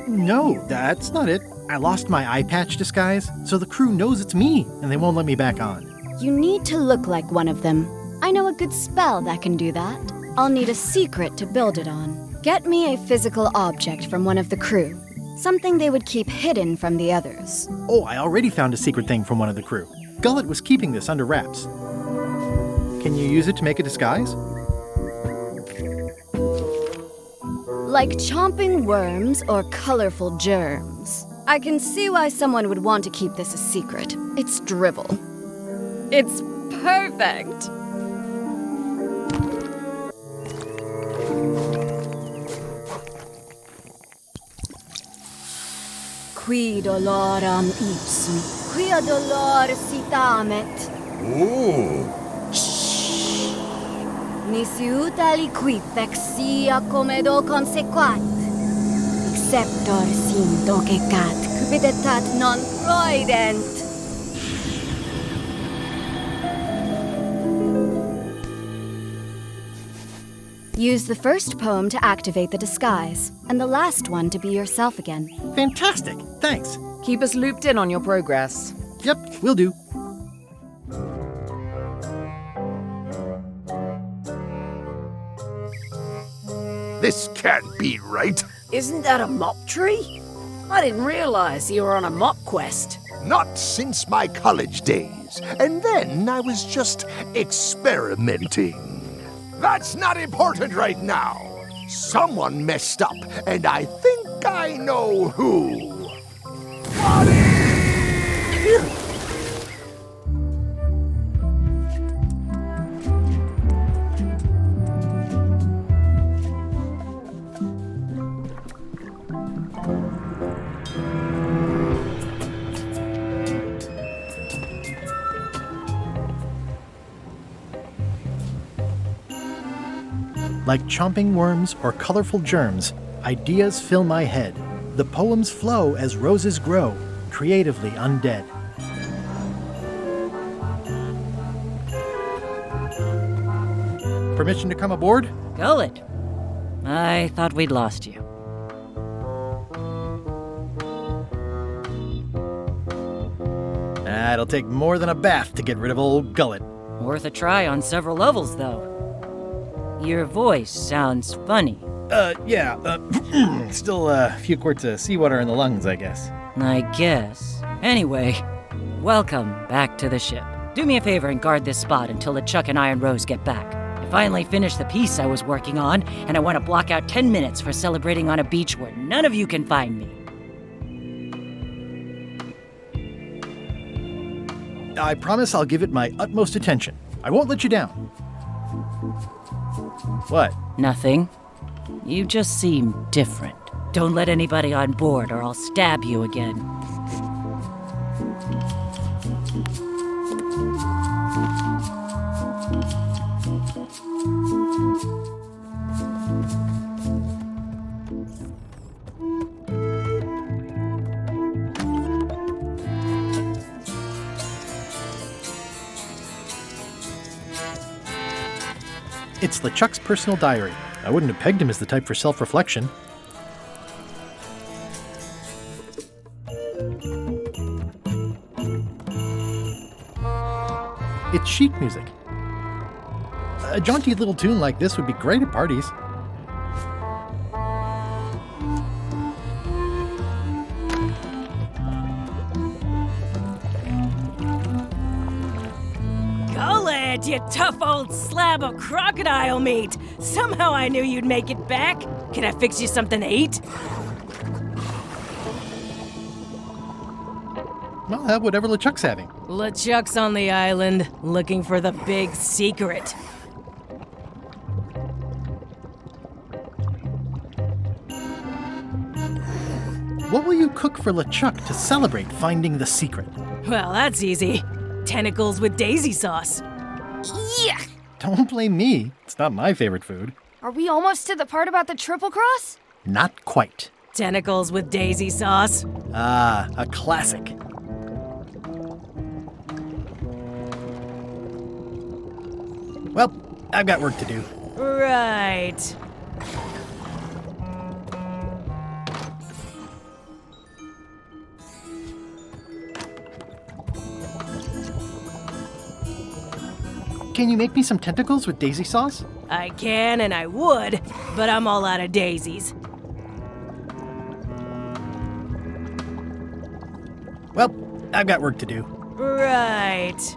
No, that's not it. I lost my eye patch disguise, so the crew knows it's me, and they won't let me back on. You need to look like one of them. I know a good spell that can do that. I'll need a secret to build it on. Get me a physical object from one of the crew. Something they would keep hidden from the others. Oh, I already found a secret thing from one of the crew. Gullet was keeping this under wraps. Can you use it to make a disguise? Like chomping worms or colorful germs. I can see why someone would want to keep this a secret. It's drivel. It's perfect! Qui doloram ipsum, quia dolor citamet. Ooh. Nisi utali quip exia comedo consequat. Exceptor sim docecat, cupidetat non proident. Use the first poem to activate the disguise, and the last one to be yourself again. Fantastic! Thanks! Keep us looped in on your progress. Yep, will do. This can't be right. Isn't that a mop tree? I didn't realize you were on a mop quest. Not since my college days. And then I was just experimenting. That's not important right now. Someone messed up, and I think I know who. Like chomping worms or colorful germs, ideas fill my head. The poems flow as roses grow, creatively undead. Permission to come aboard? Gullet. I thought we'd lost you. It'll take more than a bath to get rid of old Gullet. Worth a try on several levels, though. Your voice sounds funny. Still a few quarts of seawater in the lungs, I guess. I guess. Anyway, welcome back to the ship. Do me a favor and guard this spot until LeChuck and Iron Rose get back. I finally finished the piece I was working on, and I want to block out 10 minutes for celebrating on a beach where none of you can find me. I promise I'll give it my utmost attention. I won't let you down. What? Nothing. You just seem different. Don't let anybody on board or I'll stab you again. It's LeChuck's personal diary. I wouldn't have pegged him as the type for self-reflection. It's sheet music. A jaunty little tune like this would be great at parties. Gullet, you tough old slab of crocodile meat! Somehow I knew you'd make it back. Can I fix you something to eat? Well, have whatever LeChuck's having. LeChuck's on the island, looking for the big secret. What will you cook for LeChuck to celebrate finding the secret? Well, that's easy. Tentacles with daisy sauce. Yuck! Don't blame me. It's not my favorite food. Are we almost to the part about the triple cross? Not quite. Tentacles with daisy sauce. Ah, a classic. Well, I've got work to do. Right. Can you make me some tentacles with daisy sauce? I can and I would, but I'm all out of daisies. Well, I've got work to do. Right.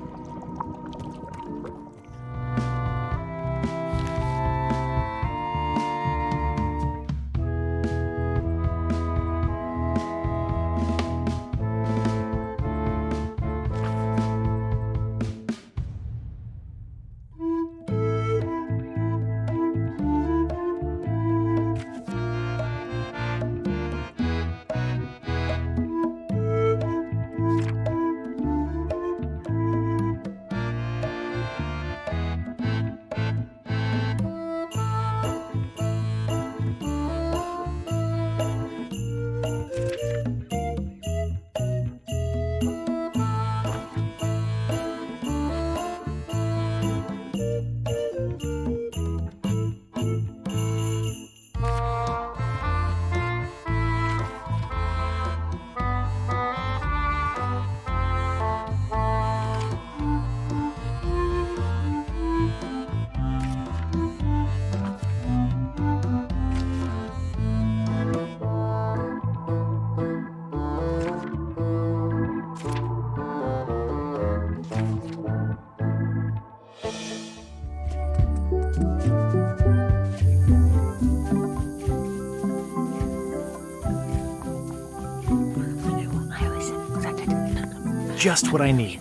Just what I need.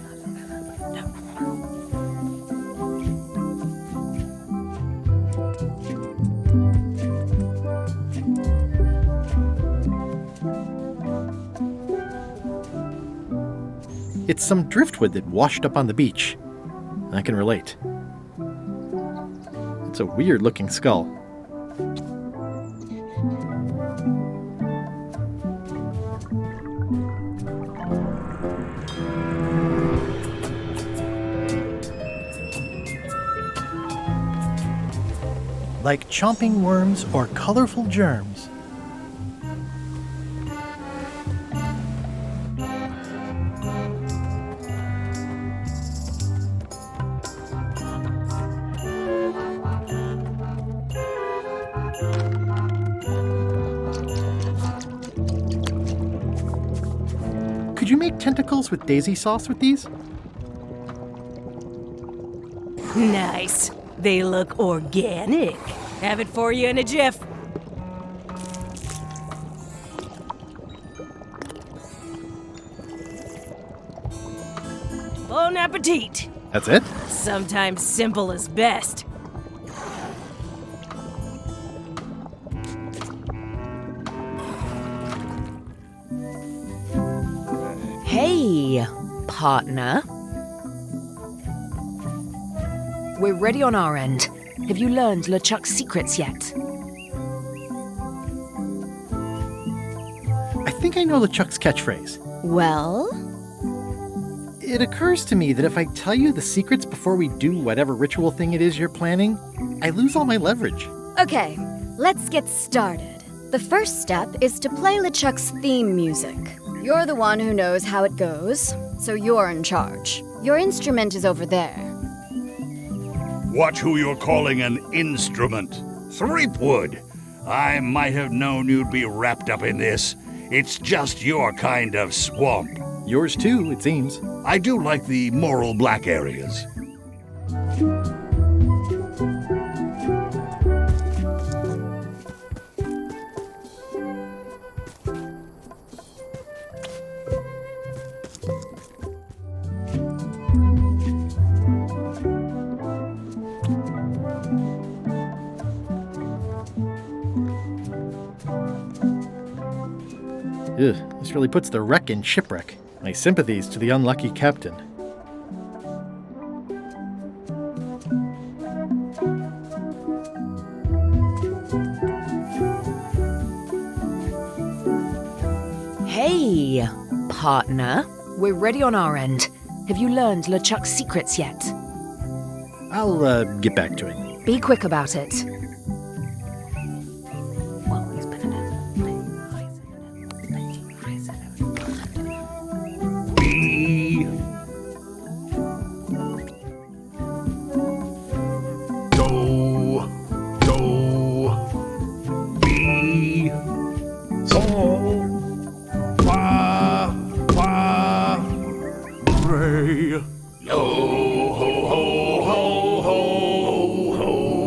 It's some driftwood that washed up on the beach. I can relate. It's a weird-looking skull. like chomping worms or colorful germs. Could you make tentacles with daisy sauce with these? Nice. They look organic. Have it for you in a jiff. Bon appetit. That's it? Sometimes simple is best. Hey, partner. We're ready on our end. Have you learned LeChuck's secrets yet? I think I know LeChuck's catchphrase. Well? It occurs to me that if I tell you the secrets before we do whatever ritual thing it is you're planning, I lose all my leverage. Okay, let's get started. The first step is to play LeChuck's theme music. You're the one who knows how it goes, so you're in charge. Your instrument is over there. Watch who you're calling an instrument. Threepwood. I might have known you'd be wrapped up in this. It's just your kind of swamp. Yours too, it seems. I do like the moral black areas. Ugh, this really puts the wreck in shipwreck. My sympathies to the unlucky captain. Hey, partner. We're ready on our end. Have you learned LeChuck's secrets yet? I'll get back to it. Be quick about it.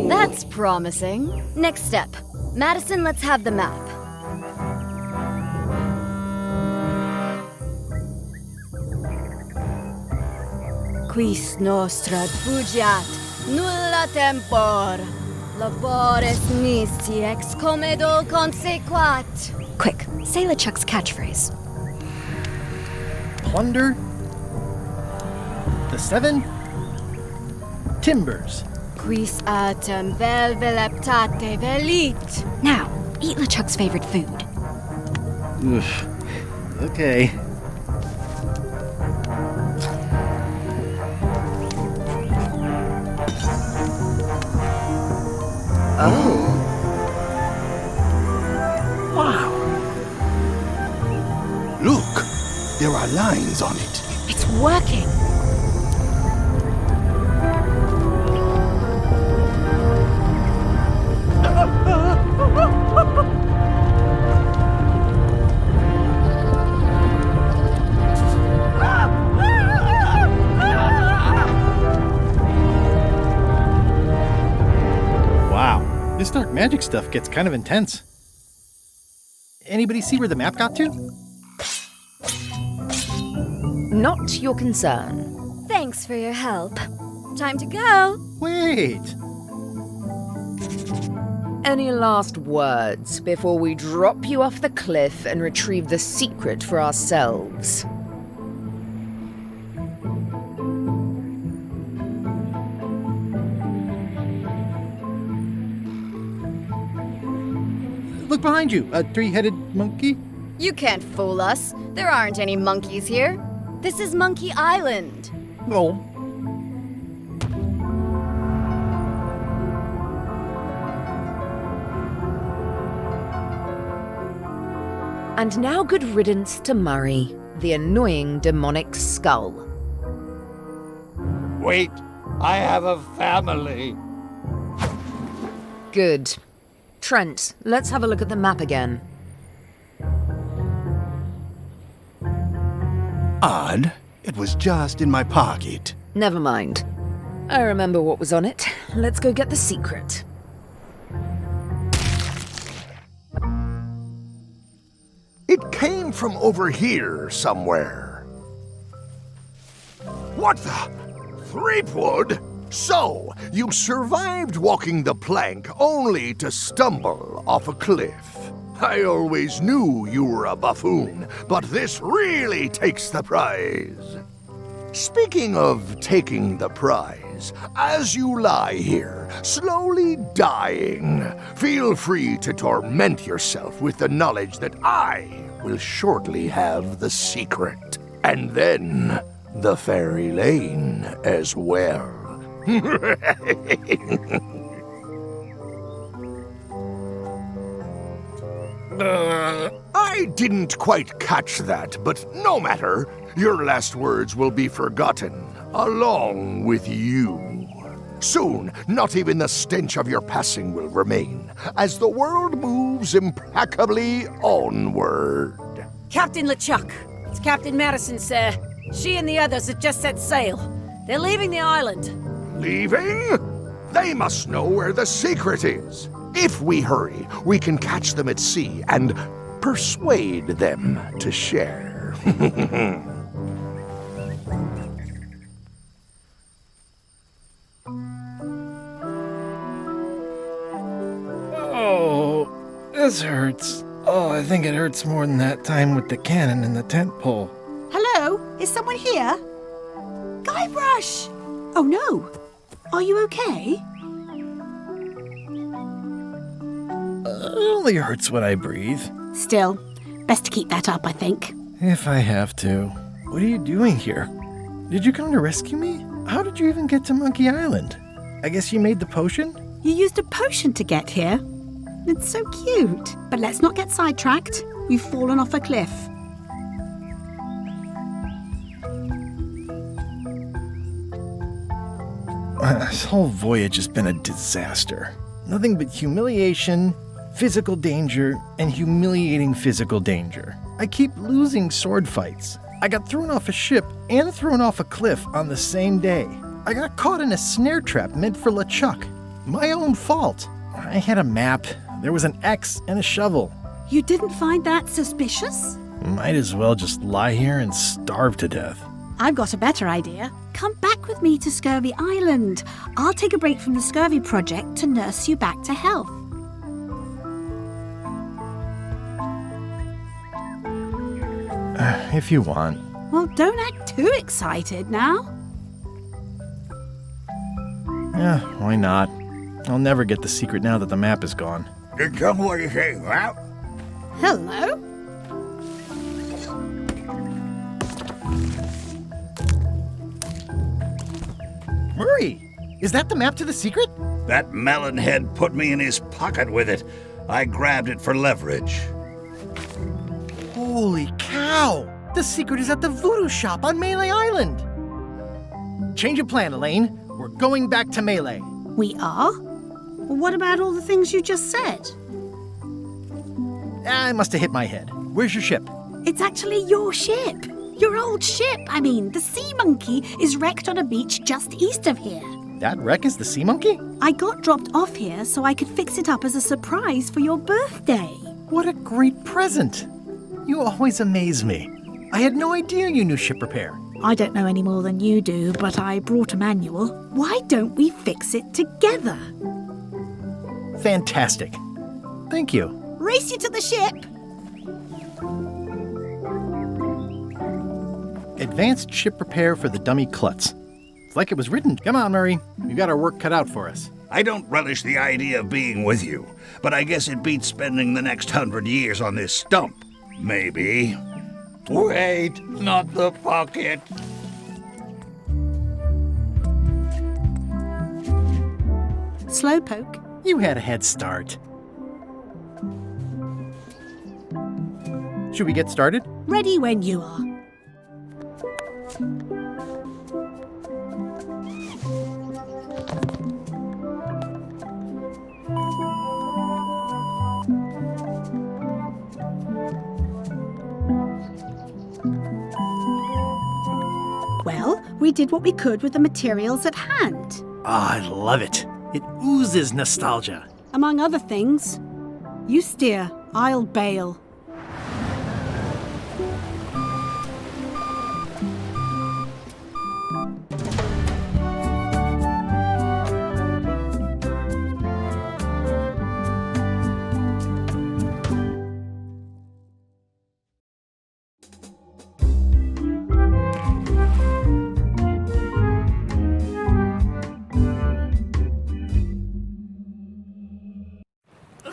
That's promising. Next step. Madison, let's have the map. Quis nostra fugiat, nulla tempor. Labores nisi ex comedo consequat. Quick, say LeChuck's catchphrase. Plunder. The 7 timbers. Quis atem vel veleptate velit. Now, eat LeChuck's favorite food. Oof. Okay. Oh. Wow. Look, there are lines on it. It's working. Wow, this dark magic stuff gets kind of intense. Anybody see where the map got to? Not your concern. Thanks for your help. Time to go. Wait. Any last words before we drop you off the cliff and retrieve the secret for ourselves? Look behind you, a 3-headed monkey. You can't fool us. There aren't any monkeys here. This is Monkey Island. Oh. And now good riddance to Murray, the annoying demonic skull. Wait, I have a family. Good. Trent, let's have a look at the map again. Odd. It was just in my pocket. Never mind. I remember what was on it. Let's go get the secret. It came from over here somewhere. What the? Threepwood? So, you survived walking the plank only to stumble off a cliff. I always knew you were a buffoon, but this really takes the prize. Speaking of taking the prize, as you lie here, slowly dying, feel free to torment yourself with the knowledge that I will shortly have the secret. And then the fairy lane as well. I didn't quite catch that, but no matter. Your last words will be forgotten, along with you. Soon, not even the stench of your passing will remain, as the world moves implacably onward. Captain Lechuck, it's Captain Madison, sir. She and the others have just set sail. They're leaving the island. Leaving? They must know where the secret is. If we hurry, we can catch them at sea and persuade them to share. Oh, this hurts. Oh, I think it hurts more than that time with the cannon and the tent pole. Hello? Is someone here? Guybrush! Oh no. Are you okay? It only hurts when I breathe. Still, best to keep that up, I think. If I have to. What are you doing here? Did you come to rescue me? How did you even get to Monkey Island? I guess you made the potion? You used a potion to get here. It's so cute. But let's not get sidetracked. You've fallen off a cliff. This whole voyage has been a disaster. Nothing but humiliation, physical danger, and humiliating physical danger. I keep losing sword fights. I got thrown off a ship and thrown off a cliff on the same day. I got caught in a snare trap meant for Lechuck. My own fault. I had a map. There was an X and a shovel. You didn't find that suspicious? Might as well just lie here and starve to death. I've got a better idea. Come back with me to Scurvy Island. I'll take a break from the Scurvy project to nurse you back to health. If you want. Well, don't act too excited now. Yeah, why not? I'll never get the secret now that the map is gone. Tell me what you say, Ralph. Hello? Murray, is that the map to the secret? That melonhead put me in his pocket with it. I grabbed it for leverage. Holy cow! The secret is at the voodoo shop on Melee Island! Change of plan, Elaine. We're going back to Melee. We are? Well, what about all the things you just said? I must have hit my head. Where's your ship? It's actually your ship. Your old ship. I mean, the Sea Monkey is wrecked on a beach just east of here. That wreck is the Sea Monkey? I got dropped off here so I could fix it up as a surprise for your birthday. What a great present. You always amaze me. I had no idea you knew ship repair. I don't know any more than you do, but I brought a manual. Why don't we fix it together? Fantastic. Thank you. Race you to the ship! Advanced ship repair for the dummy klutz. It's like it was written. Come on, Murray. You got our work cut out for us. I don't relish the idea of being with you, but I guess it beats spending the next 100 years on this stump. Maybe. Wait, not the pocket. Slowpoke. You had a head start. Should we get started? Ready when you are. Well, we did what we could with the materials at hand. I love it. It oozes nostalgia. Among other things, you steer, I'll bail.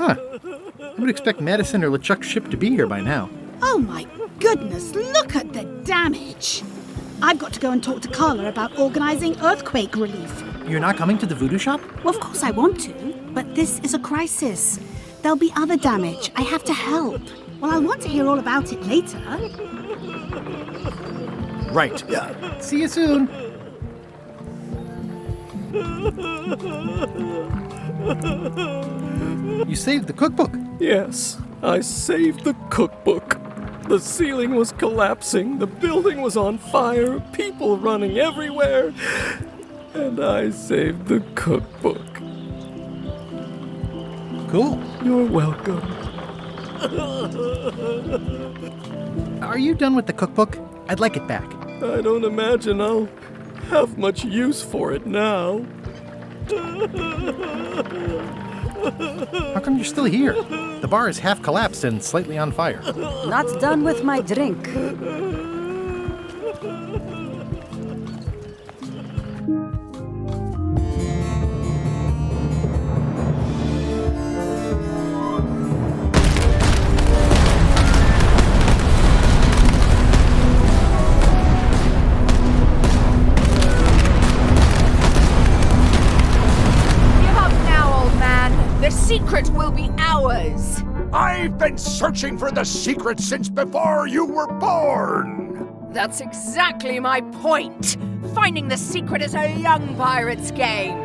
I would expect Madison or Lechuck's ship to be here by now. Oh my goodness, look at the damage! I've got to go and talk to Carla about organising earthquake relief. You're not coming to the voodoo shop? Well, of course I want to, but this is a crisis. There'll be other damage. I have to help. Well, I'll want to hear all about it later. Right. Yeah. See you soon. You saved the cookbook. Yes, I saved the cookbook. The ceiling was collapsing, the building was on fire, people running everywhere, and I saved the cookbook. Cool. You're welcome. Are you done with the cookbook? I'd like it back. I don't imagine I'll have much use for it now. How come you're still here? The bar is half collapsed and slightly on fire. Not done with my drink. The secret will be ours! I've been searching for the secret since before you were born! That's exactly my point! Finding the secret is a young pirate's game!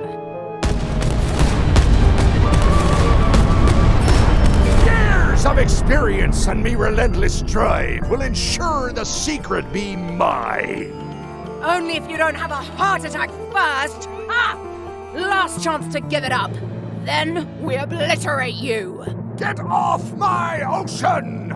Years of experience and me relentless drive will ensure the secret be mine! Only if you don't have a heart attack first! Ha! Last chance to give it up! Then we obliterate you! Get off my ocean!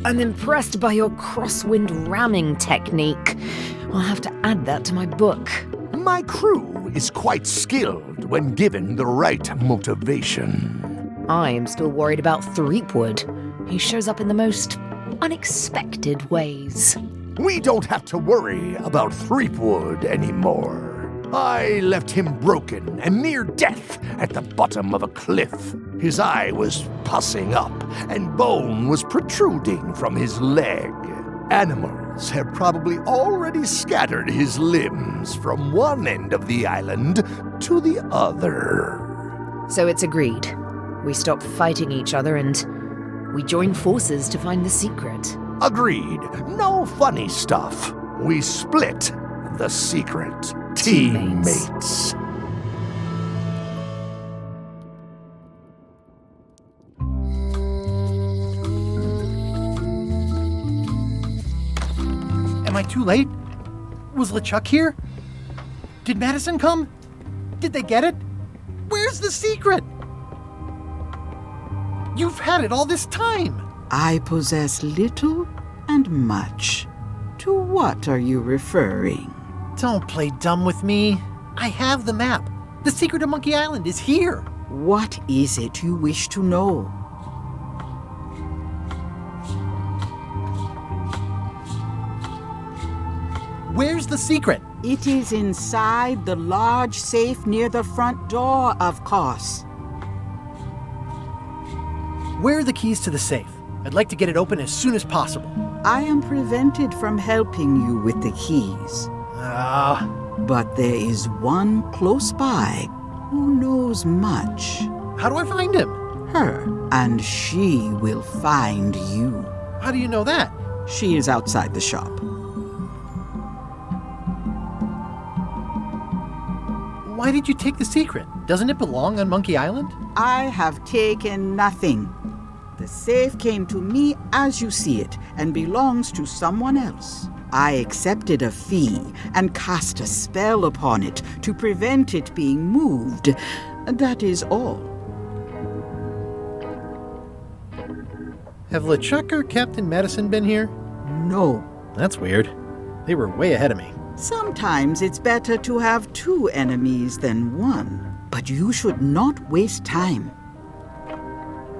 I'm impressed by your crosswind ramming technique. I'll have to add that to my book. My crew is quite skilled when given the right motivation. I am still worried about Threepwood. He shows up in the most unexpected ways. We don't have to worry about Threepwood anymore. I left him broken and near death at the bottom of a cliff. His eye was pussing up and bone was protruding from his leg. Animals have probably already scattered his limbs from one end of the island to the other. So it's agreed. We stop fighting each other and we join forces to find the secret. Agreed. No funny stuff. We split the secret. Teammates. Am I too late? Was Lechuck here? Did Madison come? Did they get it? Where's the secret? You've had it all this time! I possess little and much. To what are you referring? Don't play dumb with me. I have the map. The secret of Monkey Island is here. What is it you wish to know? Where's the secret? It is inside the large safe near the front door, of course. Where are the keys to the safe? I'd like to get it open as soon as possible. I am prevented from helping you with the keys. But there is one close by who knows much. How do I find him? Her, and she will find you. How do you know that? She is outside the shop. Why did you take the secret? Doesn't it belong on Monkey Island? I have taken nothing. The safe came to me as you see it and belongs to someone else. I accepted a fee and cast a spell upon it to prevent it being moved. That is all. Have Lechuck or Captain Madison been here? No. That's weird. They were way ahead of me. Sometimes it's better to have two enemies than one, but you should not waste time.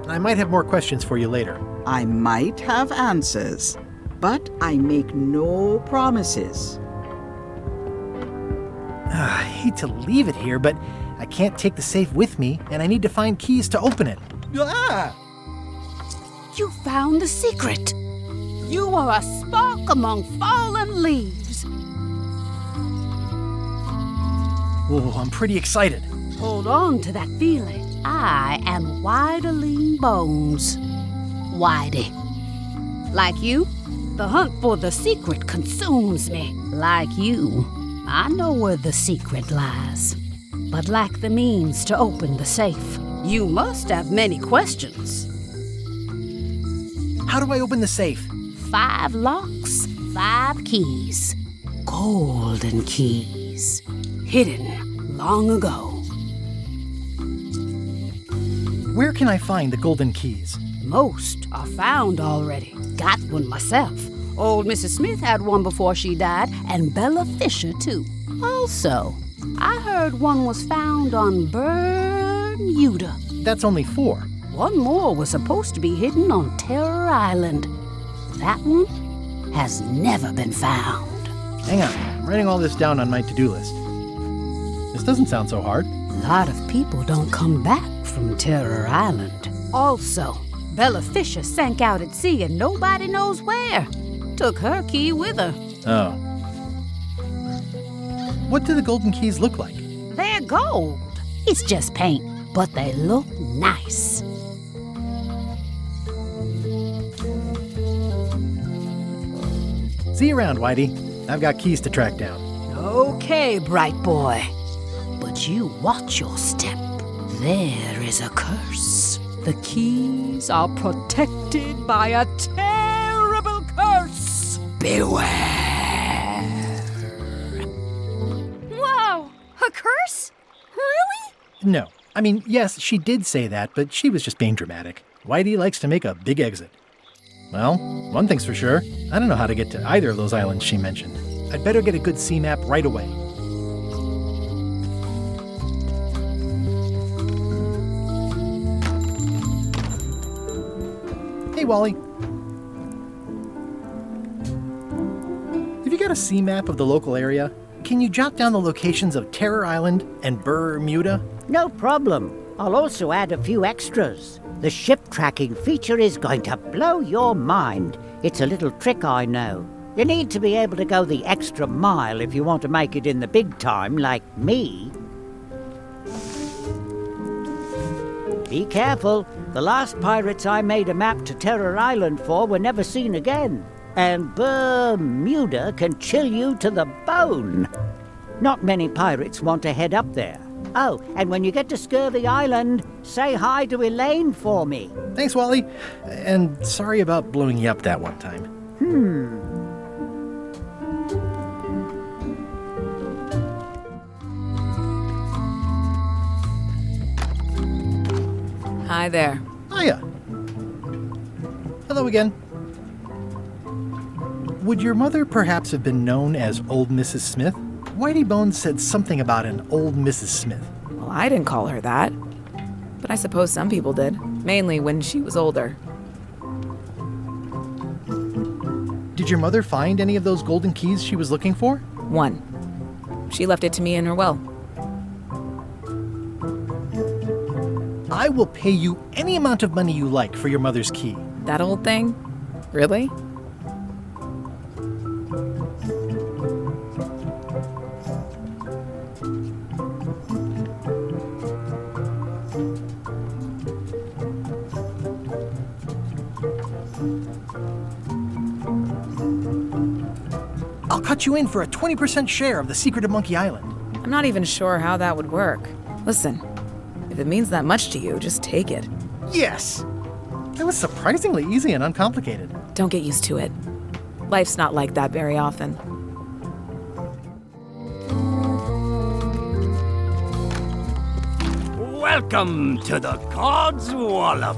I might have more questions for you later. I might have answers, but I make no promises. I hate to leave it here, but I can't take the safe with me, and I need to find keys to open it. You found the secret. You are a spark among fallen leaves. Whoa, I'm pretty excited. Hold on to that feeling. I am Whiteling Bones. Whitey. Like you, the hunt for the secret consumes me. Like you, I know where the secret lies, but lack the means to open the safe. You must have many questions. How do I open the safe? 5 locks, 5 keys. Golden keys. Hidden long ago. Where can I find the golden keys? Most are found already. Got one myself. Old Mrs. Smith had one before she died, and Bella Fisher, too. Also, I heard one was found on Bermuda. That's only 4. One more was supposed to be hidden on Terror Island. That one has never been found. Hang on, I'm writing all this down on my to-do list. This doesn't sound so hard. A lot of people don't come back from Terror Island. Also, Bella Fisher sank out at sea and nobody knows where. Took her key with her. Oh. What do the golden keys look like? They're gold. It's just paint, but they look nice. See you around, Whitey. I've got keys to track down. Okay, bright boy. But you watch your step. There is a curse. The keys are protected by a terrible curse. Beware. Whoa! A curse? Really? No. I mean, yes, she did say that, but she was just being dramatic. Whitey likes to make a big exit. Well, one thing's for sure. I don't know how to get to either of those islands she mentioned. I'd better get a good sea map right away. Hey, Wally. Have you got a sea map of the local area? Can you jot down the locations of Terror Island and Bermuda? No problem. I'll also add a few extras. The ship tracking feature is going to blow your mind. It's a little trick, I know. You need to be able to go the extra mile if you want to make it in the big time, like me. Be careful. The last pirates I made a map to Terror Island for were never seen again. And Bermuda can chill you to the bone. Not many pirates want to head up there. Oh, and when you get to Scurvy Island, say hi to Elaine for me. Thanks, Wally. And sorry about blowing you up that one time. Hi there. Hiya. Hello again. Would your mother perhaps have been known as Old Mrs. Smith? Whitey Bones said something about an Old Mrs. Smith. Well, I didn't call her that. But I suppose some people did. Mainly when she was older. Did your mother find any of those golden keys she was looking for? 1. She left it to me in her will. I will pay you any amount of money you like for your mother's key. That old thing? Really? I'll cut you in for a 20% share of the secret of Monkey Island. I'm not even sure how that would work. Listen, if it means that much to you, just take it. Yes! That was surprisingly easy and uncomplicated. Don't get used to it. Life's not like that very often. Welcome to the God's Wallop.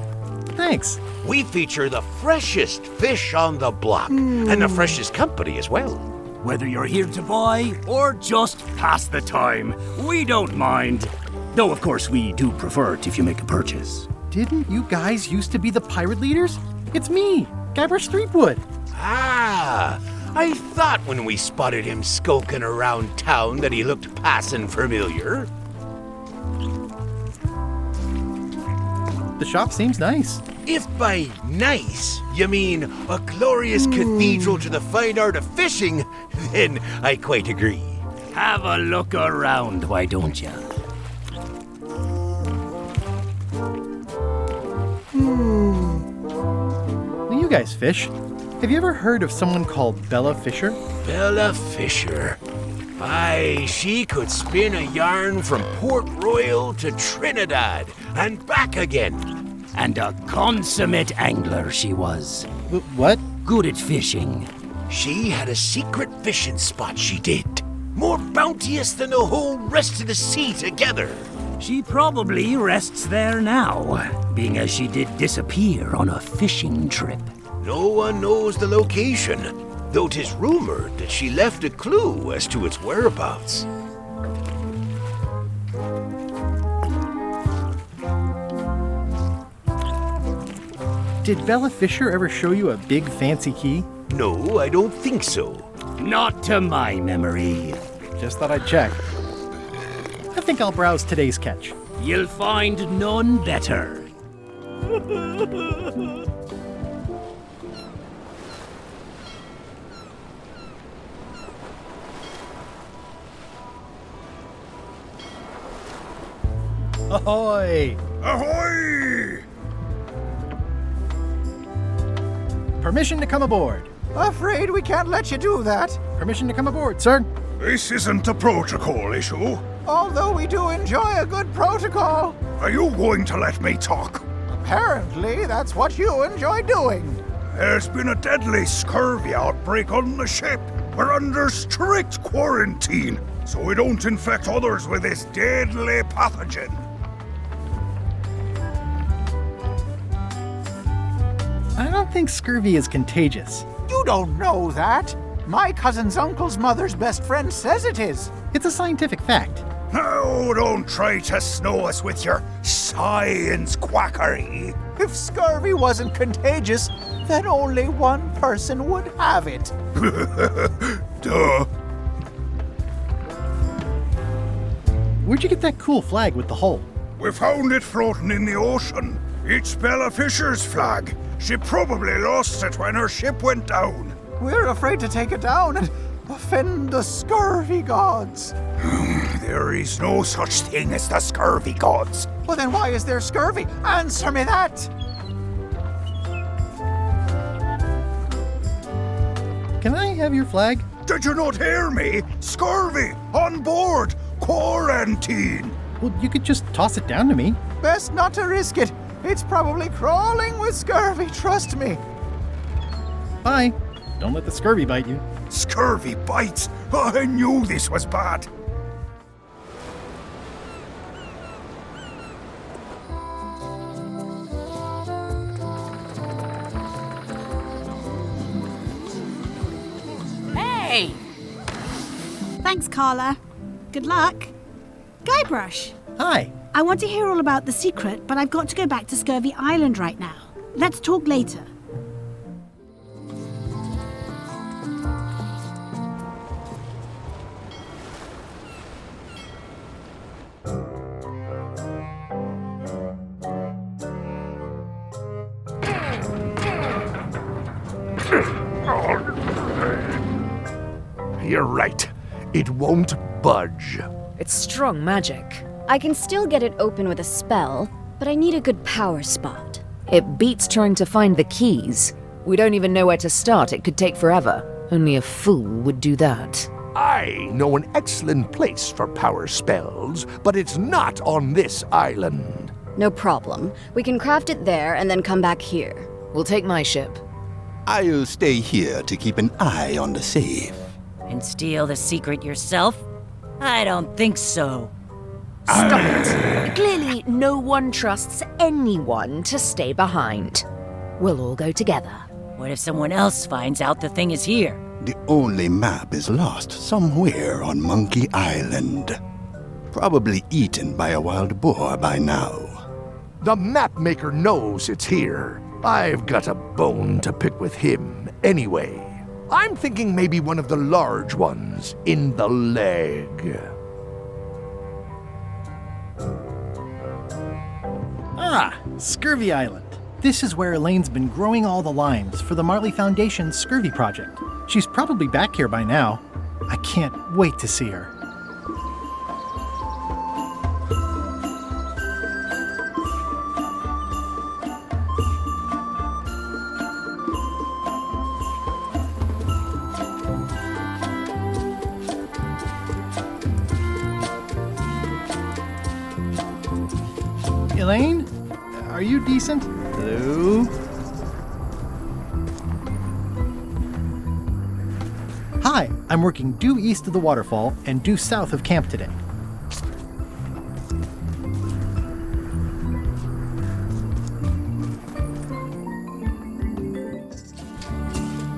Thanks. We feature the freshest fish on the block, and the freshest company as well. Whether you're here to buy or just pass the time, we don't mind. Though, of course, we do prefer it if you make a purchase. Didn't you guys used to be the pirate leaders? It's me, Guybrush Threepwood. Ah, I thought when we spotted him skulking around town that he looked passing familiar. The shop seems nice. If by nice you mean a glorious cathedral to the fine art of fishing, then I quite agree. Have a look around, why don't you? You guys fish. Have you ever heard of someone called Bella Fisher? Bella Fisher. Aye, she could spin a yarn from Port Royal to Trinidad and back again. And a consummate angler she was. What? Good at fishing. She had a secret fishing spot, she did. More bounteous than the whole rest of the sea together. She probably rests there now, being as she did disappear on a fishing trip. No one knows the location, though 'tis rumored that she left a clue as to its whereabouts. Did Bella Fisher ever show you a big fancy key? No, I don't think so. Not to my memory. Just thought I'd check. I think I'll browse today's catch. You'll find none better. Ahoy! Ahoy! Permission to come aboard. Afraid we can't let you do that. Permission to come aboard, sir. This isn't a protocol issue. Although we do enjoy a good protocol. Are you going to let me talk? Apparently, that's what you enjoy doing. There's been a deadly scurvy outbreak on the ship. We're under strict quarantine, so we don't infect others with this deadly pathogen. I don't think scurvy is contagious. You don't know that. My cousin's uncle's mother's best friend says it is. It's a scientific fact. No, don't try to snow us with your science quackery. If scurvy wasn't contagious, then only one person would have it. Duh. Where'd you get that cool flag with the hole? We found it floating in the ocean. It's Bella Fisher's flag. She probably lost it when her ship went down. We're afraid to take it down and offend the scurvy gods. There is no such thing as the scurvy gods. Well, then why is there scurvy? Answer me that! Can I have your flag? Did you not hear me? Scurvy! On board! Quarantine! Well, you could just toss it down to me. Best not to risk it. It's probably crawling with scurvy, trust me. Bye. Don't let the scurvy bite you. Scurvy bites? I knew this was bad. Hey! Thanks, Carla. Good luck. Guybrush. Hi. I want to hear all about the secret, but I've got to go back to Scurvy Island right now. Let's talk later. You're right. It won't budge. It's strong magic. I can still get it open with a spell, but I need a good power spot. It beats trying to find the keys. We don't even know where to start. It could take forever. Only a fool would do that. I know an excellent place for power spells, but it's not on this island. No problem. We can craft it there and then come back here. We'll take my ship. I'll stay here to keep an eye on the safe. And steal the secret yourself? I don't think so. Stop it. Clearly, no one trusts anyone to stay behind. We'll all go together. What if someone else finds out the thing is here? The only map is lost somewhere on Monkey Island. Probably eaten by a wild boar by now. The map maker knows it's here. I've got a bone to pick with him anyway. I'm thinking maybe one of the large ones in the leg. Ah, Scurvy Island. This is where Elaine's been growing all the limes for the Marley Foundation's Scurvy project. She's probably back here by now. I can't wait to see her. Elaine? Are you decent? Hello? Hi, I'm working due east of the waterfall and due south of camp today.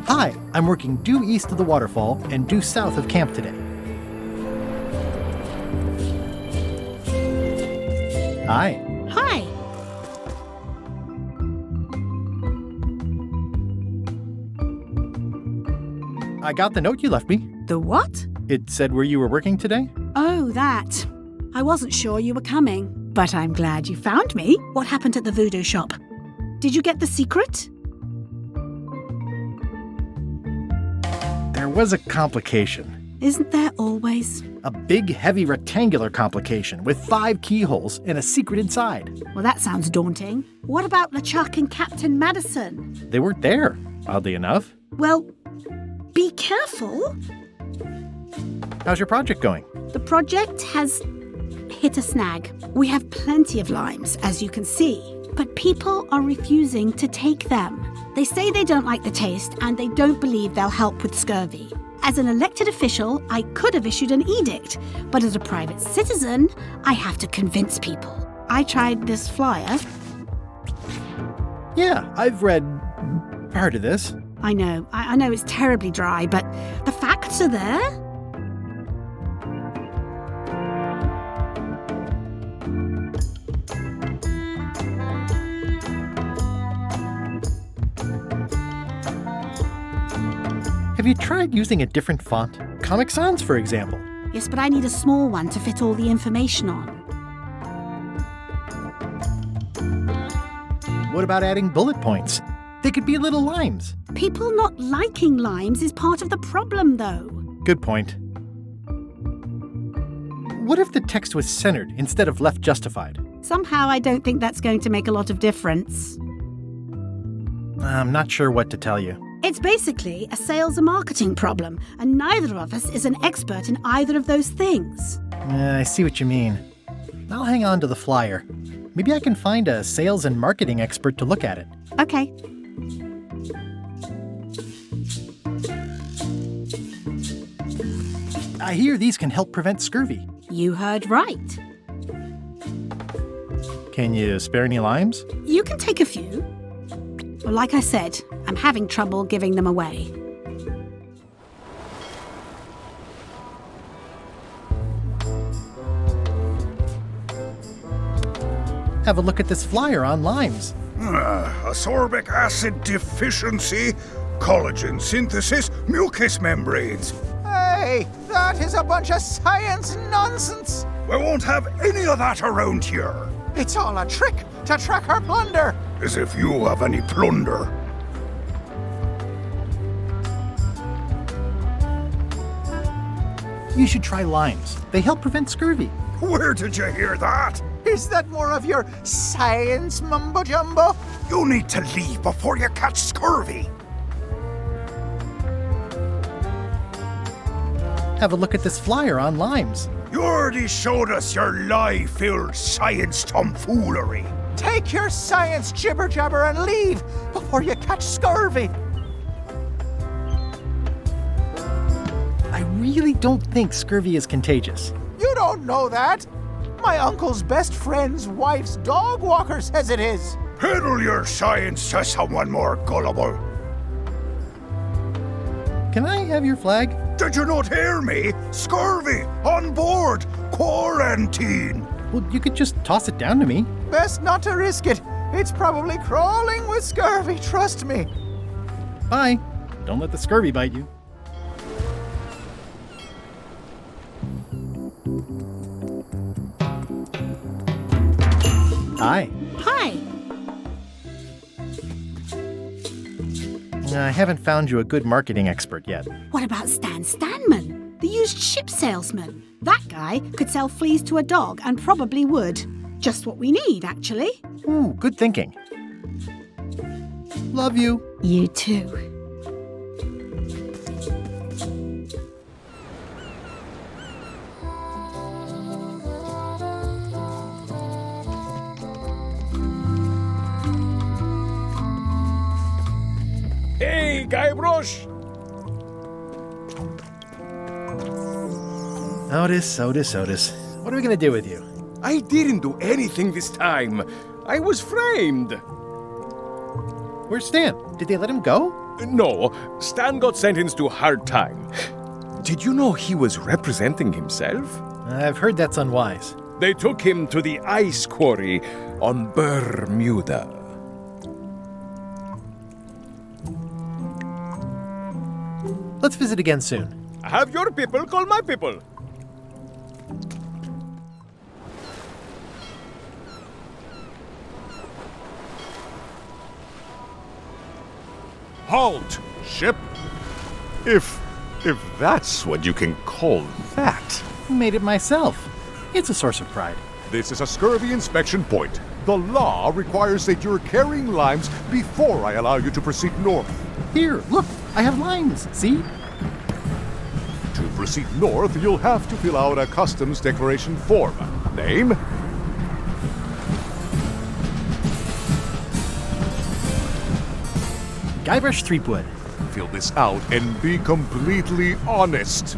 Hi, I'm working due east of the waterfall and due south of camp today. Hi. Hi. I got the note you left me. The what? It said where you were working today. Oh, that. I wasn't sure you were coming, but I'm glad you found me. What happened at the voodoo shop? Did you get the secret? There was a complication. Isn't there always? A big, heavy rectangular complication with 5 keyholes and a secret inside. Well, that sounds daunting. What about Lechuck and Captain Madison? They weren't there, oddly enough. Well, be careful. How's your project going? The project has hit a snag. We have plenty of limes, as you can see, but people are refusing to take them. They say they don't like the taste and they don't believe they'll help with scurvy. As an elected official, I could have issued an edict, but as a private citizen, I have to convince people. I tried this flyer. Yeah, I've read part of this. I know it's terribly dry, but the facts are there. Have you tried using a different font? Comic Sans, for example. Yes, but I need a small one to fit all the information on. What about adding bullet points? They could be little limes. People not liking limes is part of the problem, though. Good point. What if the text was centered instead of left justified? Somehow I don't think that's going to make a lot of difference. I'm not sure what to tell you. It's basically a sales and marketing problem, and neither of us is an expert in either of those things. I see what you mean. I'll hang on to the flyer. Maybe I can find a sales and marketing expert to look at it. Okay. I hear these can help prevent scurvy. You heard right. Can you spare any limes? You can take a few. Well, like I said, I'm having trouble giving them away. Have a look at this flyer on limes. Ascorbic acid deficiency, collagen synthesis, mucous membranes. Hey, that is a bunch of science nonsense. We won't have any of that around here. It's all a trick to track our plunder. As if you have any plunder. You should try limes. They help prevent scurvy. Where did you hear that? Is that more of your science mumbo-jumbo? You need to leave before you catch scurvy. Have a look at this flyer on limes. You already showed us your lie-filled science tomfoolery. Take your science jibber-jabber and leave before you catch scurvy. I really don't think scurvy is contagious. You don't know that. My uncle's best friend's wife's dog walker says it is. Peddle your science to someone more gullible. Can I have your flag? Did you not hear me? Scurvy! On board! Quarantine! Well, you could just toss it down to me. Best not to risk it. It's probably crawling with scurvy, trust me. Bye. Don't let the scurvy bite you. Hi. Hi. I haven't found you a good marketing expert yet. What about Stan Stanman, the used ship salesman? That guy could sell fleas to a dog and probably would. Just what we need, actually. Ooh, good thinking. Love you. You too. Hey, Guybrush! Otis. What are we gonna do with you? I didn't do anything this time. I was framed. Where's Stan? Did they let him go? No, Stan got sentenced to hard time. Did you know he was representing himself? I've heard that's unwise. They took him to the ice quarry on Bermuda. Let's visit again soon. Have your people call my people. Halt, ship! If that's what you can call that. Made it myself. It's a source of pride. This is a scurvy inspection point. The law requires that you're carrying limes before I allow you to proceed north. Here, look, I have limes, see? To proceed north, you'll have to fill out a customs declaration form. Name? Guybrush Threepwood. Fill this out and be completely honest.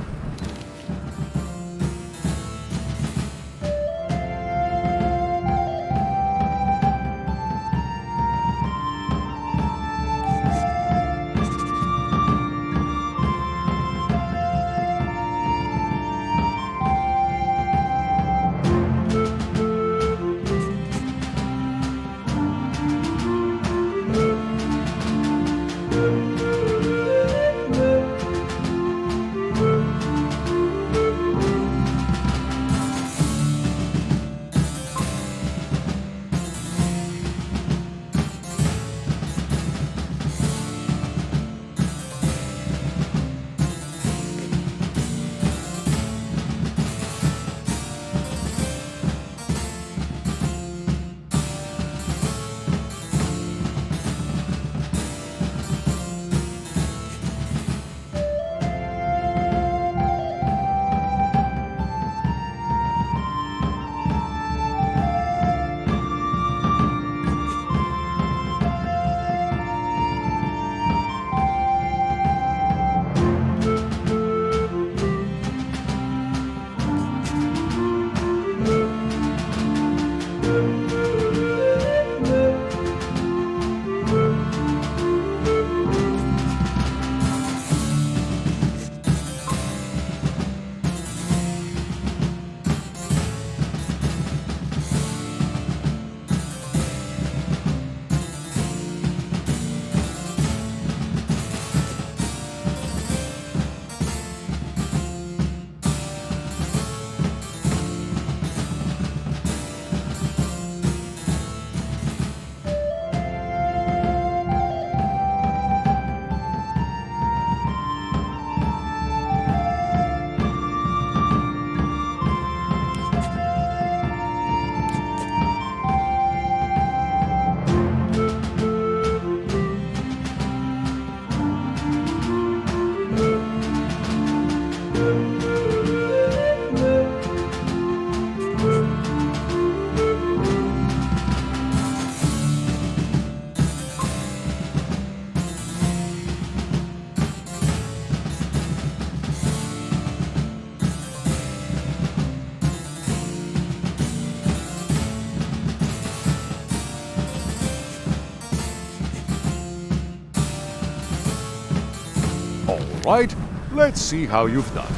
right, let's see how you've done.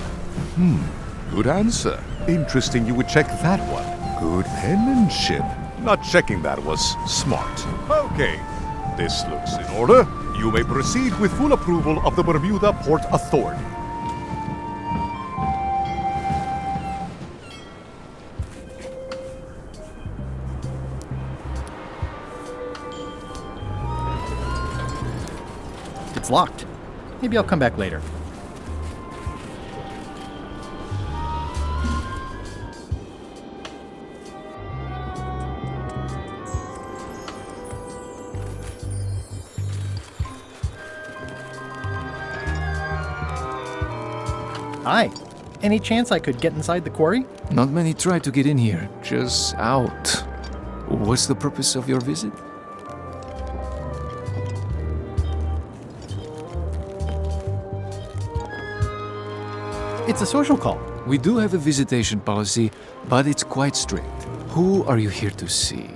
Good answer. Interesting you would check that one. Good penmanship. Not checking that was smart. Okay, this looks in order. You may proceed with full approval of the Bermuda Port Authority. It's locked. Maybe I'll come back later. Hi. Any chance I could get inside the quarry? Not many try to get in here, just out. What's the purpose of your visit? It's a social call. We do have a visitation policy, but it's quite strict. Who are you here to see?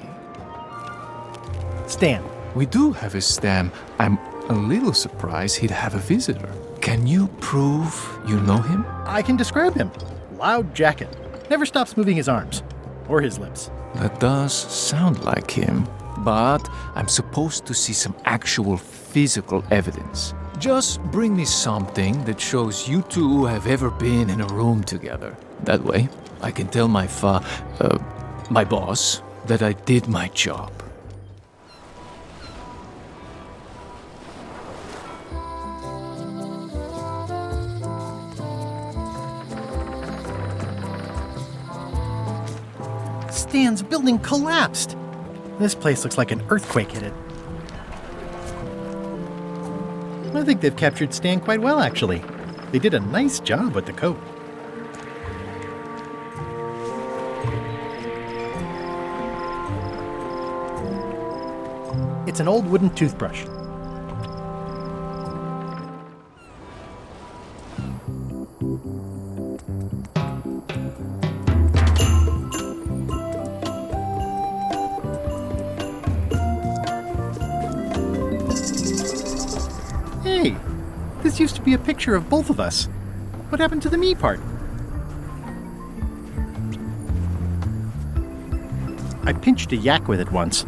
Stan. We do have a Stan. I'm a little surprised he'd have a visitor. Can you prove you know him? I can describe him. Loud jacket. Never stops moving his arms. Or his lips. That does sound like him. But I'm supposed to see some actual physical evidence. Just bring me something that shows you two have ever been in a room together. That way, I can tell my boss that I did my job. Stan's building collapsed. This place looks like an earthquake hit it. I think they've captured Stan quite well, actually. They did a nice job with the coat. It's an old wooden toothbrush. Hey, this used to be a picture of both of us. What happened to the me part? I pinched a yak with it once,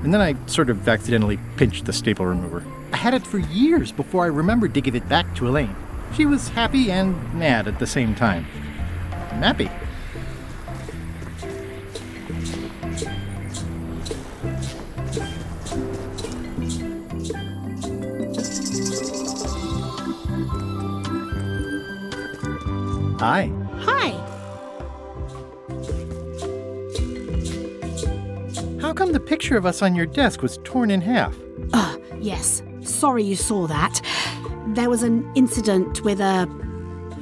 and then I sort of accidentally pinched the staple remover. I had it for years before I remembered to give it back to Elaine. She was happy and mad at the same time. I'm happy. Hi. Hi. How come the picture of us on your desk was torn in half? Yes. Sorry you saw that. There was an incident with a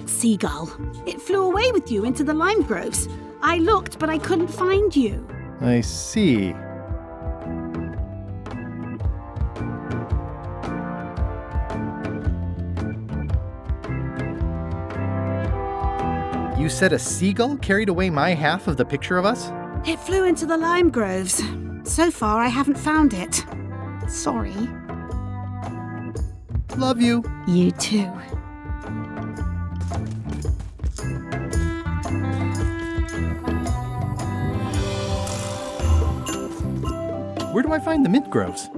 seagull. It flew away with you into the lime groves. I looked, but I couldn't find you. I see. You said a seagull carried away my half of the picture of us? It flew into the lime groves. So far, I haven't found it. Sorry. Love you. You too. Where do I find the mint groves?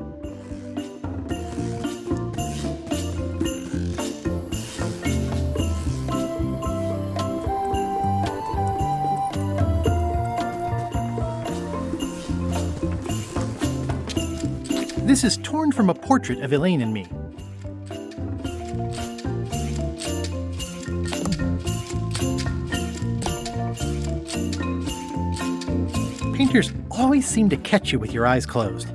This is torn from a portrait of Elaine and me. Painters always seem to catch you with your eyes closed.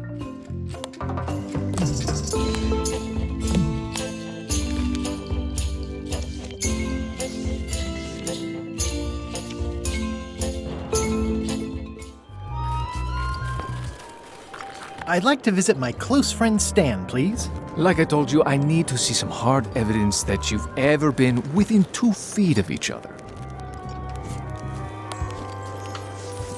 I'd like to visit my close friend Stan, please. Like I told you, I need to see some hard evidence that you've ever been within 2 feet of each other.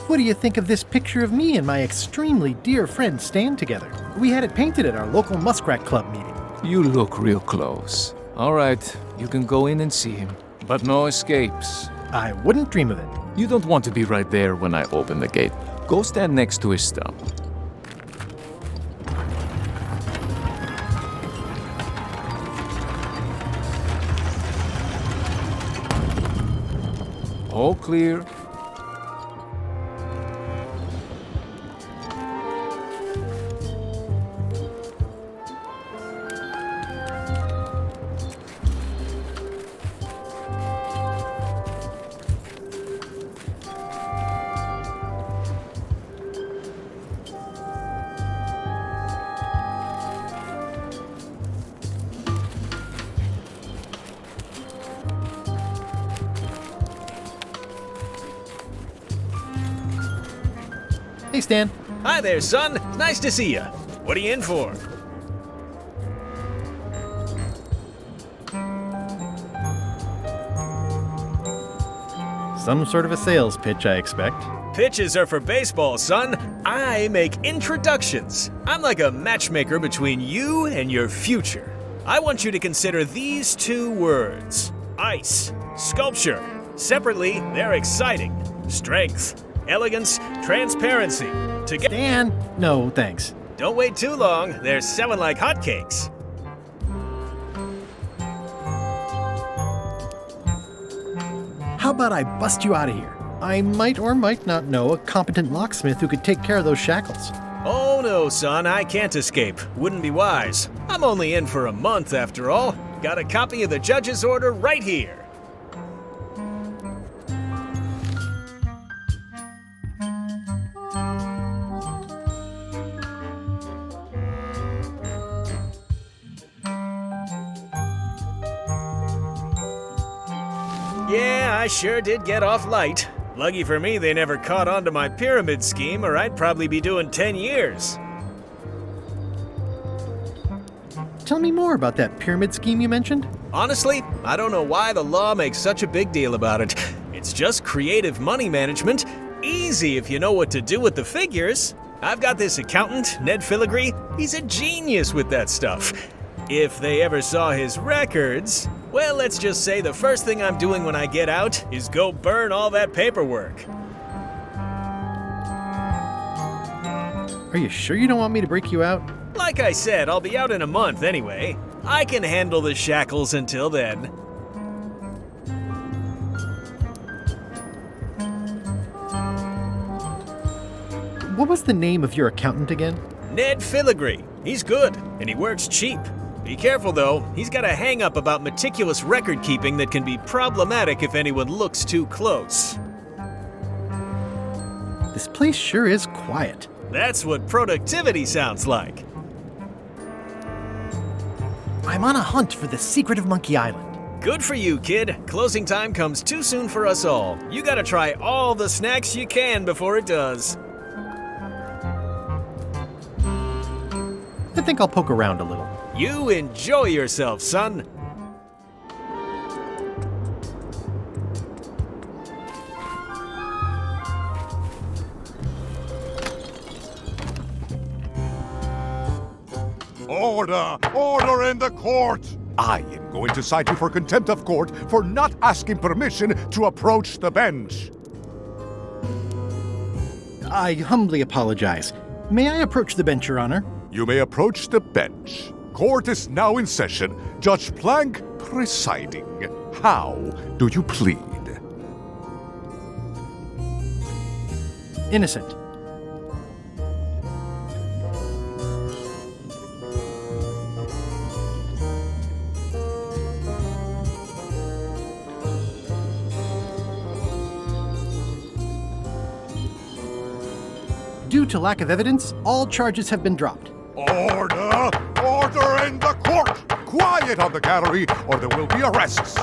What do you think of this picture of me and my extremely dear friend Stan together? We had it painted at our local Muskrat Club meeting. You look real close. All right, You can go in and see him, but no escapes. I wouldn't dream of it. You don't want to be right there when I open the gate. Go stand next to his stump. All clear. Hey, Stan. Hi there, son. Nice to see you. What are you in for? Some sort of a sales pitch, I expect. Pitches are for baseball, son. I make introductions. I'm like a matchmaker between you and your future. I want you to consider these two words: ice, sculpture. Separately, they're exciting. Strength, elegance, transparency. Stan! No, thanks. Don't wait too long. They're selling like hotcakes. How about I bust you out of here? I might or might not know a competent locksmith who could take care of those shackles. Oh no, son, I can't escape. Wouldn't be wise. I'm only in for a month after all. Got a copy of the judge's order right here. Yeah, I sure did get off light. Lucky for me, they never caught on to my pyramid scheme, or I'd probably be doing 10 years. Tell me more about that pyramid scheme you mentioned. Honestly, I don't know why the law makes such a big deal about it. It's just creative money management. Easy if you know what to do with the figures. I've got this accountant, Ned Filigree. He's a genius with that stuff. If they ever saw his records, well, let's just say the first thing I'm doing when I get out is go burn all that paperwork. Are you sure you don't want me to break you out? Like I said, I'll be out in a month anyway. I can handle the shackles until then. What was the name of your accountant again? Ned Filigree. He's good, and he works cheap. Be careful though, he's got a hang-up about meticulous record-keeping that can be problematic if anyone looks too close. This place sure is quiet. That's what productivity sounds like. I'm on a hunt for the secret of Monkey Island. Good for you, kid. Closing time comes too soon for us all. You gotta try all the snacks you can before it does. I think I'll poke around a little. You enjoy yourself, son. Order! Order in the court! I am going to cite you for contempt of court for not asking permission to approach the bench. I humbly apologize. May I approach the bench, Your Honor? You may approach the bench. Court is now in session. Judge Plank presiding. How do you plead? Innocent. Due to lack of evidence, all charges have been dropped. Order! Order in the court! Quiet on the gallery, or there will be arrests.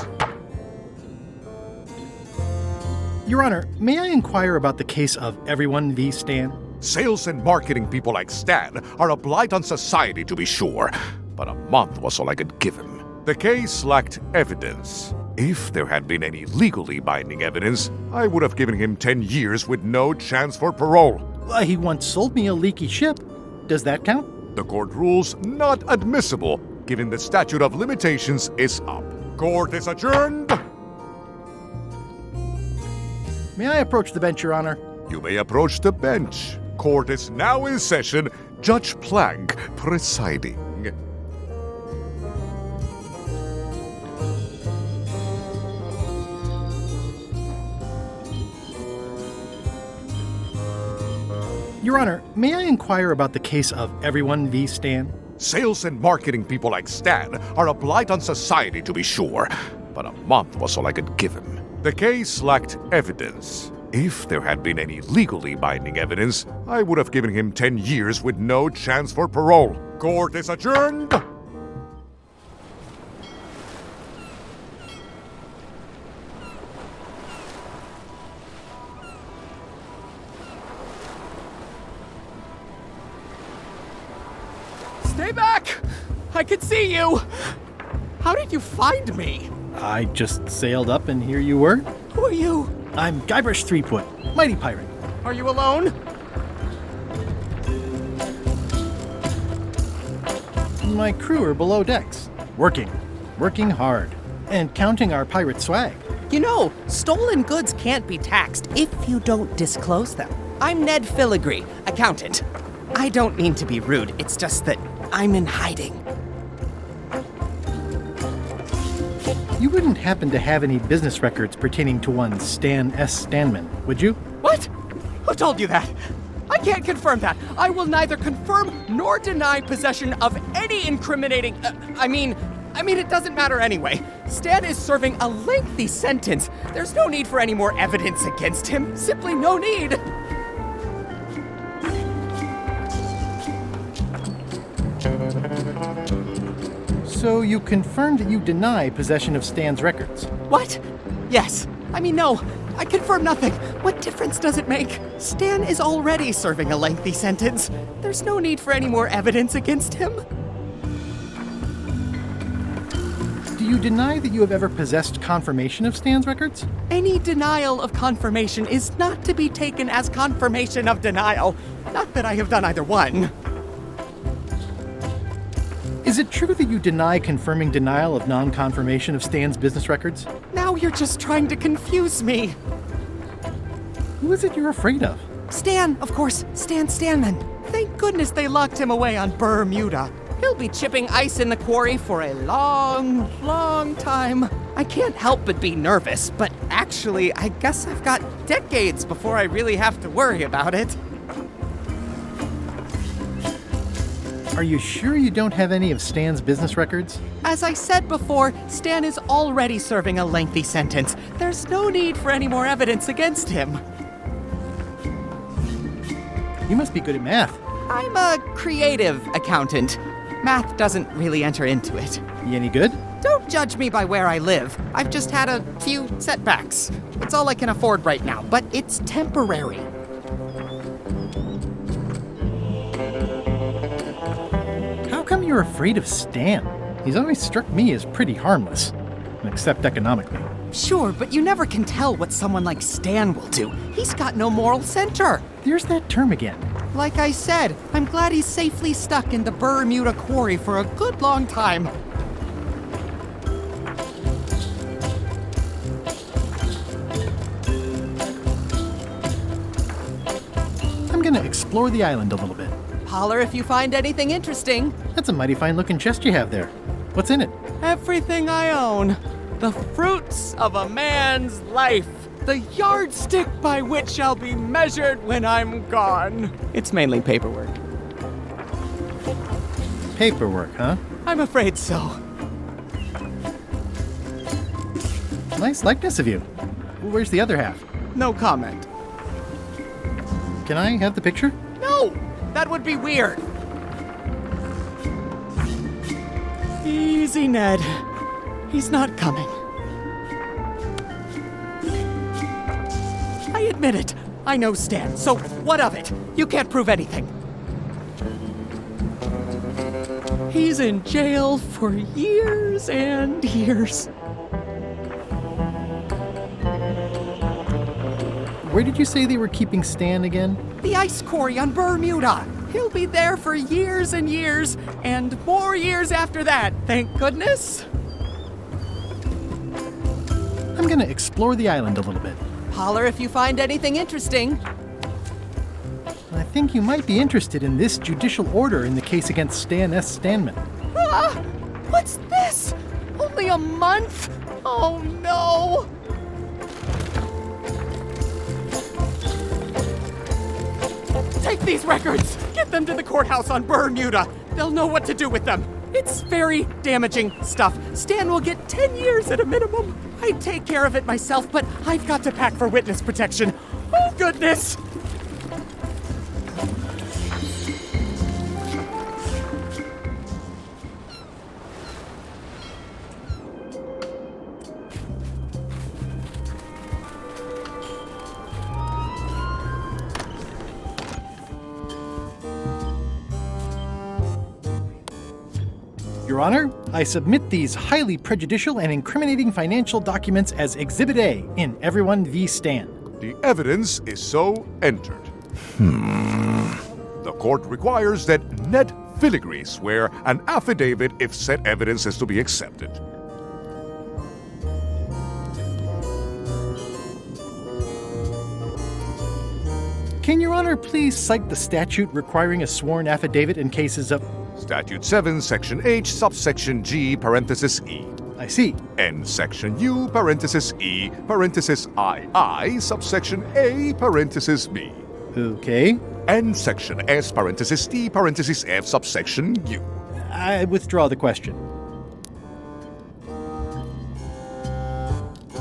Your Honor, may I inquire about the case of Everyone v. Stan? Sales and marketing people like Stan are a blight on society, to be sure, but a month was all I could give him. The case lacked evidence. If there had been any legally binding evidence, I would have given him 10 years with no chance for parole. He once sold me a leaky ship. Does that count? The court rules not admissible, given the statute of limitations is up. Court is adjourned. May I approach the bench, Your Honor? You may approach the bench. Court is now in session. Judge Plank presiding. Your Honor, may I inquire about the case of Everyone v. Stan? Sales and marketing people like Stan are a blight on society, to be sure, but a month was all I could give him. The case lacked evidence. If there had been any legally binding evidence, I would have given him 10 years with no chance for parole. Court is adjourned. Stay back! I can see you! How did you find me? I just sailed up and here you were. Who are you? I'm Guybrush Threepwood, mighty pirate. Are you alone? My crew are below decks, working hard, and counting our pirate swag. You know, stolen goods can't be taxed if you don't disclose them. I'm Ned Filigree, accountant. I don't mean to be rude, it's just that I'm in hiding. You wouldn't happen to have any business records pertaining to one Stan S. Stanman, would you? What? Who told you that? I can't confirm that. I will neither confirm nor deny possession of any incriminating... I mean, it doesn't matter anyway. Stan is serving a lengthy sentence. There's no need for any more evidence against him. Simply no need. So you confirmed that you deny possession of Stan's records? What? Yes. No, I confirm nothing. What difference does it make? Stan is already serving a lengthy sentence. There's no need for any more evidence against him. Do you deny that you have ever possessed confirmation of Stan's records? Any denial of confirmation is not to be taken as confirmation of denial. Not that I have done either one. Is it true that you deny confirming denial of non-confirmation of Stan's business records? Now you're just trying to confuse me. Who is it you're afraid of? Stan, of course. Stan Stanman. Thank goodness they locked him away on Bermuda. He'll be chipping ice in the quarry for a long, long time. I can't help but be nervous, but actually, I guess I've got decades before I really have to worry about it. Are you sure you don't have any of Stan's business records? As I said before, Stan is already serving a lengthy sentence. There's no need for any more evidence against him. You must be good at math. I'm a creative accountant. Math doesn't really enter into it. You any good? Don't judge me by where I live. I've just had a few setbacks. It's all I can afford right now, but it's temporary. How come you're afraid of Stan? He's always struck me as pretty harmless, except economically. Sure, but you never can tell what someone like Stan will do. He's got no moral center. There's that term again. Like I said, I'm glad he's safely stuck in the Bermuda quarry for a good long time. I'm gonna explore the island a little bit. Holler if you find anything interesting. That's a mighty fine-looking chest you have there. What's in it? Everything I own. The fruits of a man's life. The yardstick by which I'll be measured when I'm gone. It's mainly paperwork. Paperwork, huh? I'm afraid so. Nice likeness of you. Where's the other half? No comment. Can I have the picture? No! That would be weird. Easy, Ned. He's not coming. I admit it. I know Stan, so what of it? You can't prove anything. He's in jail for years and years. Where did you say they were keeping Stan again? The ice quarry on Bermuda. He'll be there for years and years, and more years after that, thank goodness. I'm gonna explore the island a little bit. Holler if you find anything interesting. I think you might be interested in this judicial order in the case against Stan S. Stanman. Ah! What's this? Only a month? Oh no! Take these records! Get them to the courthouse on Bermuda! They'll know what to do with them! It's very damaging stuff. Stan will get 10 years at a minimum. I'd take care of it myself, but I've got to pack for witness protection. Oh, goodness! Your Honor, I submit these highly prejudicial and incriminating financial documents as Exhibit A in Everyone v. Stan. The evidence is so entered. The court requires that Ned Filigree swear an affidavit if said evidence is to be accepted. Can Your Honor please cite the statute requiring a sworn affidavit in cases of... Statute 7, Section H, subsection G, parenthesis E. I see. And Section U, parenthesis E, parenthesis II, subsection A, parenthesis B. Okay. And Section S, parenthesis T, parenthesis F, subsection U. I withdraw the question.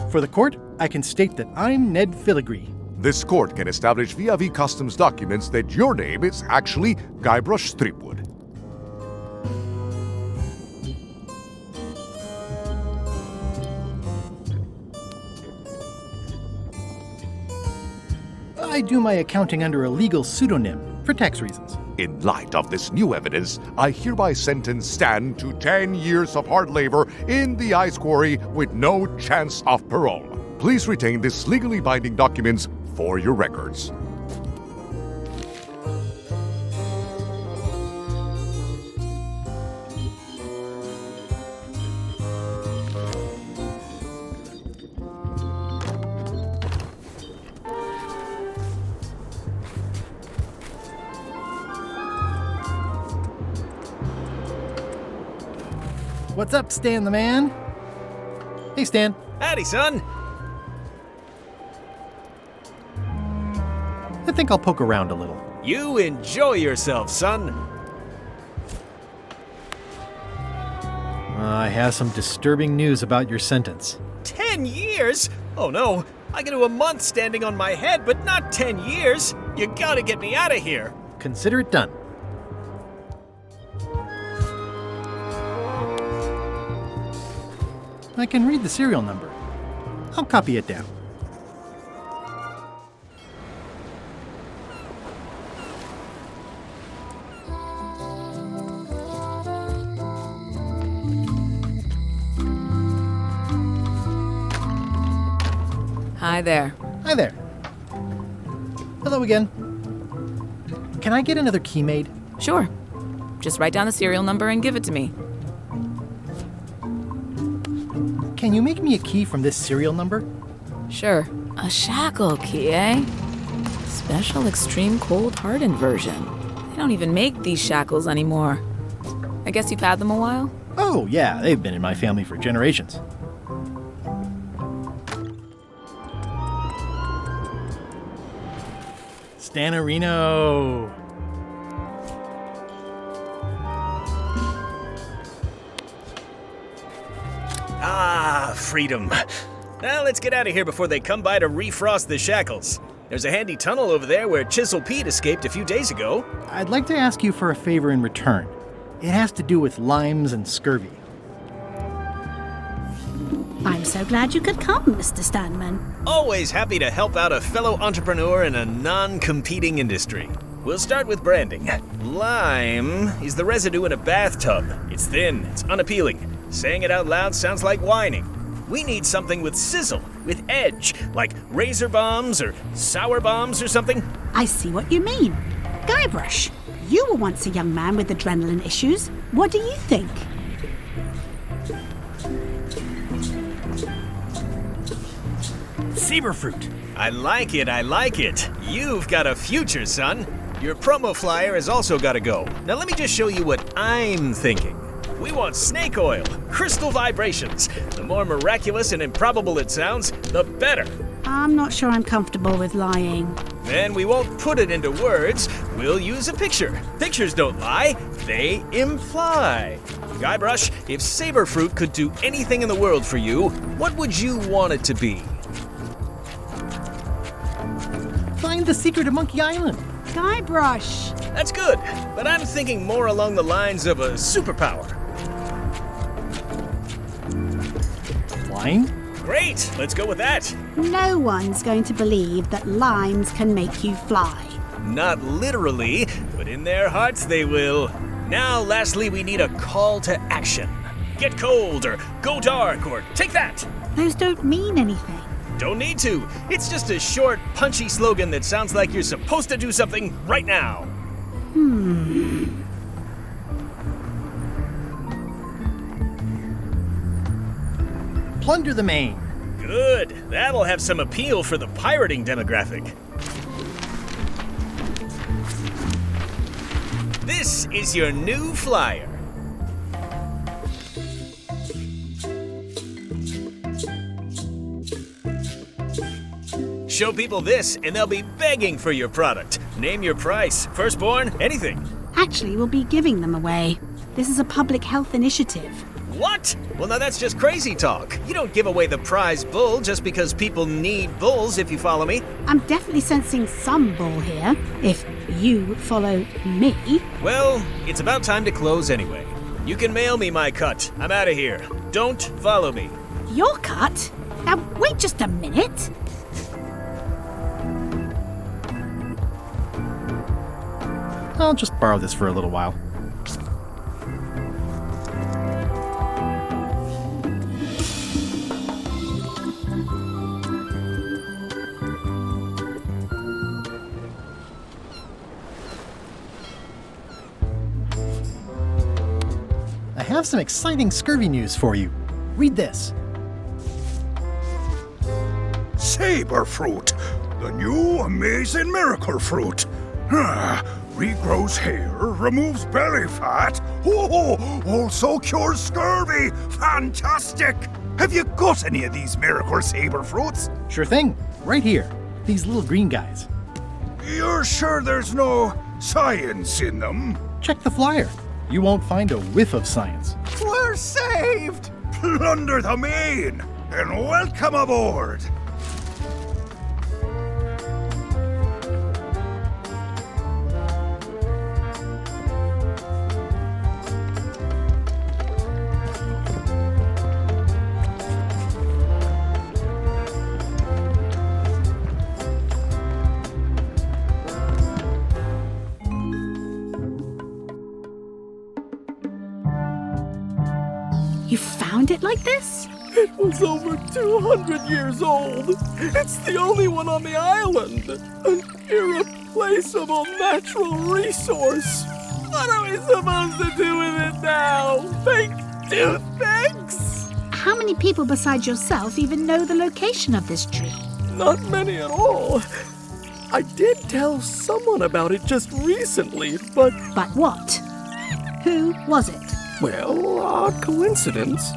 For the court, I can state that I'm Ned Filigree. This court can establish via customs documents that your name is actually Guybrush Threepwood. I do my accounting under a legal pseudonym for tax reasons. In light of this new evidence, I hereby sentence Stan to 10 years of hard labor in the ice quarry with no chance of parole. Please retain this legally binding documents for your records. What's up, Stan the man? Hey, Stan. Howdy, son. I think I'll poke around a little. You enjoy yourself, son. I have some disturbing news about your sentence. 10 years? Oh no, I can do a month standing on my head, but not 10 years. You gotta get me out of here. Consider it done. I can read the serial number. I'll copy it down. Hi there. Hi there. Hello again. Can I get another key made? Sure. Just write down the serial number and give it to me. Can you make me a key from this serial number? Sure. A shackle key, eh? Special extreme cold hardened version. They don't even make these shackles anymore. I guess you've had them a while? Oh, yeah, they've been in my family for generations. Stanarino. Ah, freedom. Now let's get out of here before they come by to refrost the shackles. There's a handy tunnel over there where Chisel Pete escaped a few days ago. I'd like to ask you for a favor in return. It has to do with limes and scurvy. I'm so glad you could come, Mr. Stanman. Always happy to help out a fellow entrepreneur in a non-competing industry. We'll start with branding. Lime is the residue in a bathtub. It's thin, it's unappealing. Saying it out loud sounds like whining. We need something with sizzle, with edge, like razor bombs or sour bombs or something. I see what you mean. Guybrush, you were once a young man with adrenaline issues. What do you think? saber fruit. I like it, I like it. You've got a future, son. Your promo flyer has also got to go. Now let me just show you what I'm thinking. We want snake oil, crystal vibrations. The more miraculous and improbable it sounds, the better. I'm not sure I'm comfortable with lying. Then we won't put it into words. We'll use a picture. Pictures don't lie, they imply. Guybrush, if saber fruit could do anything in the world for you, what would you want it to be? Find the secret of Monkey Island. Guybrush. That's good, but I'm thinking more along the lines of a superpower. Flying? Great, let's go with that. No one's going to believe that limes can make you fly. Not literally, but in their hearts they will. Now, lastly, we need a call to action. Get cold, or go dark, or take that. Those don't mean anything. Don't need to. It's just a short, punchy slogan that sounds like you're supposed to do something right now. Plunder the main. Good. That'll have some appeal for the pirating demographic. This is your new flyer. Show people this, and they'll be begging for your product. Name your price, firstborn, anything. Actually, we'll be giving them away. This is a public health initiative. What? Well, now that's just crazy talk. You don't give away the prize bull just because people need bulls, if you follow me. I'm definitely sensing some bull here, if you follow me. Well, it's about time to close anyway. You can mail me my cut. I'm out of here. Don't follow me. Your cut? Now, wait just a minute. I'll just borrow this for a little while. I have some exciting scurvy news for you. Read this. Saber fruit, the new amazing miracle fruit. Regrows hair, removes belly fat. Also cures scurvy. Fantastic! Have you got any of these miracle saber fruits? Sure thing. Right here. These little green guys. You're sure there's no science in them? Check the flyer. You won't find a whiff of science. We're saved! Plunder the main, and welcome aboard! You found it like this? It was over 200 years old. It's the only one on the island. An irreplaceable natural resource. What are we supposed to do with it now? Make toothpicks? How many people besides yourself even know the location of this tree? Not many at all. I did tell someone about it just recently, but... But what? Who was it? Well, odd coincidence.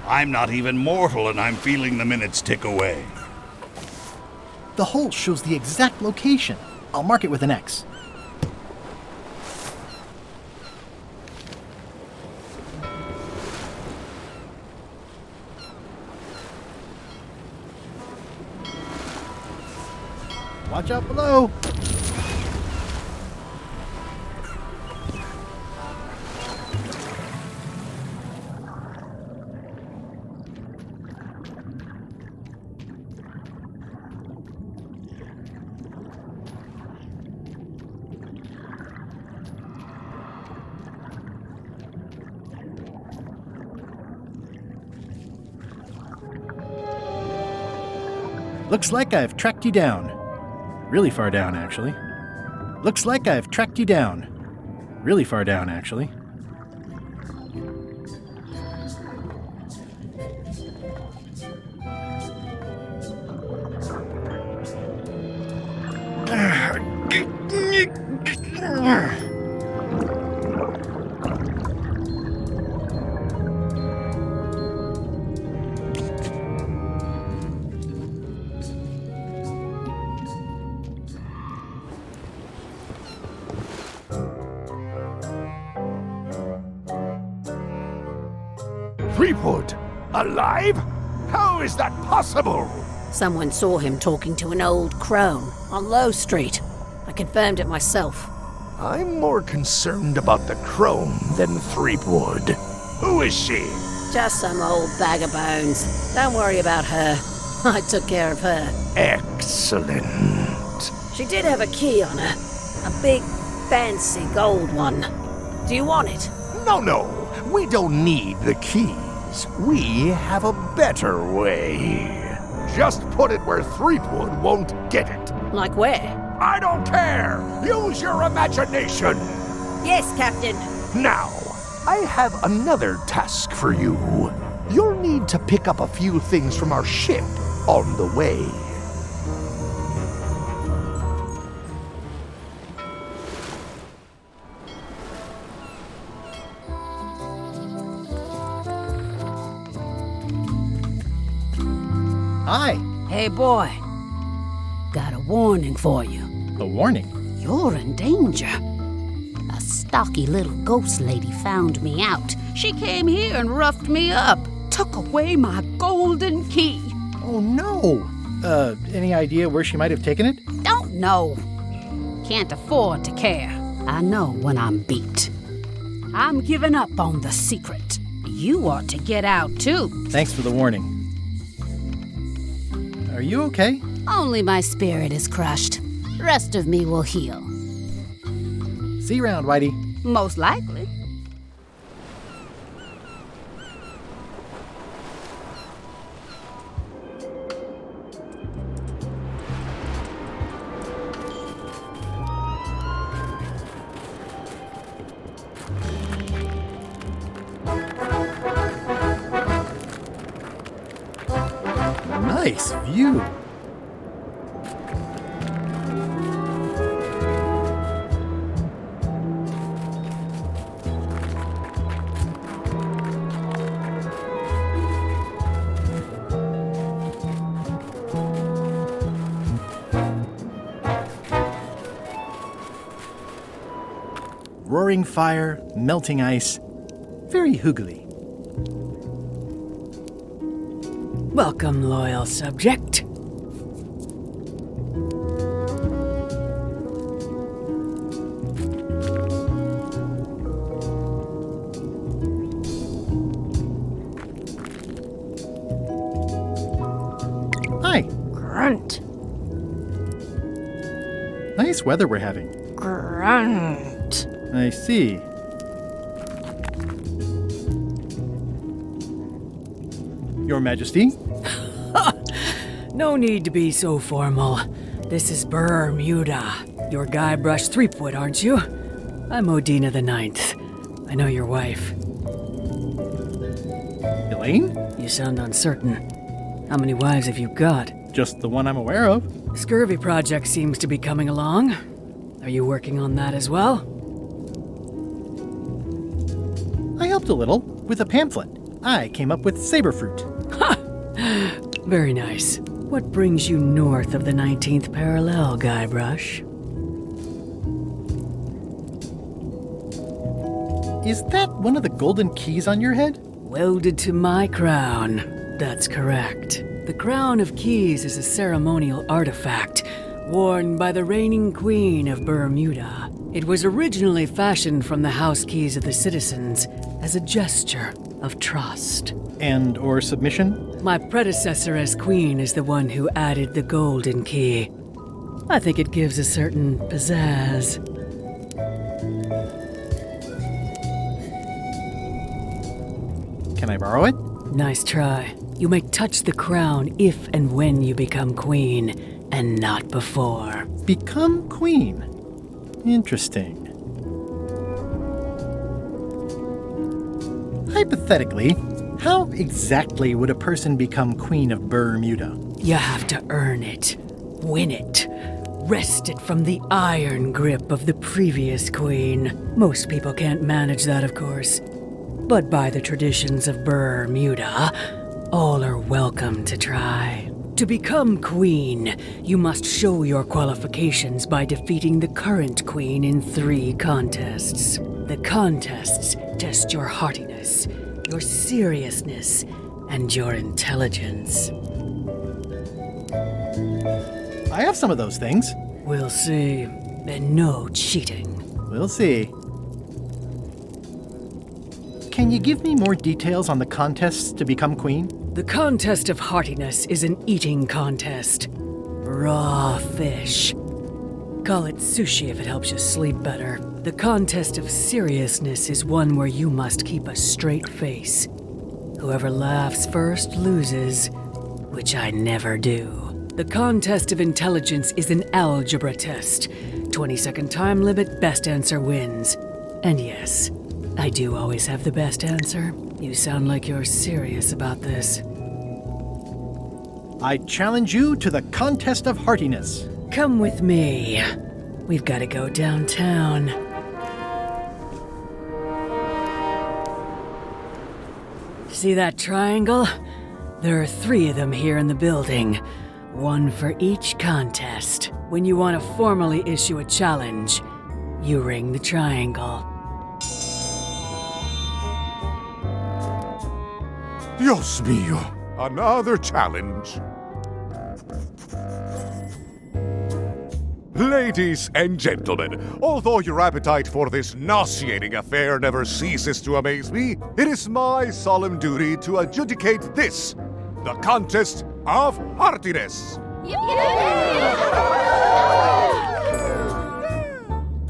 I'm not even mortal and I'm feeling the minutes tick away. The hole shows the exact location. I'll mark it with an X. Watch out below. Looks like I've tracked you down. Really far down, actually. Looks like I've tracked you down. Really far down, actually. Threepwood? Alive? How is that possible? Someone saw him talking to an old crone on Low Street. I confirmed it myself. I'm more concerned about the crone than Threepwood. Who is she? Just some old bag of bones. Don't worry about her. I took care of her. Excellent. She did have a key on her. A big, fancy gold one. Do you want it? No. We don't need the keys. We have a better way. Just put it where Threepwood won't get it. Like where? I don't care. Use your imagination. Yes, Captain. Now, I have another task for you. You'll need to pick up a few things from our ship on the way. Hi. Hey, boy. Got a warning for you. A warning? You're in danger. A stocky little ghost lady found me out. She came here and roughed me up. Took away my golden key. Oh, no. Any idea where she might have taken it? Don't know. Can't afford to care. I know when I'm beat. I'm giving up on the secret. You ought to get out, too. Thanks for the warning. Are you okay? Only my spirit is crushed. Rest of me will heal. See you around, Whitey. Most likely. Nice view. Roaring fire, melting ice. Very hoogly. Welcome, loyal subject. Hi. Grunt. Nice weather we're having. Grunt. I see. Your Majesty? No need to be so formal. This is Bermuda. Your Guybrush Threepwood, aren't you? I'm Odina the Ninth. I know your wife. Elaine? You sound uncertain. How many wives have you got? Just the one I'm aware of. Scurvy project seems to be coming along. Are you working on that as well? I helped a little with a pamphlet. I came up with saberfruit. Very nice. What brings you north of the 19th parallel, Guybrush? Is that one of the golden keys on your head? Welded to my crown. That's correct. The Crown of Keys is a ceremonial artifact worn by the reigning queen of Bermuda. It was originally fashioned from the house keys of the citizens as a gesture of trust. And or submission? My predecessor as queen is the one who added the golden key. I think it gives a certain pizzazz. Can I borrow it? Nice try. You may touch the crown if and when you become queen, and not before. Become queen? Interesting. Hypothetically, how exactly would a person become queen of Bermuda? You have to earn it, win it, wrest it from the iron grip of the previous queen. Most people can't manage that, of course. But by the traditions of Bermuda, all are welcome to try. To become queen, you must show your qualifications by defeating the current queen in 3 contests. The contests test your heartiness, your seriousness, and your intelligence. I have some of those things. We'll see. And no cheating. We'll see. Can you give me more details on the contests to become queen? The contest of heartiness is an eating contest. Raw fish. Call it sushi if it helps you sleep better. The contest of seriousness is one where you must keep a straight face. Whoever laughs first loses, which I never do. The contest of intelligence is an algebra test. 20-second time limit, best answer wins. And yes, I do always have the best answer. You sound like you're serious about this. I challenge you to the contest of heartiness. Come with me. We've got to go downtown. See that triangle? There are 3 of them here in the building. 1 for each contest. When you want to formally issue a challenge, you ring the triangle. Dios mío, another challenge. Ladies and gentlemen, although your appetite for this nauseating affair never ceases to amaze me, it is my solemn duty to adjudicate this, the contest of heartiness.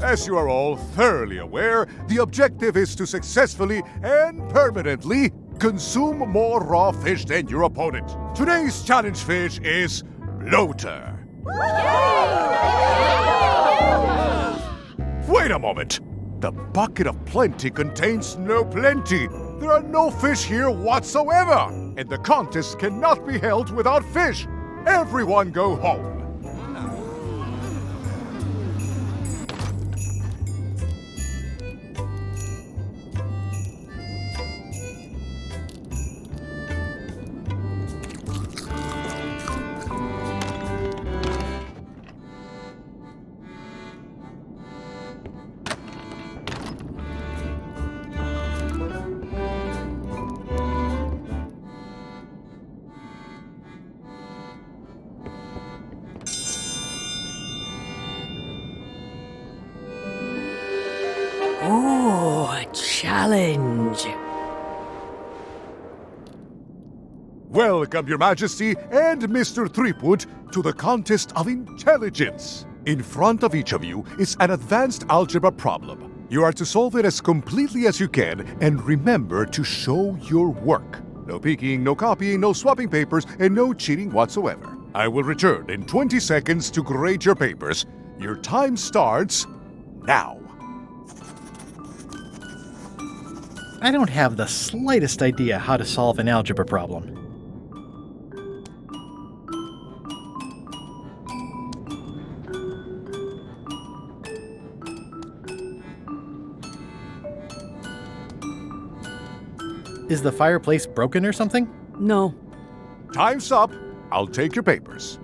As you are all thoroughly aware, the objective is to successfully and permanently consume more raw fish than your opponent. Today's challenge fish is bloater. Wait a moment! The bucket of plenty contains no plenty. There are no fish here whatsoever, and the contest cannot be held without fish. Everyone go home. Ooh, a challenge. Welcome, Your Majesty and Mr. Threepwood, to the contest of intelligence. In front of each of you is an advanced algebra problem. You are to solve it as completely as you can, and remember to show your work. No peeking, no copying, no swapping papers, and no cheating whatsoever. I will return in 20 seconds to grade your papers. Your time starts now. I don't have the slightest idea how to solve an algebra problem. Is the fireplace broken or something? No. Time's up. I'll take your papers.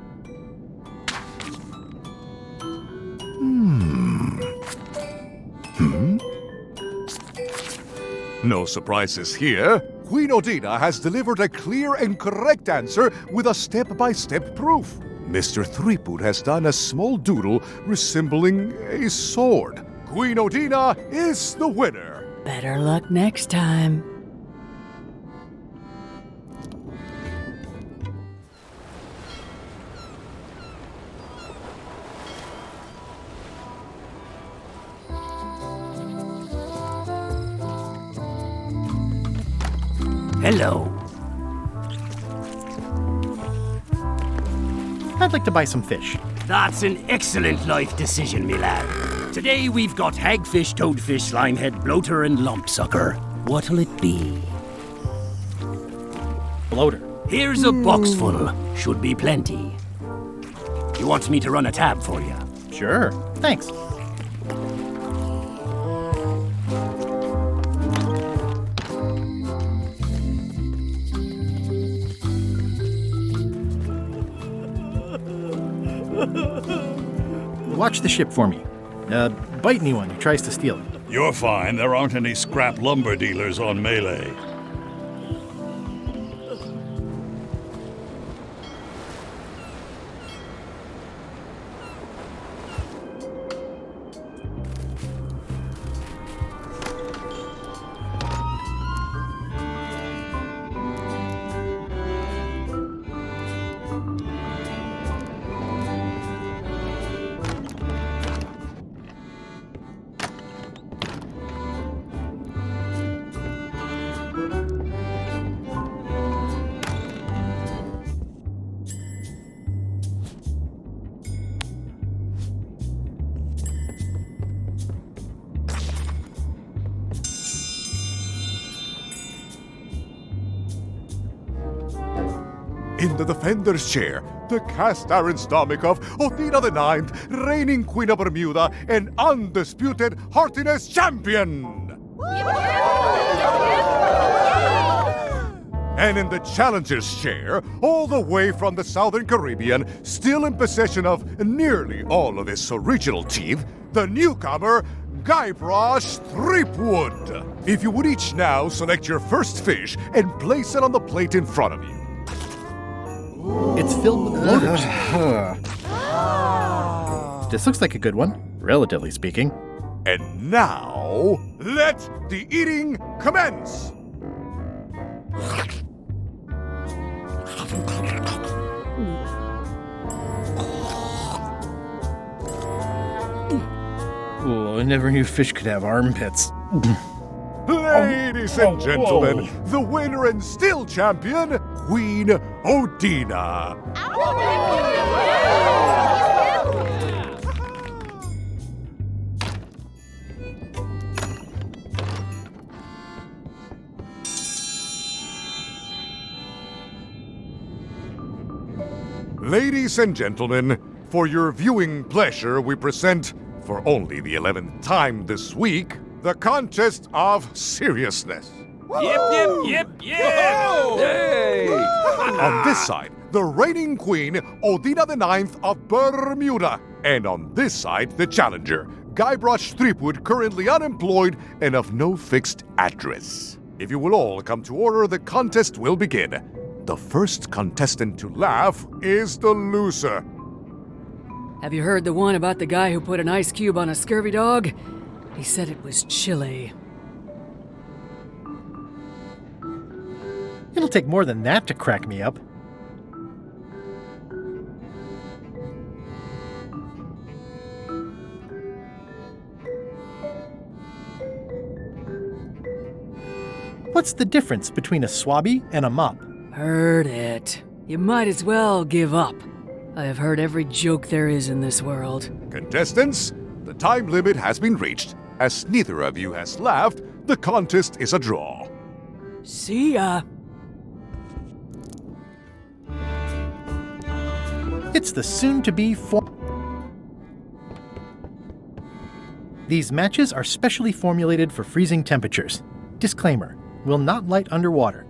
No surprises here. Queen Odina has delivered a clear and correct answer with a step-by-step proof. Mr. Threepwood has done a small doodle resembling a sword. Queen Odina is the winner. Better luck next time. Hello. I'd like to buy some fish. That's an excellent life decision, me lad. Today we've got hagfish, toadfish, slimehead, bloater, and lumpsucker. What'll it be? Bloater. Here's a box full. Should be plenty. You want me to run a tab for you? Sure. Thanks. Watch the ship for me. Bite anyone who tries to steal it. You're fine. There aren't any scrap lumber dealers on Melee. In the defender's chair, the cast-iron stomach of Othina the Ninth, reigning Queen of Bermuda and undisputed heartiness champion! And in the challenger's chair, all the way from the Southern Caribbean, still in possession of nearly all of his original teeth, the newcomer, Guybrush Threepwood. If you would each now select your first fish and place it on the plate in front of you. It's filled with bloaters. This looks like a good one, relatively speaking. And now, let the eating commence! Oh, I never knew fish could have armpits. Ladies and gentlemen, the winner and still champion, Queen Othina. Ladies and gentlemen, for your viewing pleasure, we present, for only the 11th time this week, the contest of seriousness. Yep. Hey! On this side, the reigning queen, Othina the Ninth of Bermuda. And on this side, the challenger, Guybrush Threepwood, currently unemployed and of no fixed address. If you will all come to order, the contest will begin. The first contestant to laugh is the loser. Have you heard the one about the guy who put an ice cube on a scurvy dog? He said it was chilly. It'll take more than that to crack me up. What's the difference between a swabby and a mop? Heard it. You might as well give up. I have heard every joke there is in this world. Contestants, the time limit has been reached. As neither of you has laughed, the contest is a draw. See ya. It's the soon-to-be These matches are specially formulated for freezing temperatures. Disclaimer, will not light underwater.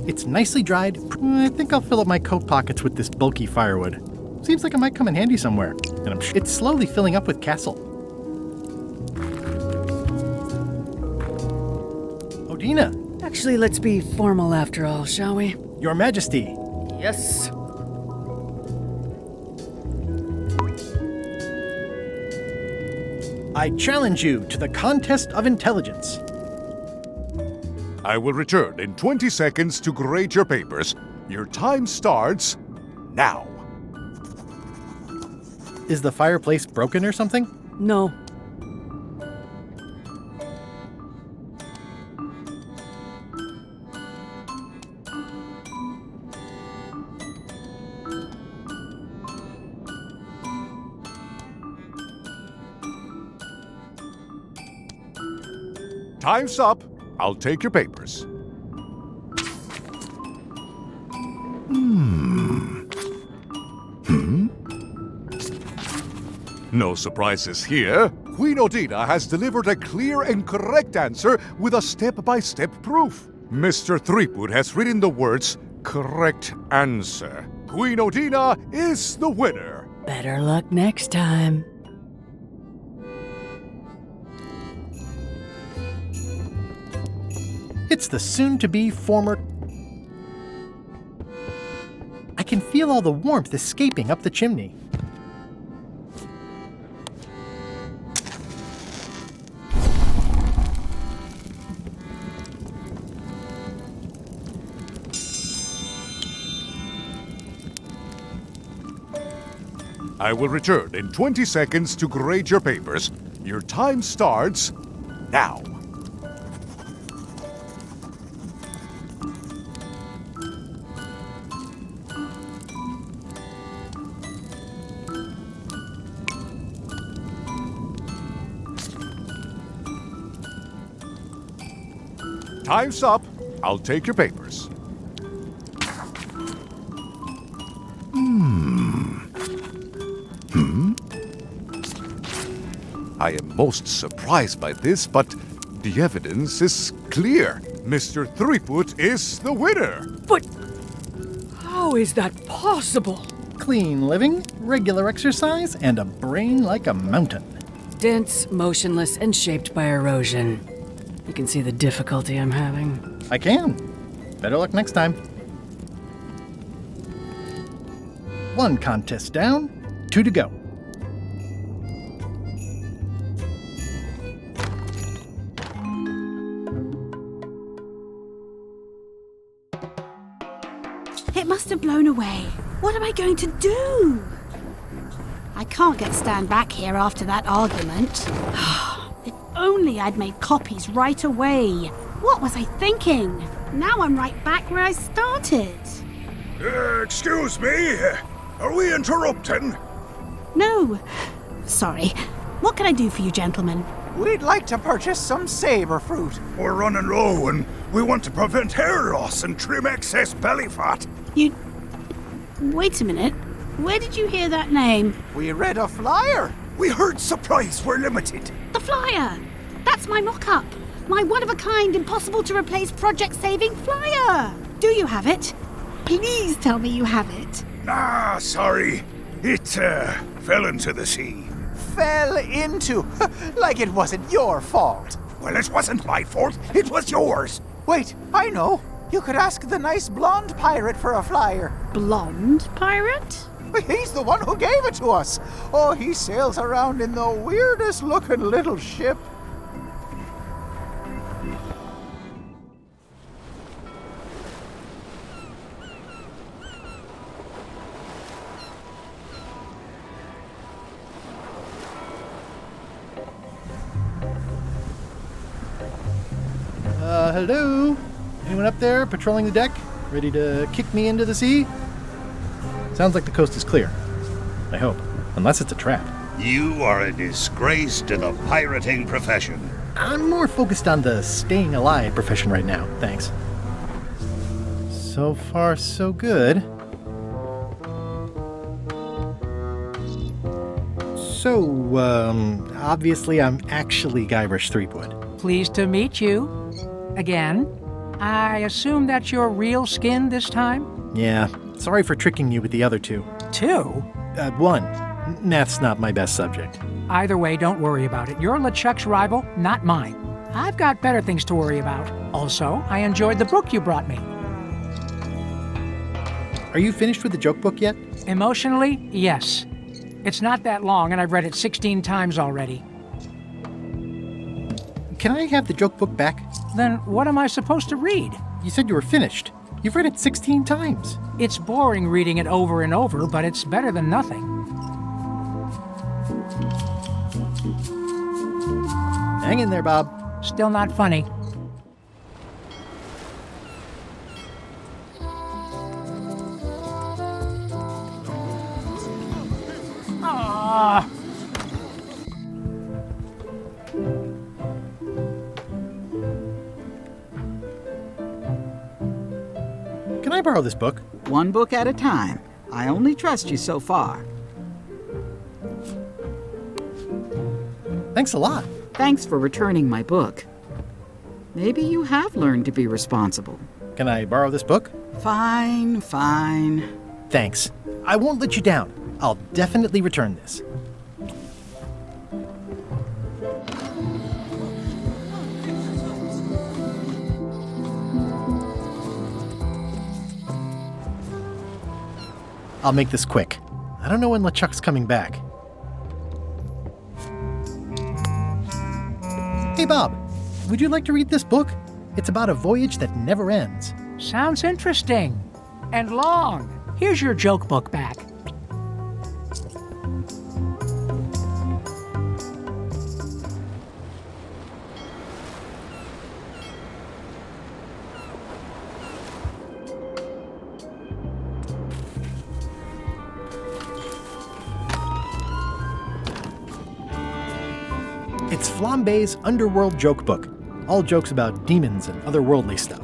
It's nicely dried. I think I'll fill up my coat pockets with this bulky firewood. Seems like it might come in handy somewhere. And I'm sure it's slowly filling up with castle. Othina! Actually, let's be formal after all, shall we? Your Majesty! Yes. I challenge you to the contest of intelligence. I will return in 20 seconds to grade your papers. Your time starts now. Is the fireplace broken or something? No. Time's up. I'll take your papers. No surprises here. Queen Odina has delivered a clear and correct answer with a step-by-step proof. Mr. Threepwood has written the words, correct answer. Queen Odina is the winner. Better luck next time. It's the soon-to-be former... I can feel all the warmth escaping up the chimney. I will return in 20 seconds to grade your papers. Your time starts now. Time's up. I'll take your papers. I am most surprised by this, but the evidence is clear. Mr. Threepwood is the winner. But how is that possible? Clean living, regular exercise, and a brain like a mountain. Dense, motionless, and shaped by erosion. You can see the difficulty I'm having. I can. Better luck next time. One contest down, 2 to go. It must have blown away. What am I going to do? I can't stand back here after that argument. If only I'd made copies right away. What was I thinking? Now I'm right back where I started. Excuse me? Are we interrupting? No. Sorry. What can I do for you, gentlemen? We'd like to purchase some saber fruit. We're running low and we want to prevent hair loss and trim excess belly fat. You... Wait a minute. Where did you hear that name? We read a flyer. We heard supplies were limited. The flyer! That's my mock-up. My one-of-a-kind, impossible-to-replace project-saving flyer. Do you have it? Please tell me you have it. Nah, sorry. It, fell into the sea. Fell into? Like it wasn't your fault. Well, it wasn't my fault. It was yours. Wait, I know. You could ask the nice blonde pirate for a flyer. Blonde pirate? He's the one who gave it to us. Oh, he sails around in the weirdest looking little ship. Hello? Anyone up there patrolling the deck? Ready to kick me into the sea? Sounds like the coast is clear. I hope. Unless it's a trap. You are a disgrace to the pirating profession. I'm more focused on the staying alive profession right now, thanks. So far, so good. So, obviously I'm actually Guybrush Threepwood. Pleased to meet you. Again. I assume that's your real skin this time? Yeah, sorry for tricking you with the other two. Two? One. Math's not my best subject. Either way, don't worry about it. You're Lechuck's rival, not mine. I've got better things to worry about. Also, I enjoyed the book you brought me. Are you finished with the joke book yet? Emotionally, yes. It's not that long, and I've read it 16 times already. Can I have the joke book back? Then what am I supposed to read? You said you were finished. You've read it 16 times. It's boring reading it over and over, but it's better than nothing. Hang in there, Bob. Still not funny. Ah. Can I borrow this book? One book at a time. I only trust you so far. Thanks a lot. Thanks for returning my book. Maybe you have learned to be responsible. Can I borrow this book? Fine, fine. Thanks. I won't let you down. I'll definitely return this. I'll make this quick. I don't know when Lechuck's coming back. Hey, Bob, would you like to read this book? It's about a voyage that never ends. Sounds interesting. And long. Here's your joke book back. It's Flambe's Underworld Joke Book. All jokes about demons and otherworldly stuff.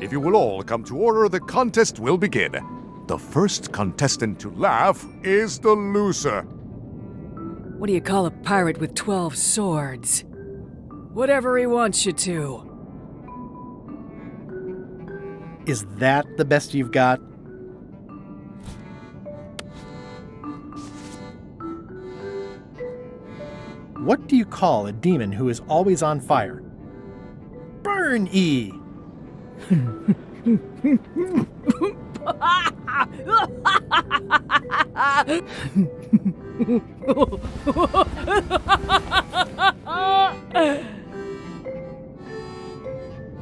If you will all come to order, the contest will begin. The first contestant to laugh is the loser. What do you call a pirate with 12 swords? Whatever he wants you to. Is that the best you've got? What do you call a demon who is always on fire? Burn E!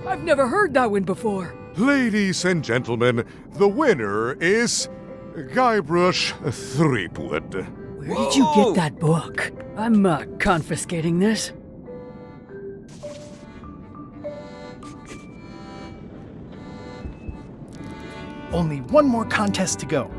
I've never heard that one before. Ladies and gentlemen, the winner is Guybrush Threepwood. Where did you get that book? I'm confiscating this. Only one more contest to go.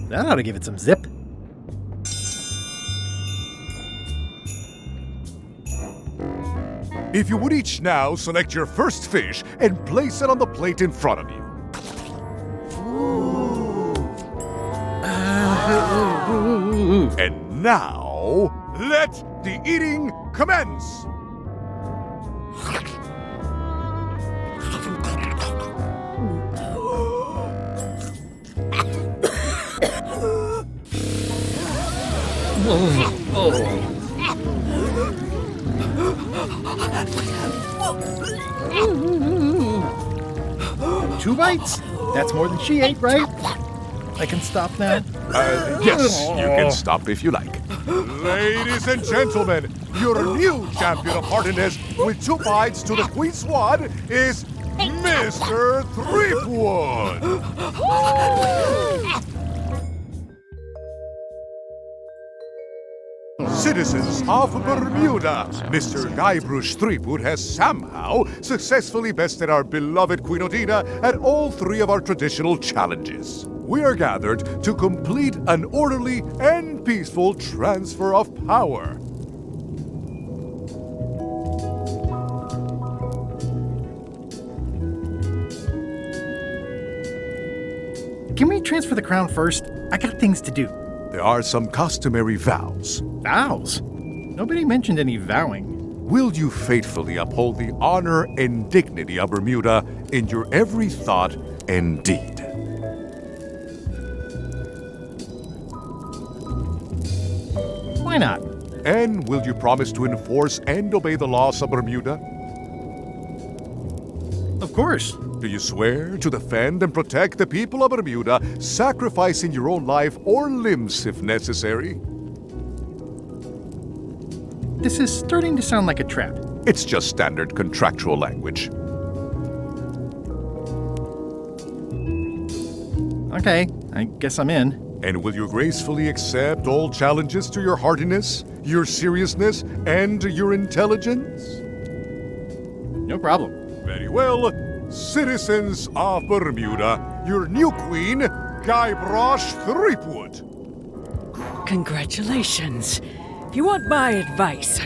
That ought to give it some zip. If you would each now select your first fish and place it on the plate in front of you. And now, let the eating commence! Two bites? That's more than she ate, right? I can stop now? Yes, you can stop if you like. Ladies and gentlemen, your new champion of hardiness with 2 bites to the Queen Swan is Mr. Threepwood. Citizens of Bermuda, Mr. Guybrush Threepwood has somehow successfully bested our beloved Queen Odina at all 3 of our traditional challenges. We are gathered to complete an orderly and peaceful transfer of power. Can we transfer the crown first? I got things to do. There are some customary vows. Vows? Nobody mentioned any vowing. Will you faithfully uphold the honor and dignity of Bermuda in your every thought and deed? Why not? And will you promise to enforce and obey the laws of Bermuda? Of course. Do you swear to defend and protect the people of Bermuda, sacrificing your own life or limbs if necessary? This is starting to sound like a trap. It's just standard contractual language. Okay, I guess I'm in. And will you gracefully accept all challenges to your hardiness, your seriousness, and your intelligence? No problem. Very well. Citizens of Bermuda, your new queen, Guybrush Threepwood. Congratulations. If you want my advice,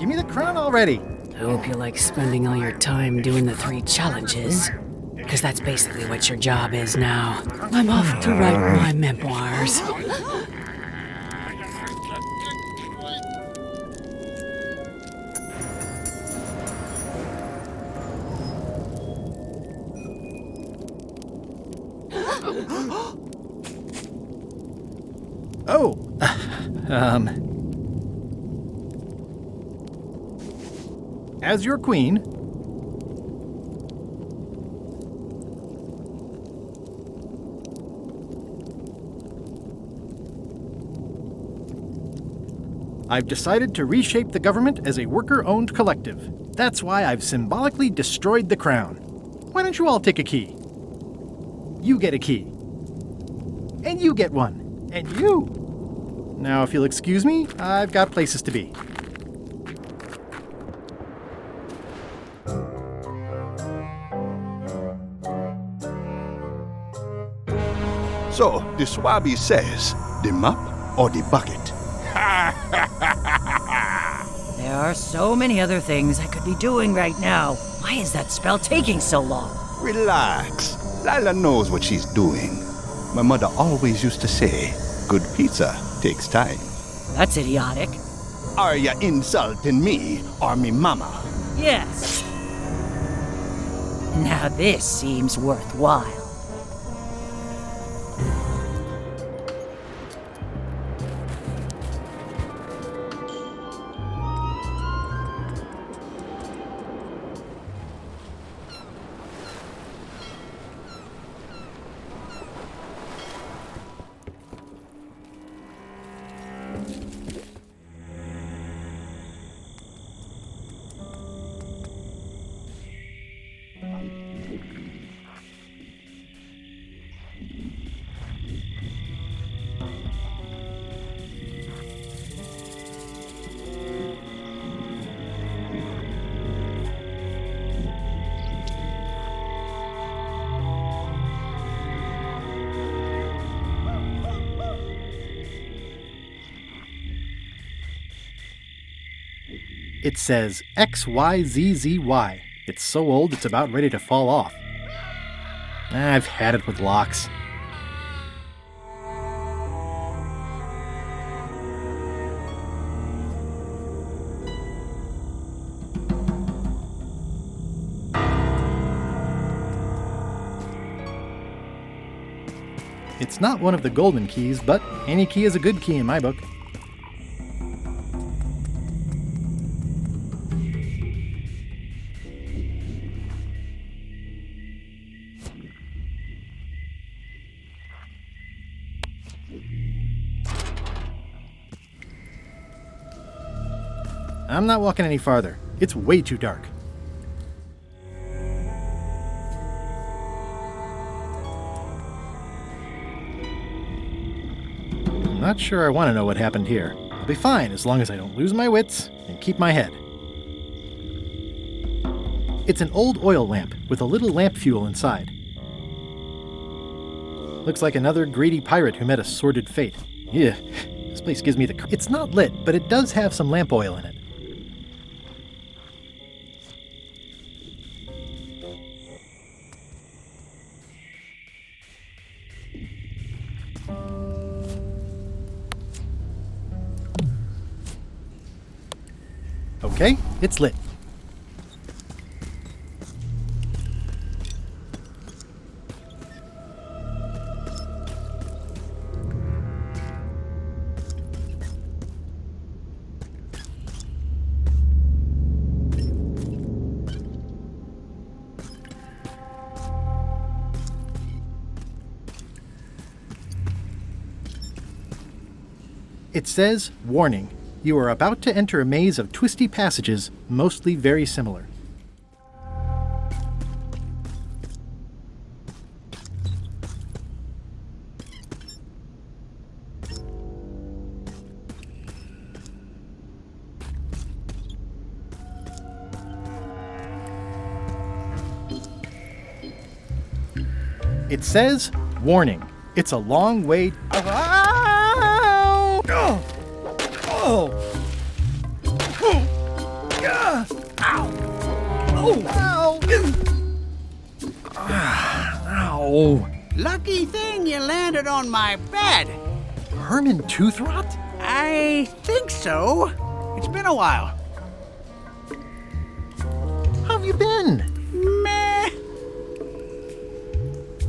Give me the crown already. I hope you like spending all your time doing the 3 challenges. Because that's basically what your job is now. I'm off to write my memoirs. Oh, as your queen, I've decided to reshape the government as a worker-owned collective. That's why I've symbolically destroyed the crown. Why don't you all take a key? You get a key. And you get one. And you. Now, if you'll excuse me, I've got places to be. So, the Swabby says, the map or the bucket? There are so many other things I could be doing right now. Why is that spell taking so long? Relax. Lila knows what she's doing. My mother always used to say, good pizza takes time. That's idiotic. Are ya insulting me or me mama? Yes. Now this seems worthwhile. It says XYZZY. It's so old it's about ready to fall off. I've had it with locks. It's not one of the golden keys, but any key is a good key in my book. I'm not walking any farther. It's way too dark. I'm not sure I want to know what happened here. I'll be fine as long as I don't lose my wits and keep my head. It's an old oil lamp with a little lamp fuel inside. Looks like another greedy pirate who met a sordid fate. Yeah, this place gives me the... It's not lit, but it does have some lamp oil in it. Okay, it's lit. It says, "Warning. You are about to enter a maze of twisty passages, mostly very similar." It says, "Warning. It's a long way..." Ow! Lucky thing you landed on my bed. Herman Toothrot? I think so. It's been a while. How have you been? Meh.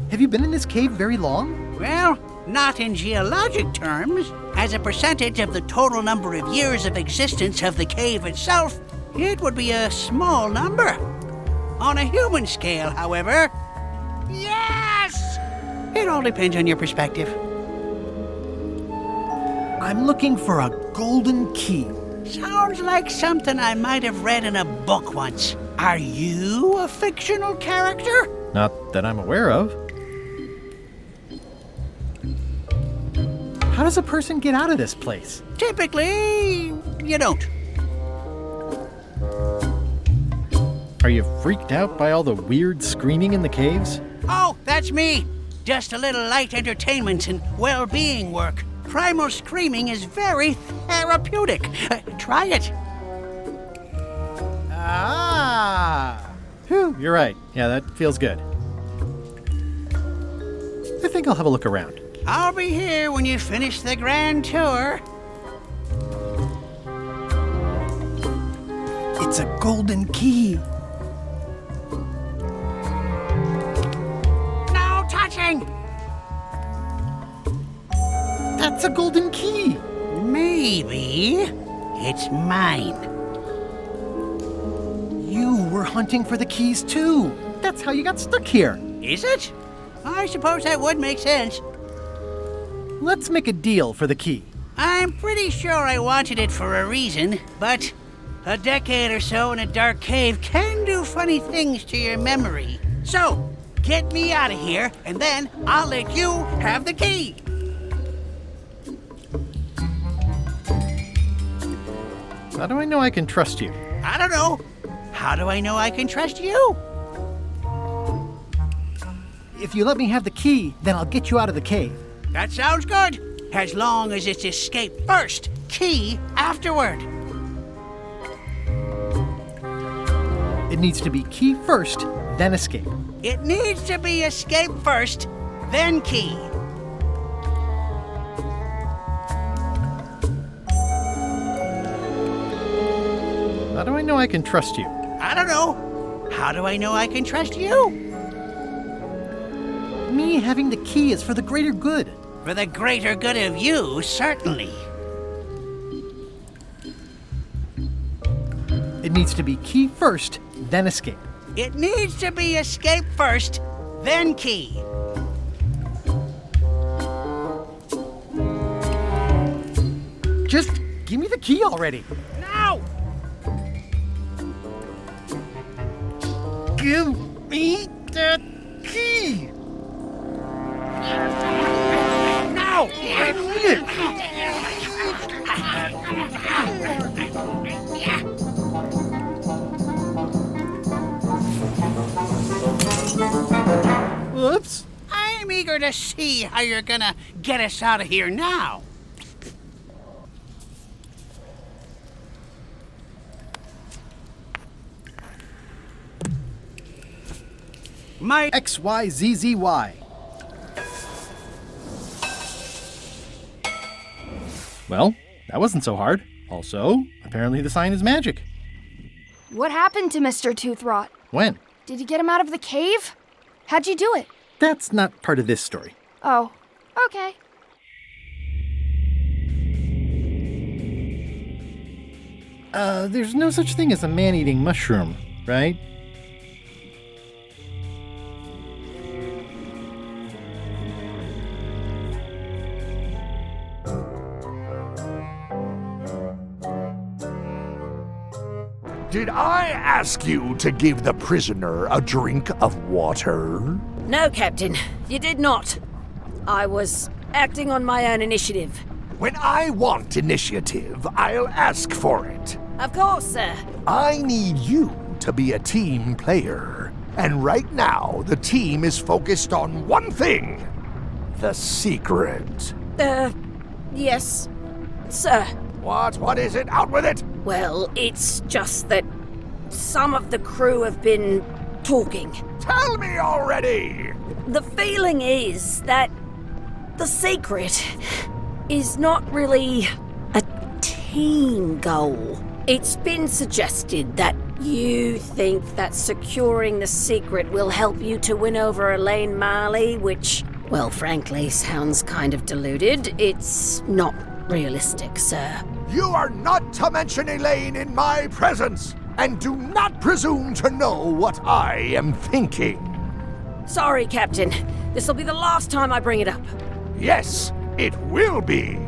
Have you been in this cave very long? Well, not in geologic terms. As a percentage of the total number of years of existence of the cave itself, it would be a small number. On a human scale, however, yes! It all depends on your perspective. I'm looking for a golden key. Sounds like something I might have read in a book once. Are you a fictional character? Not that I'm aware of. How does a person get out of this place? Typically, you don't. Are you freaked out by all the weird screaming in the caves? Oh, that's me. Just a little light entertainment and well-being work. Primal screaming is very therapeutic. Try it. Ah! Whew, you're right. Yeah, that feels good. I think I'll have a look around. I'll be here when you finish the grand tour. It's a golden key. No touching! That's a golden key. Maybe it's mine. You were hunting for the keys too. That's how you got stuck here. Is it? I suppose that would make sense. Let's make a deal for the key. I'm pretty sure I wanted it for a reason, but a decade or so in a dark cave can do funny things to your memory. So, get me out of here, and then I'll let you have the key. How do I know I can trust you? I don't know. How do I know I can trust you? If you let me have the key, then I'll get you out of the cave. That sounds good. As long as it's escape first, key afterward. It needs to be key first, then escape. It needs to be escape first, then key. How do I know I can trust you? I don't know. How do I know I can trust you? Me having the key is for the greater good. For the greater good of you, certainly. It needs to be key first, then escape. It needs to be escape first, then key. Just give me the key already. Now! Give me the key! Now! Whoops. I'm eager to see how you're gonna get us out of here now. My XYZZY. Well, that wasn't so hard. Also, apparently the sign is magic. What happened to Mr. Toothrot? When? Did you get him out of the cave? How'd you do it? That's not part of this story. Oh, okay. There's no such thing as a man-eating mushroom, right? Did I ask you to give the prisoner a drink of water? No, Captain, you did not. I was acting on my own initiative. When I want initiative, I'll ask for it. Of course, sir. I need you to be a team player. And right now, the team is focused on one thing. The secret. Yes, sir. What is it? Out with it! Well, it's just that some of the crew have been talking. Tell me already! The feeling is that the secret is not really a team goal. It's been suggested that you think that securing the secret will help you to win over Elaine Marley, which, well, frankly, sounds kind of deluded. It's not realistic, sir. You are not to mention Elaine in my presence, and do not presume to know what I am thinking. Sorry, Captain. This'll be the last time I bring it up. Yes, it will be.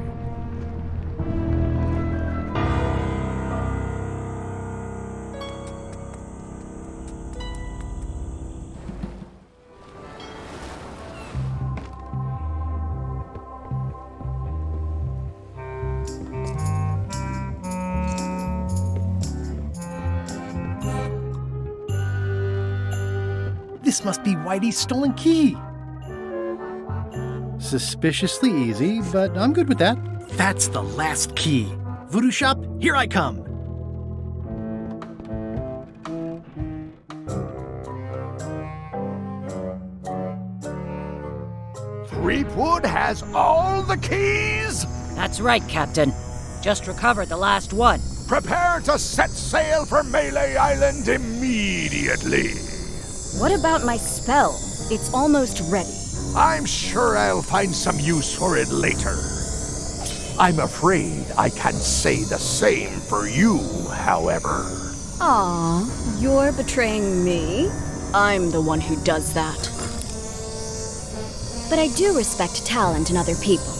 This must be Whitey's stolen key. Suspiciously easy, but I'm good with that. That's the last key. Voodoo Shop, here I come. Threepwood has all the keys? That's right, Captain. Just recovered the last one. Prepare to set sail for Melee Island immediately. What about my spell? It's almost ready. I'm sure I'll find some use for it later. I'm afraid I can't say the same for you, however. Aw, you're betraying me? I'm the one who does that. But I do respect talent in other people.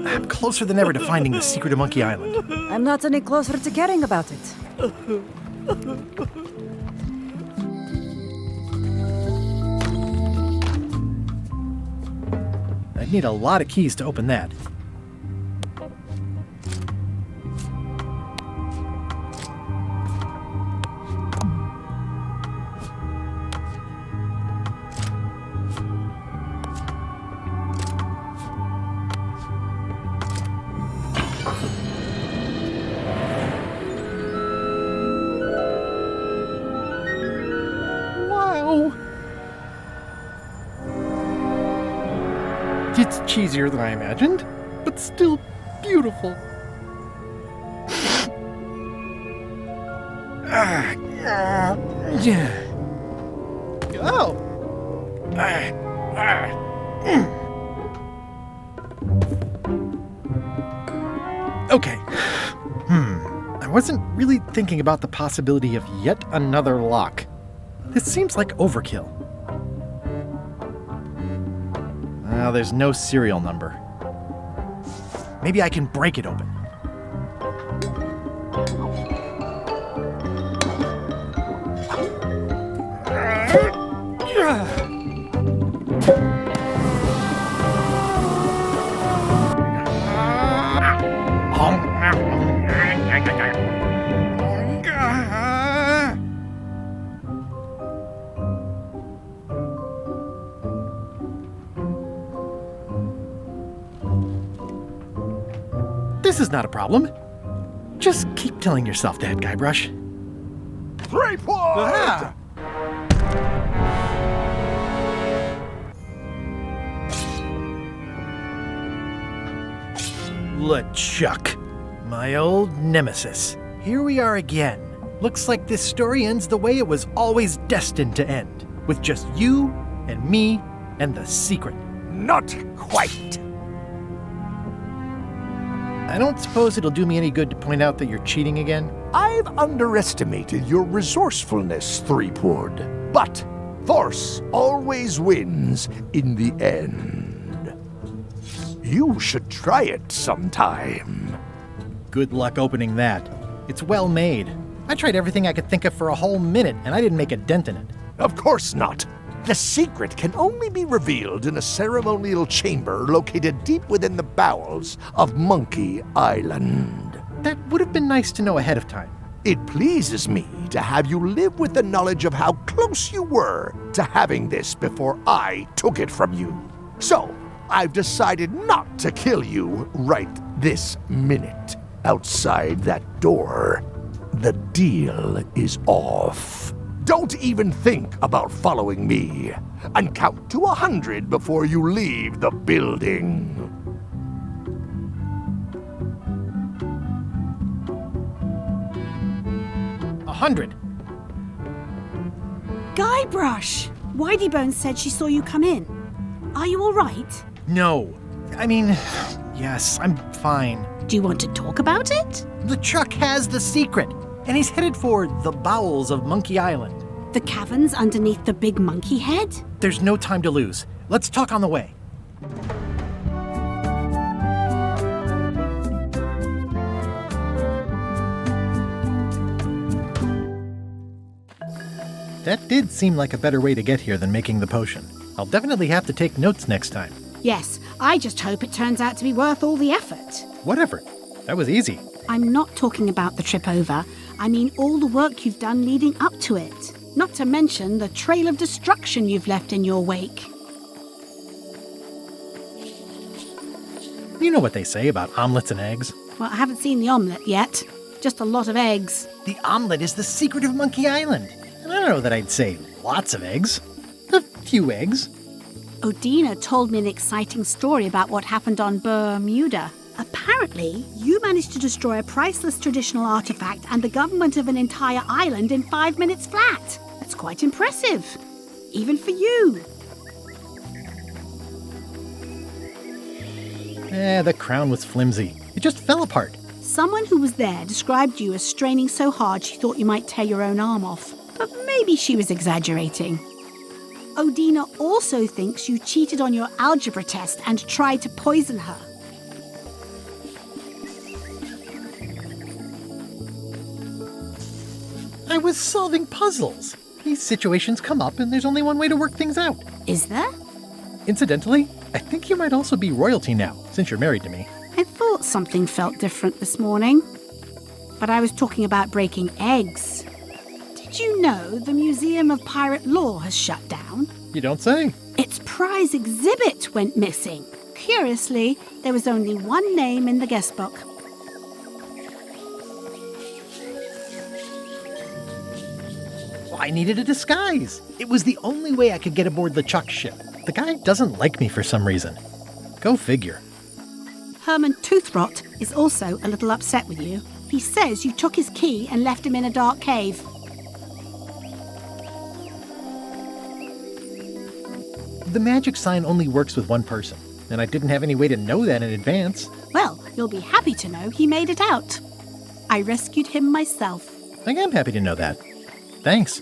I'm closer than ever to finding the secret of Monkey Island. I'm not any closer to caring about it. I'd need a lot of keys to open that. It's cheesier than I imagined, but still beautiful. Yeah. Oh. Okay. I wasn't really thinking about the possibility of yet another lock. This seems like overkill. Well, there's no serial number. Maybe I can break it open. This is not a problem. Just keep telling yourself that, Guybrush. 3 points! LeChuck, my old nemesis. Here we are again. Looks like this story ends the way it was always destined to end, with just you and me and the secret. Not quite. I don't suppose it'll do me any good to point out that you're cheating again? I've underestimated your resourcefulness, Threepwood. But force always wins in the end. You should try it sometime. Good luck opening that. It's well made. I tried everything I could think of for a whole minute, and I didn't make a dent in it. Of course not. The secret can only be revealed in a ceremonial chamber located deep within the bowels of Monkey Island. That would have been nice to know ahead of time. It pleases me to have you live with the knowledge of how close you were to having this before I took it from you. So, I've decided not to kill you right this minute. Outside that door, the deal is off. Don't even think about following me, and count to 100 before you leave the building. 100. Guybrush! Whiteybones said she saw you come in. Are you all right? No. I mean, yes, I'm fine. Do you want to talk about it? LeChuck has the secret, and he's headed for the bowels of Monkey Island. The caverns underneath the big monkey head? There's no time to lose. Let's talk on the way. That did seem like a better way to get here than making the potion. I'll definitely have to take notes next time. Yes, I just hope it turns out to be worth all the effort. What effort? That was easy. I'm not talking about the trip over. I mean all the work you've done leading up to it. Not to mention the trail of destruction you've left in your wake. You know what they say about omelets and eggs? Well, I haven't seen the omelette yet. Just a lot of eggs. The omelet is the secret of Monkey Island. And I don't know that I'd say lots of eggs. A few eggs. Odina told me an exciting story about what happened on Bermuda. Apparently, you managed to destroy a priceless traditional artifact and the government of an entire island in 5 minutes flat. That's quite impressive. Even for you. The crown was flimsy. It just fell apart. Someone who was there described you as straining so hard she thought you might tear your own arm off. But maybe she was exaggerating. Odina also thinks you cheated on your algebra test and tried to poison her. I was solving puzzles. These situations come up and there's only one way to work things out. Is there? Incidentally, I think you might also be royalty now, since you're married to me. I thought something felt different this morning. But I was talking about breaking eggs. Did you know the Museum of Pirate Lore has shut down? You don't say. Its prize exhibit went missing. Curiously, there was only one name in the guest book. I needed a disguise. It was the only way I could get aboard LeChuck's ship. The guy doesn't like me for some reason. Go figure. Herman Toothrot is also a little upset with you. He says you took his key and left him in a dark cave. The magic sign only works with one person, and I didn't have any way to know that in advance. Well, you'll be happy to know he made it out. I rescued him myself. I am happy to know that. Thanks.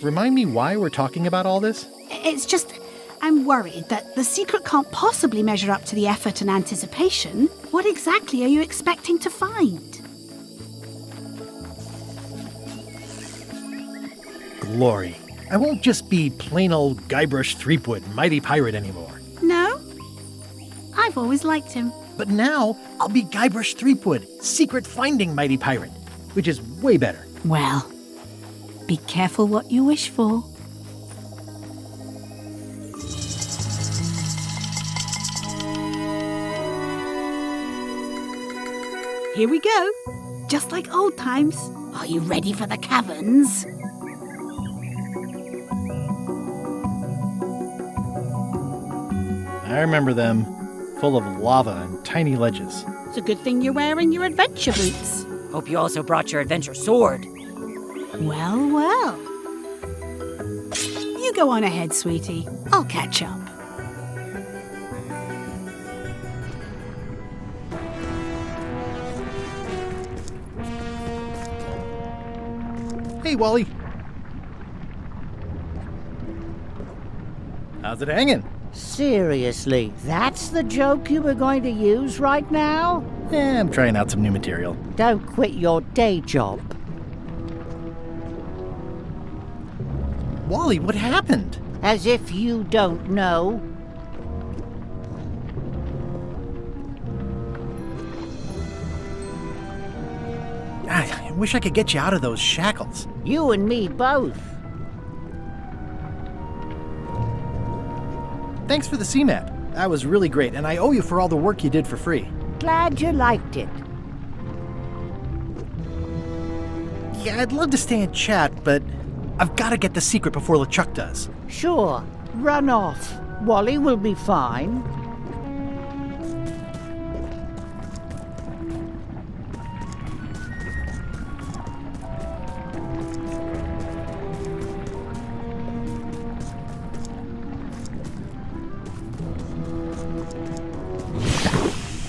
Remind me why we're talking about all this? It's just, I'm worried that the secret can't possibly measure up to the effort and anticipation. What exactly are you expecting to find? Glory. I won't just be plain old Guybrush Threepwood, mighty pirate anymore. No? I've always liked him. But now, I'll be Guybrush Threepwood, secret finding mighty pirate, which is way better. Well, be careful what you wish for. Here we go. Just like old times. Are you ready for the caverns? I remember them, full of lava and tiny ledges. It's a good thing you're wearing your adventure boots. Hope you also brought your adventure sword. Well, well. You go on ahead, sweetie. I'll catch up. Hey, Wally. How's it hanging? Seriously, that's the joke you were going to use right now? I'm trying out some new material. Don't quit your day job. Wally, what happened? As if you don't know. I wish I could get you out of those shackles. You and me both. Thanks for the sea map. That was really great, and I owe you for all the work you did for free. Glad you liked it. Yeah, I'd love to stay and chat, but I've got to get the secret before LeChuck does. Sure. Run off. Wally will be fine.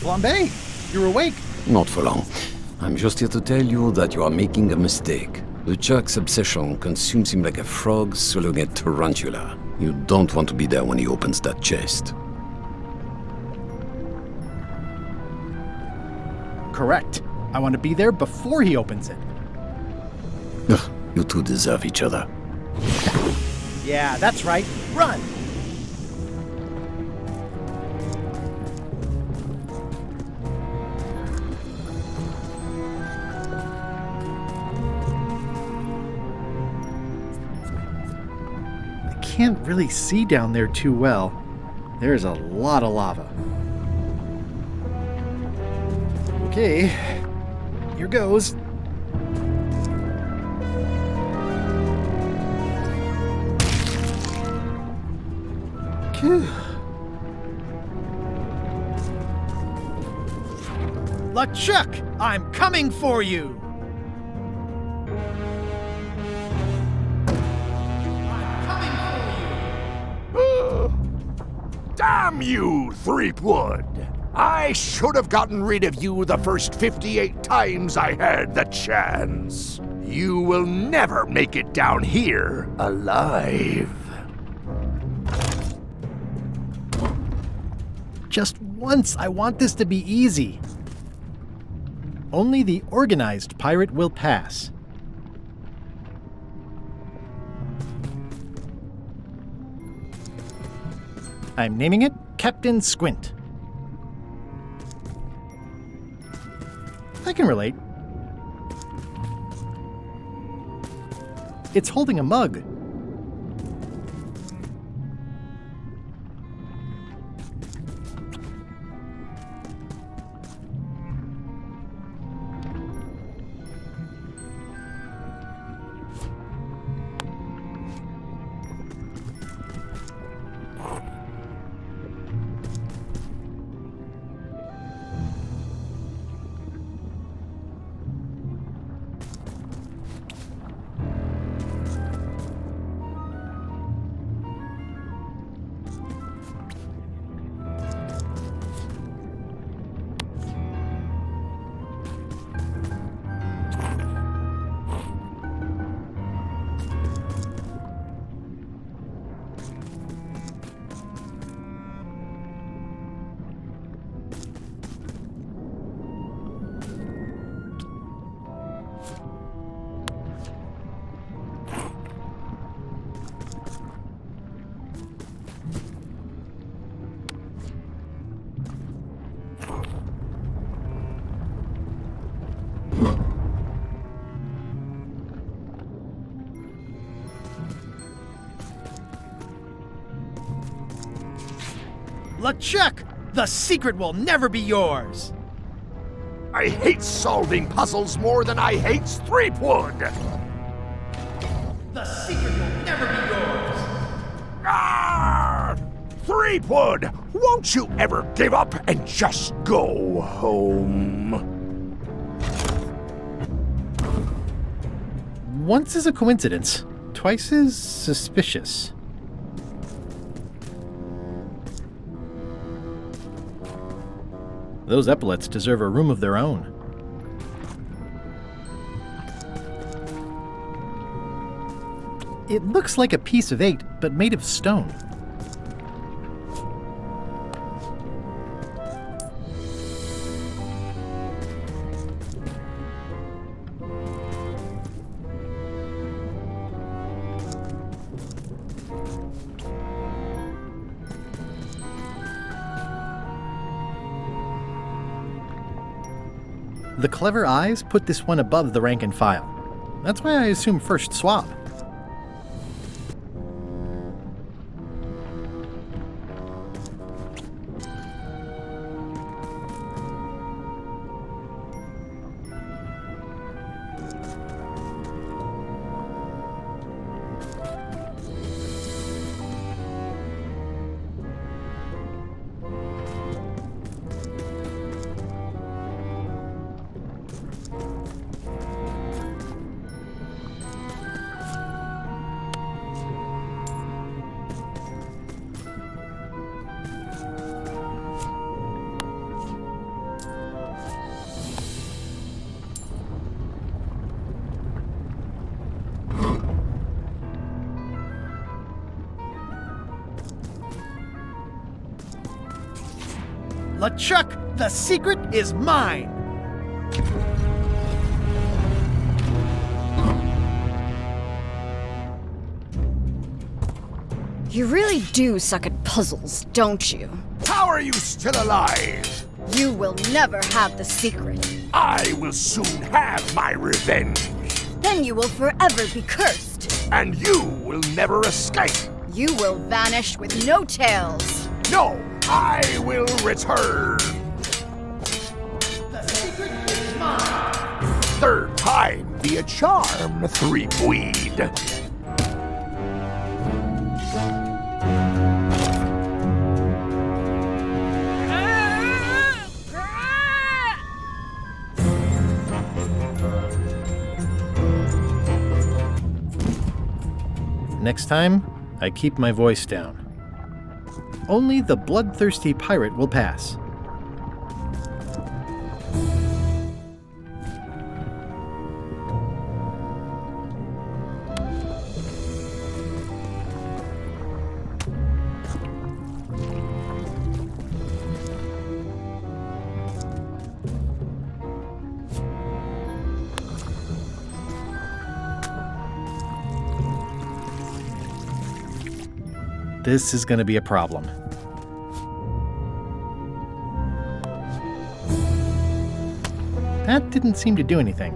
Flambe, you're awake. Not for long. I'm just here to tell you that you are making a mistake. LeChuck's obsession consumes him like a frog swallowing a tarantula. You don't want to be there when he opens that chest. Correct. I want to be there before he opens it. Ugh, you two deserve each other. Yeah, that's right. Run! Can't really see down there too well. There's a lot of lava. Okay, here goes. LeChuck, I'm coming for you! Damn you, Threepwood! I should have gotten rid of you the first 58 times I had the chance. You will never make it down here alive. Just once, I want this to be easy. Only the organized pirate will pass. I'm naming it Captain Squint. I can relate. It's holding a mug. LeChuck, the secret will never be yours! I hate solving puzzles more than I hate Threepwood! The secret will never be yours! Ah! Threepwood, won't you ever give up and just go home? Once is a coincidence, twice is suspicious. Those epaulets deserve a room of their own. It looks like a piece of 8, but made of stone. The clever eyes put this one above the rank and file. That's why I assume first swab. LeChuck, the secret is mine! You really do suck at puzzles, don't you? How are you still alive? You will never have the secret. I will soon have my revenge. Then you will forever be cursed. And you will never escape. You will vanish with no tails. No, I will return. The secret is mine. Third time be a charm, Threepweed. Next time, I keep my voice down. Only the bloodthirsty pirate will pass. This is going to be a problem. That didn't seem to do anything.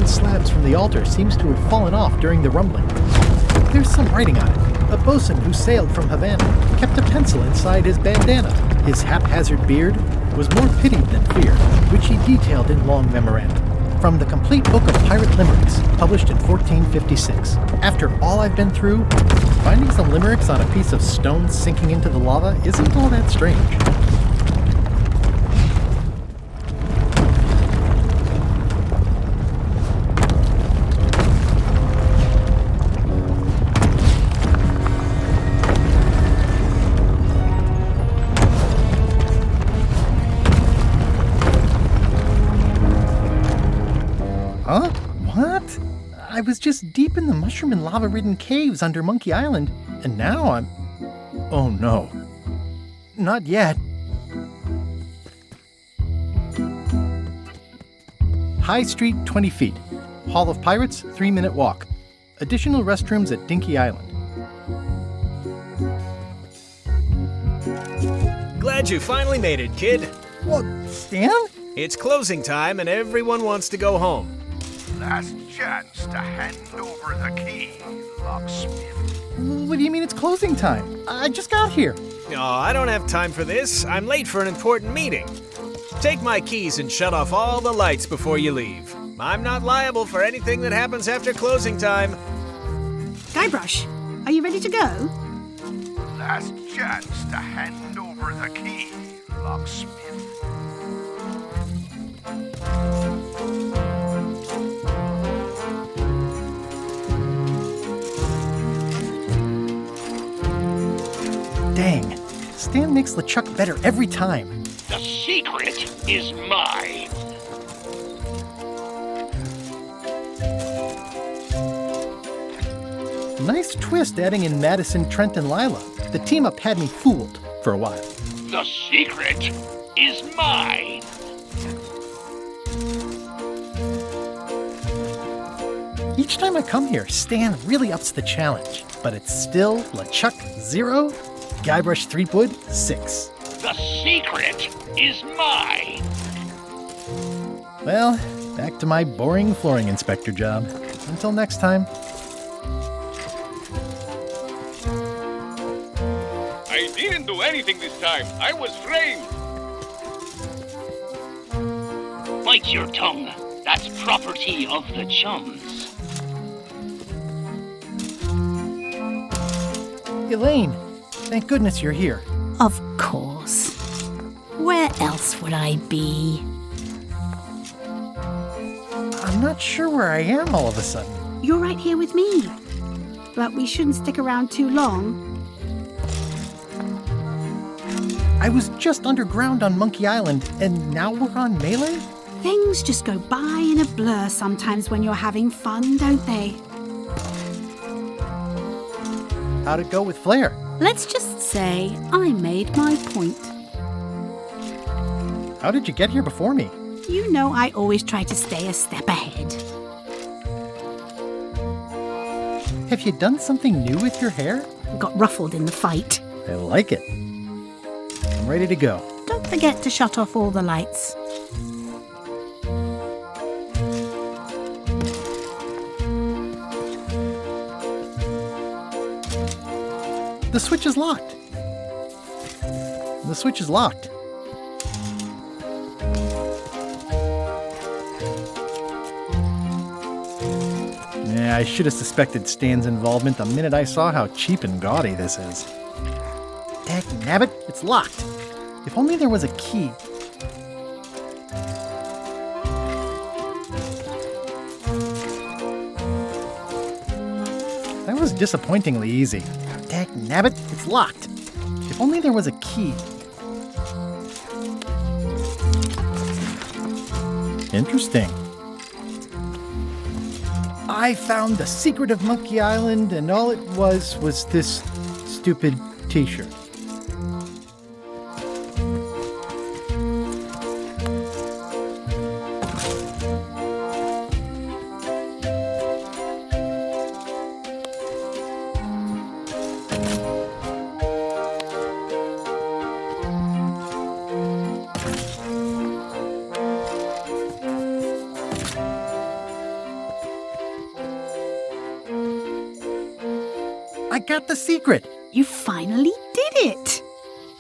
Slabs from the altar seems to have fallen off during the rumbling. There's some writing on it. A bosun who sailed from Havana kept a pencil inside his bandana. His haphazard beard was more pity than fear, which he detailed in long memoranda. From the complete book of pirate limericks, published in 1456. After all I've been through, finding some limericks on a piece of stone sinking into the lava isn't all that strange. Huh? What? I was just deep in the mushroom and lava-ridden caves under Monkey Island, and now I'm... Oh no. Not yet. High Street, 20 feet. Hall of Pirates, 3-minute walk. Additional restrooms at Dinky Island. Glad you finally made it, kid. What, Stan? It's closing time and everyone wants to go home. Last chance to hand over the key, locksmith. What do you mean it's closing time? I just got here. Oh, I don't have time for this. I'm late for an important meeting. Take my keys and shut off all the lights before you leave. I'm not liable for anything that happens after closing time. Guybrush, are you ready to go? Last chance to hand over the key, locksmith. Dang, Stan makes Lechuck better every time. The secret is mine. Nice twist adding in Madison, Trent, and Lila. The team-up had me fooled for a while. The secret is mine. Each time I come here, Stan really ups the challenge. But it's still Lechuck 0, Guybrush Threepwood 6. The secret is mine. Well, back to my boring flooring inspector job. Until next time. I didn't do anything this time. I was framed. Bite your tongue. That's property of the chums. Elaine, thank goodness you're here. Of course. Where else would I be? I'm not sure where I am all of a sudden. You're right here with me. But we shouldn't stick around too long. I was just underground on Monkey Island, and now we're on Melee? Things just go by in a blur sometimes when you're having fun, don't they? How'd it go with Flair? Let's just say I made my point. How did you get here before me? You know I always try to stay a step ahead. Have you done something new with your hair? Got ruffled in the fight. I like it. I'm ready to go. Don't forget to shut off all the lights. The switch is locked. The switch is locked. Yeah, I should have suspected Stan's involvement the minute I saw how cheap and gaudy this is. Dagnabbit, it's locked. If only there was a key. That was disappointingly easy. Dagnabbit, it's locked. If only there was a key. Interesting. I found the secret of Monkey Island, and all it was this stupid t-shirt. I got the secret. You finally did it.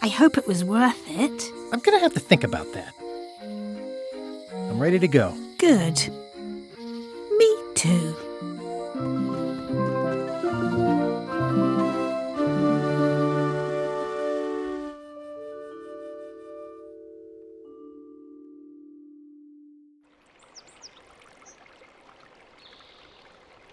I hope it was worth it. I'm gonna have to think about that. I'm ready to go. Good. too.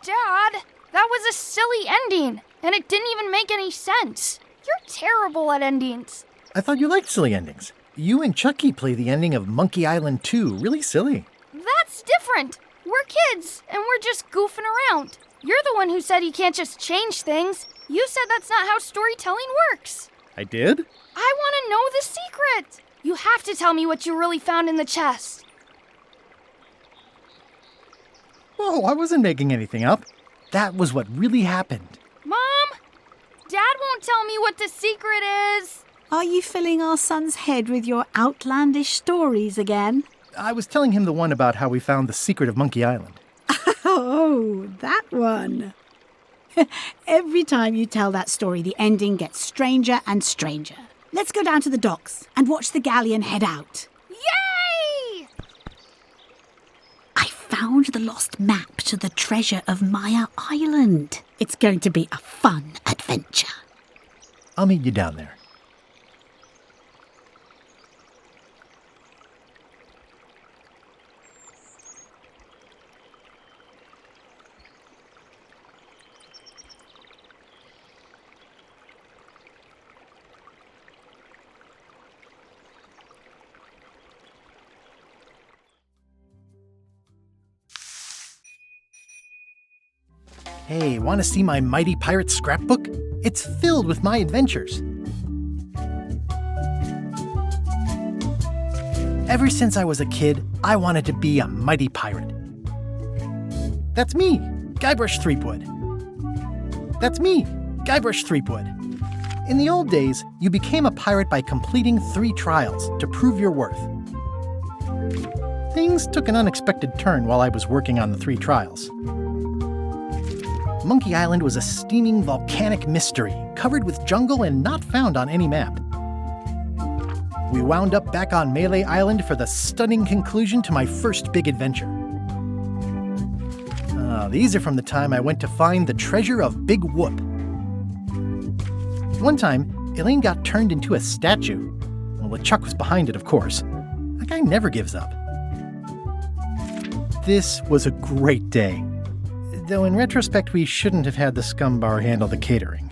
Dad, that was a silly ending, and it didn't even make any sense. You're terrible at endings. I thought you liked silly endings. You and Chucky play the ending of Monkey Island 2 really silly. That's different. We're kids, and we're just goofing around. You're the one who said you can't just change things. You said that's not how storytelling works. I did? I want to know the secret. You have to tell me what you really found in the chest. Whoa, I wasn't making anything up. That was what really happened. Mom, Dad won't tell me what the secret is. Are you filling our son's head with your outlandish stories again? I was telling him the one about how we found the secret of Monkey Island. Oh, that one. Every time you tell that story, the ending gets stranger and stranger. Let's go down to the docks and watch the galleon head out. Yay! I found the lost map to the treasure of Maya Island. It's going to be a fun adventure. I'll meet you down there. Hey, want to see my Mighty Pirate scrapbook? It's filled with my adventures. Ever since I was a kid, I wanted to be a mighty pirate. That's me, Guybrush Threepwood. That's me, Guybrush Threepwood. In the old days, you became a pirate by completing 3 trials to prove your worth. Things took an unexpected turn while I was working on the 3 trials. Monkey Island was a steaming volcanic mystery, covered with jungle and not found on any map. We wound up back on Melee Island for the stunning conclusion to my first big adventure. These are from the time I went to find the treasure of Big Whoop. One time, Elaine got turned into a statue. Well, Lechuck was behind it, of course. That guy never gives up. This was a great day. Though in retrospect, we shouldn't have had the scumbar handle the catering.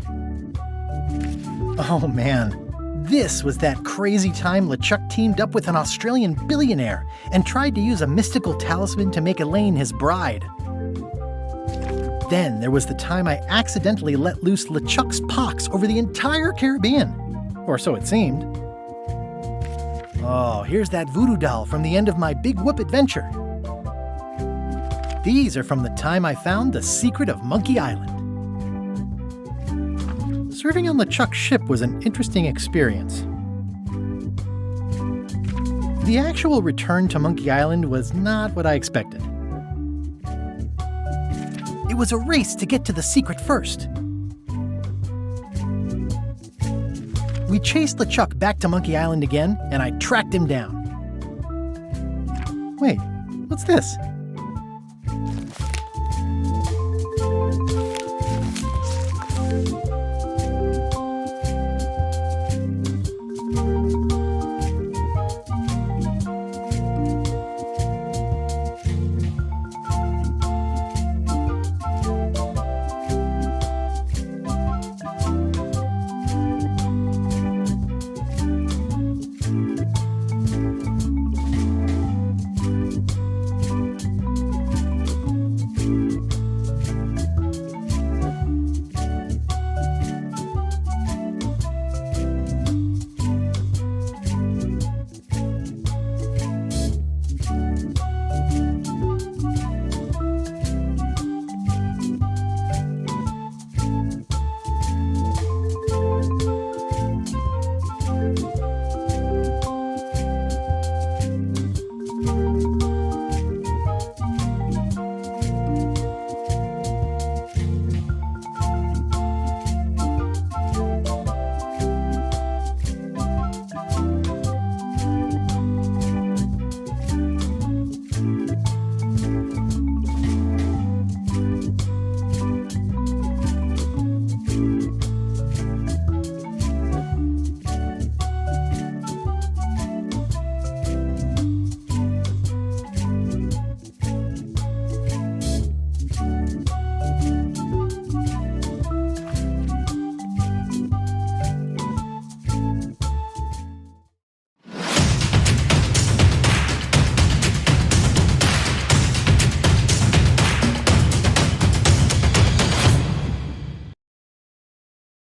Oh man, this was that crazy time LeChuck teamed up with an Australian billionaire and tried to use a mystical talisman to make Elaine his bride. Then there was the time I accidentally let loose LeChuck's pox over the entire Caribbean. Or so it seemed. Oh, here's that voodoo doll from the end of my Big Whoop adventure. These are from the time I found the secret of Monkey Island. Serving on LeChuck's ship was an interesting experience. The actual return to Monkey Island was not what I expected. It was a race to get to the secret first. We chased LeChuck back to Monkey Island again, and I tracked him down. Wait, what's this?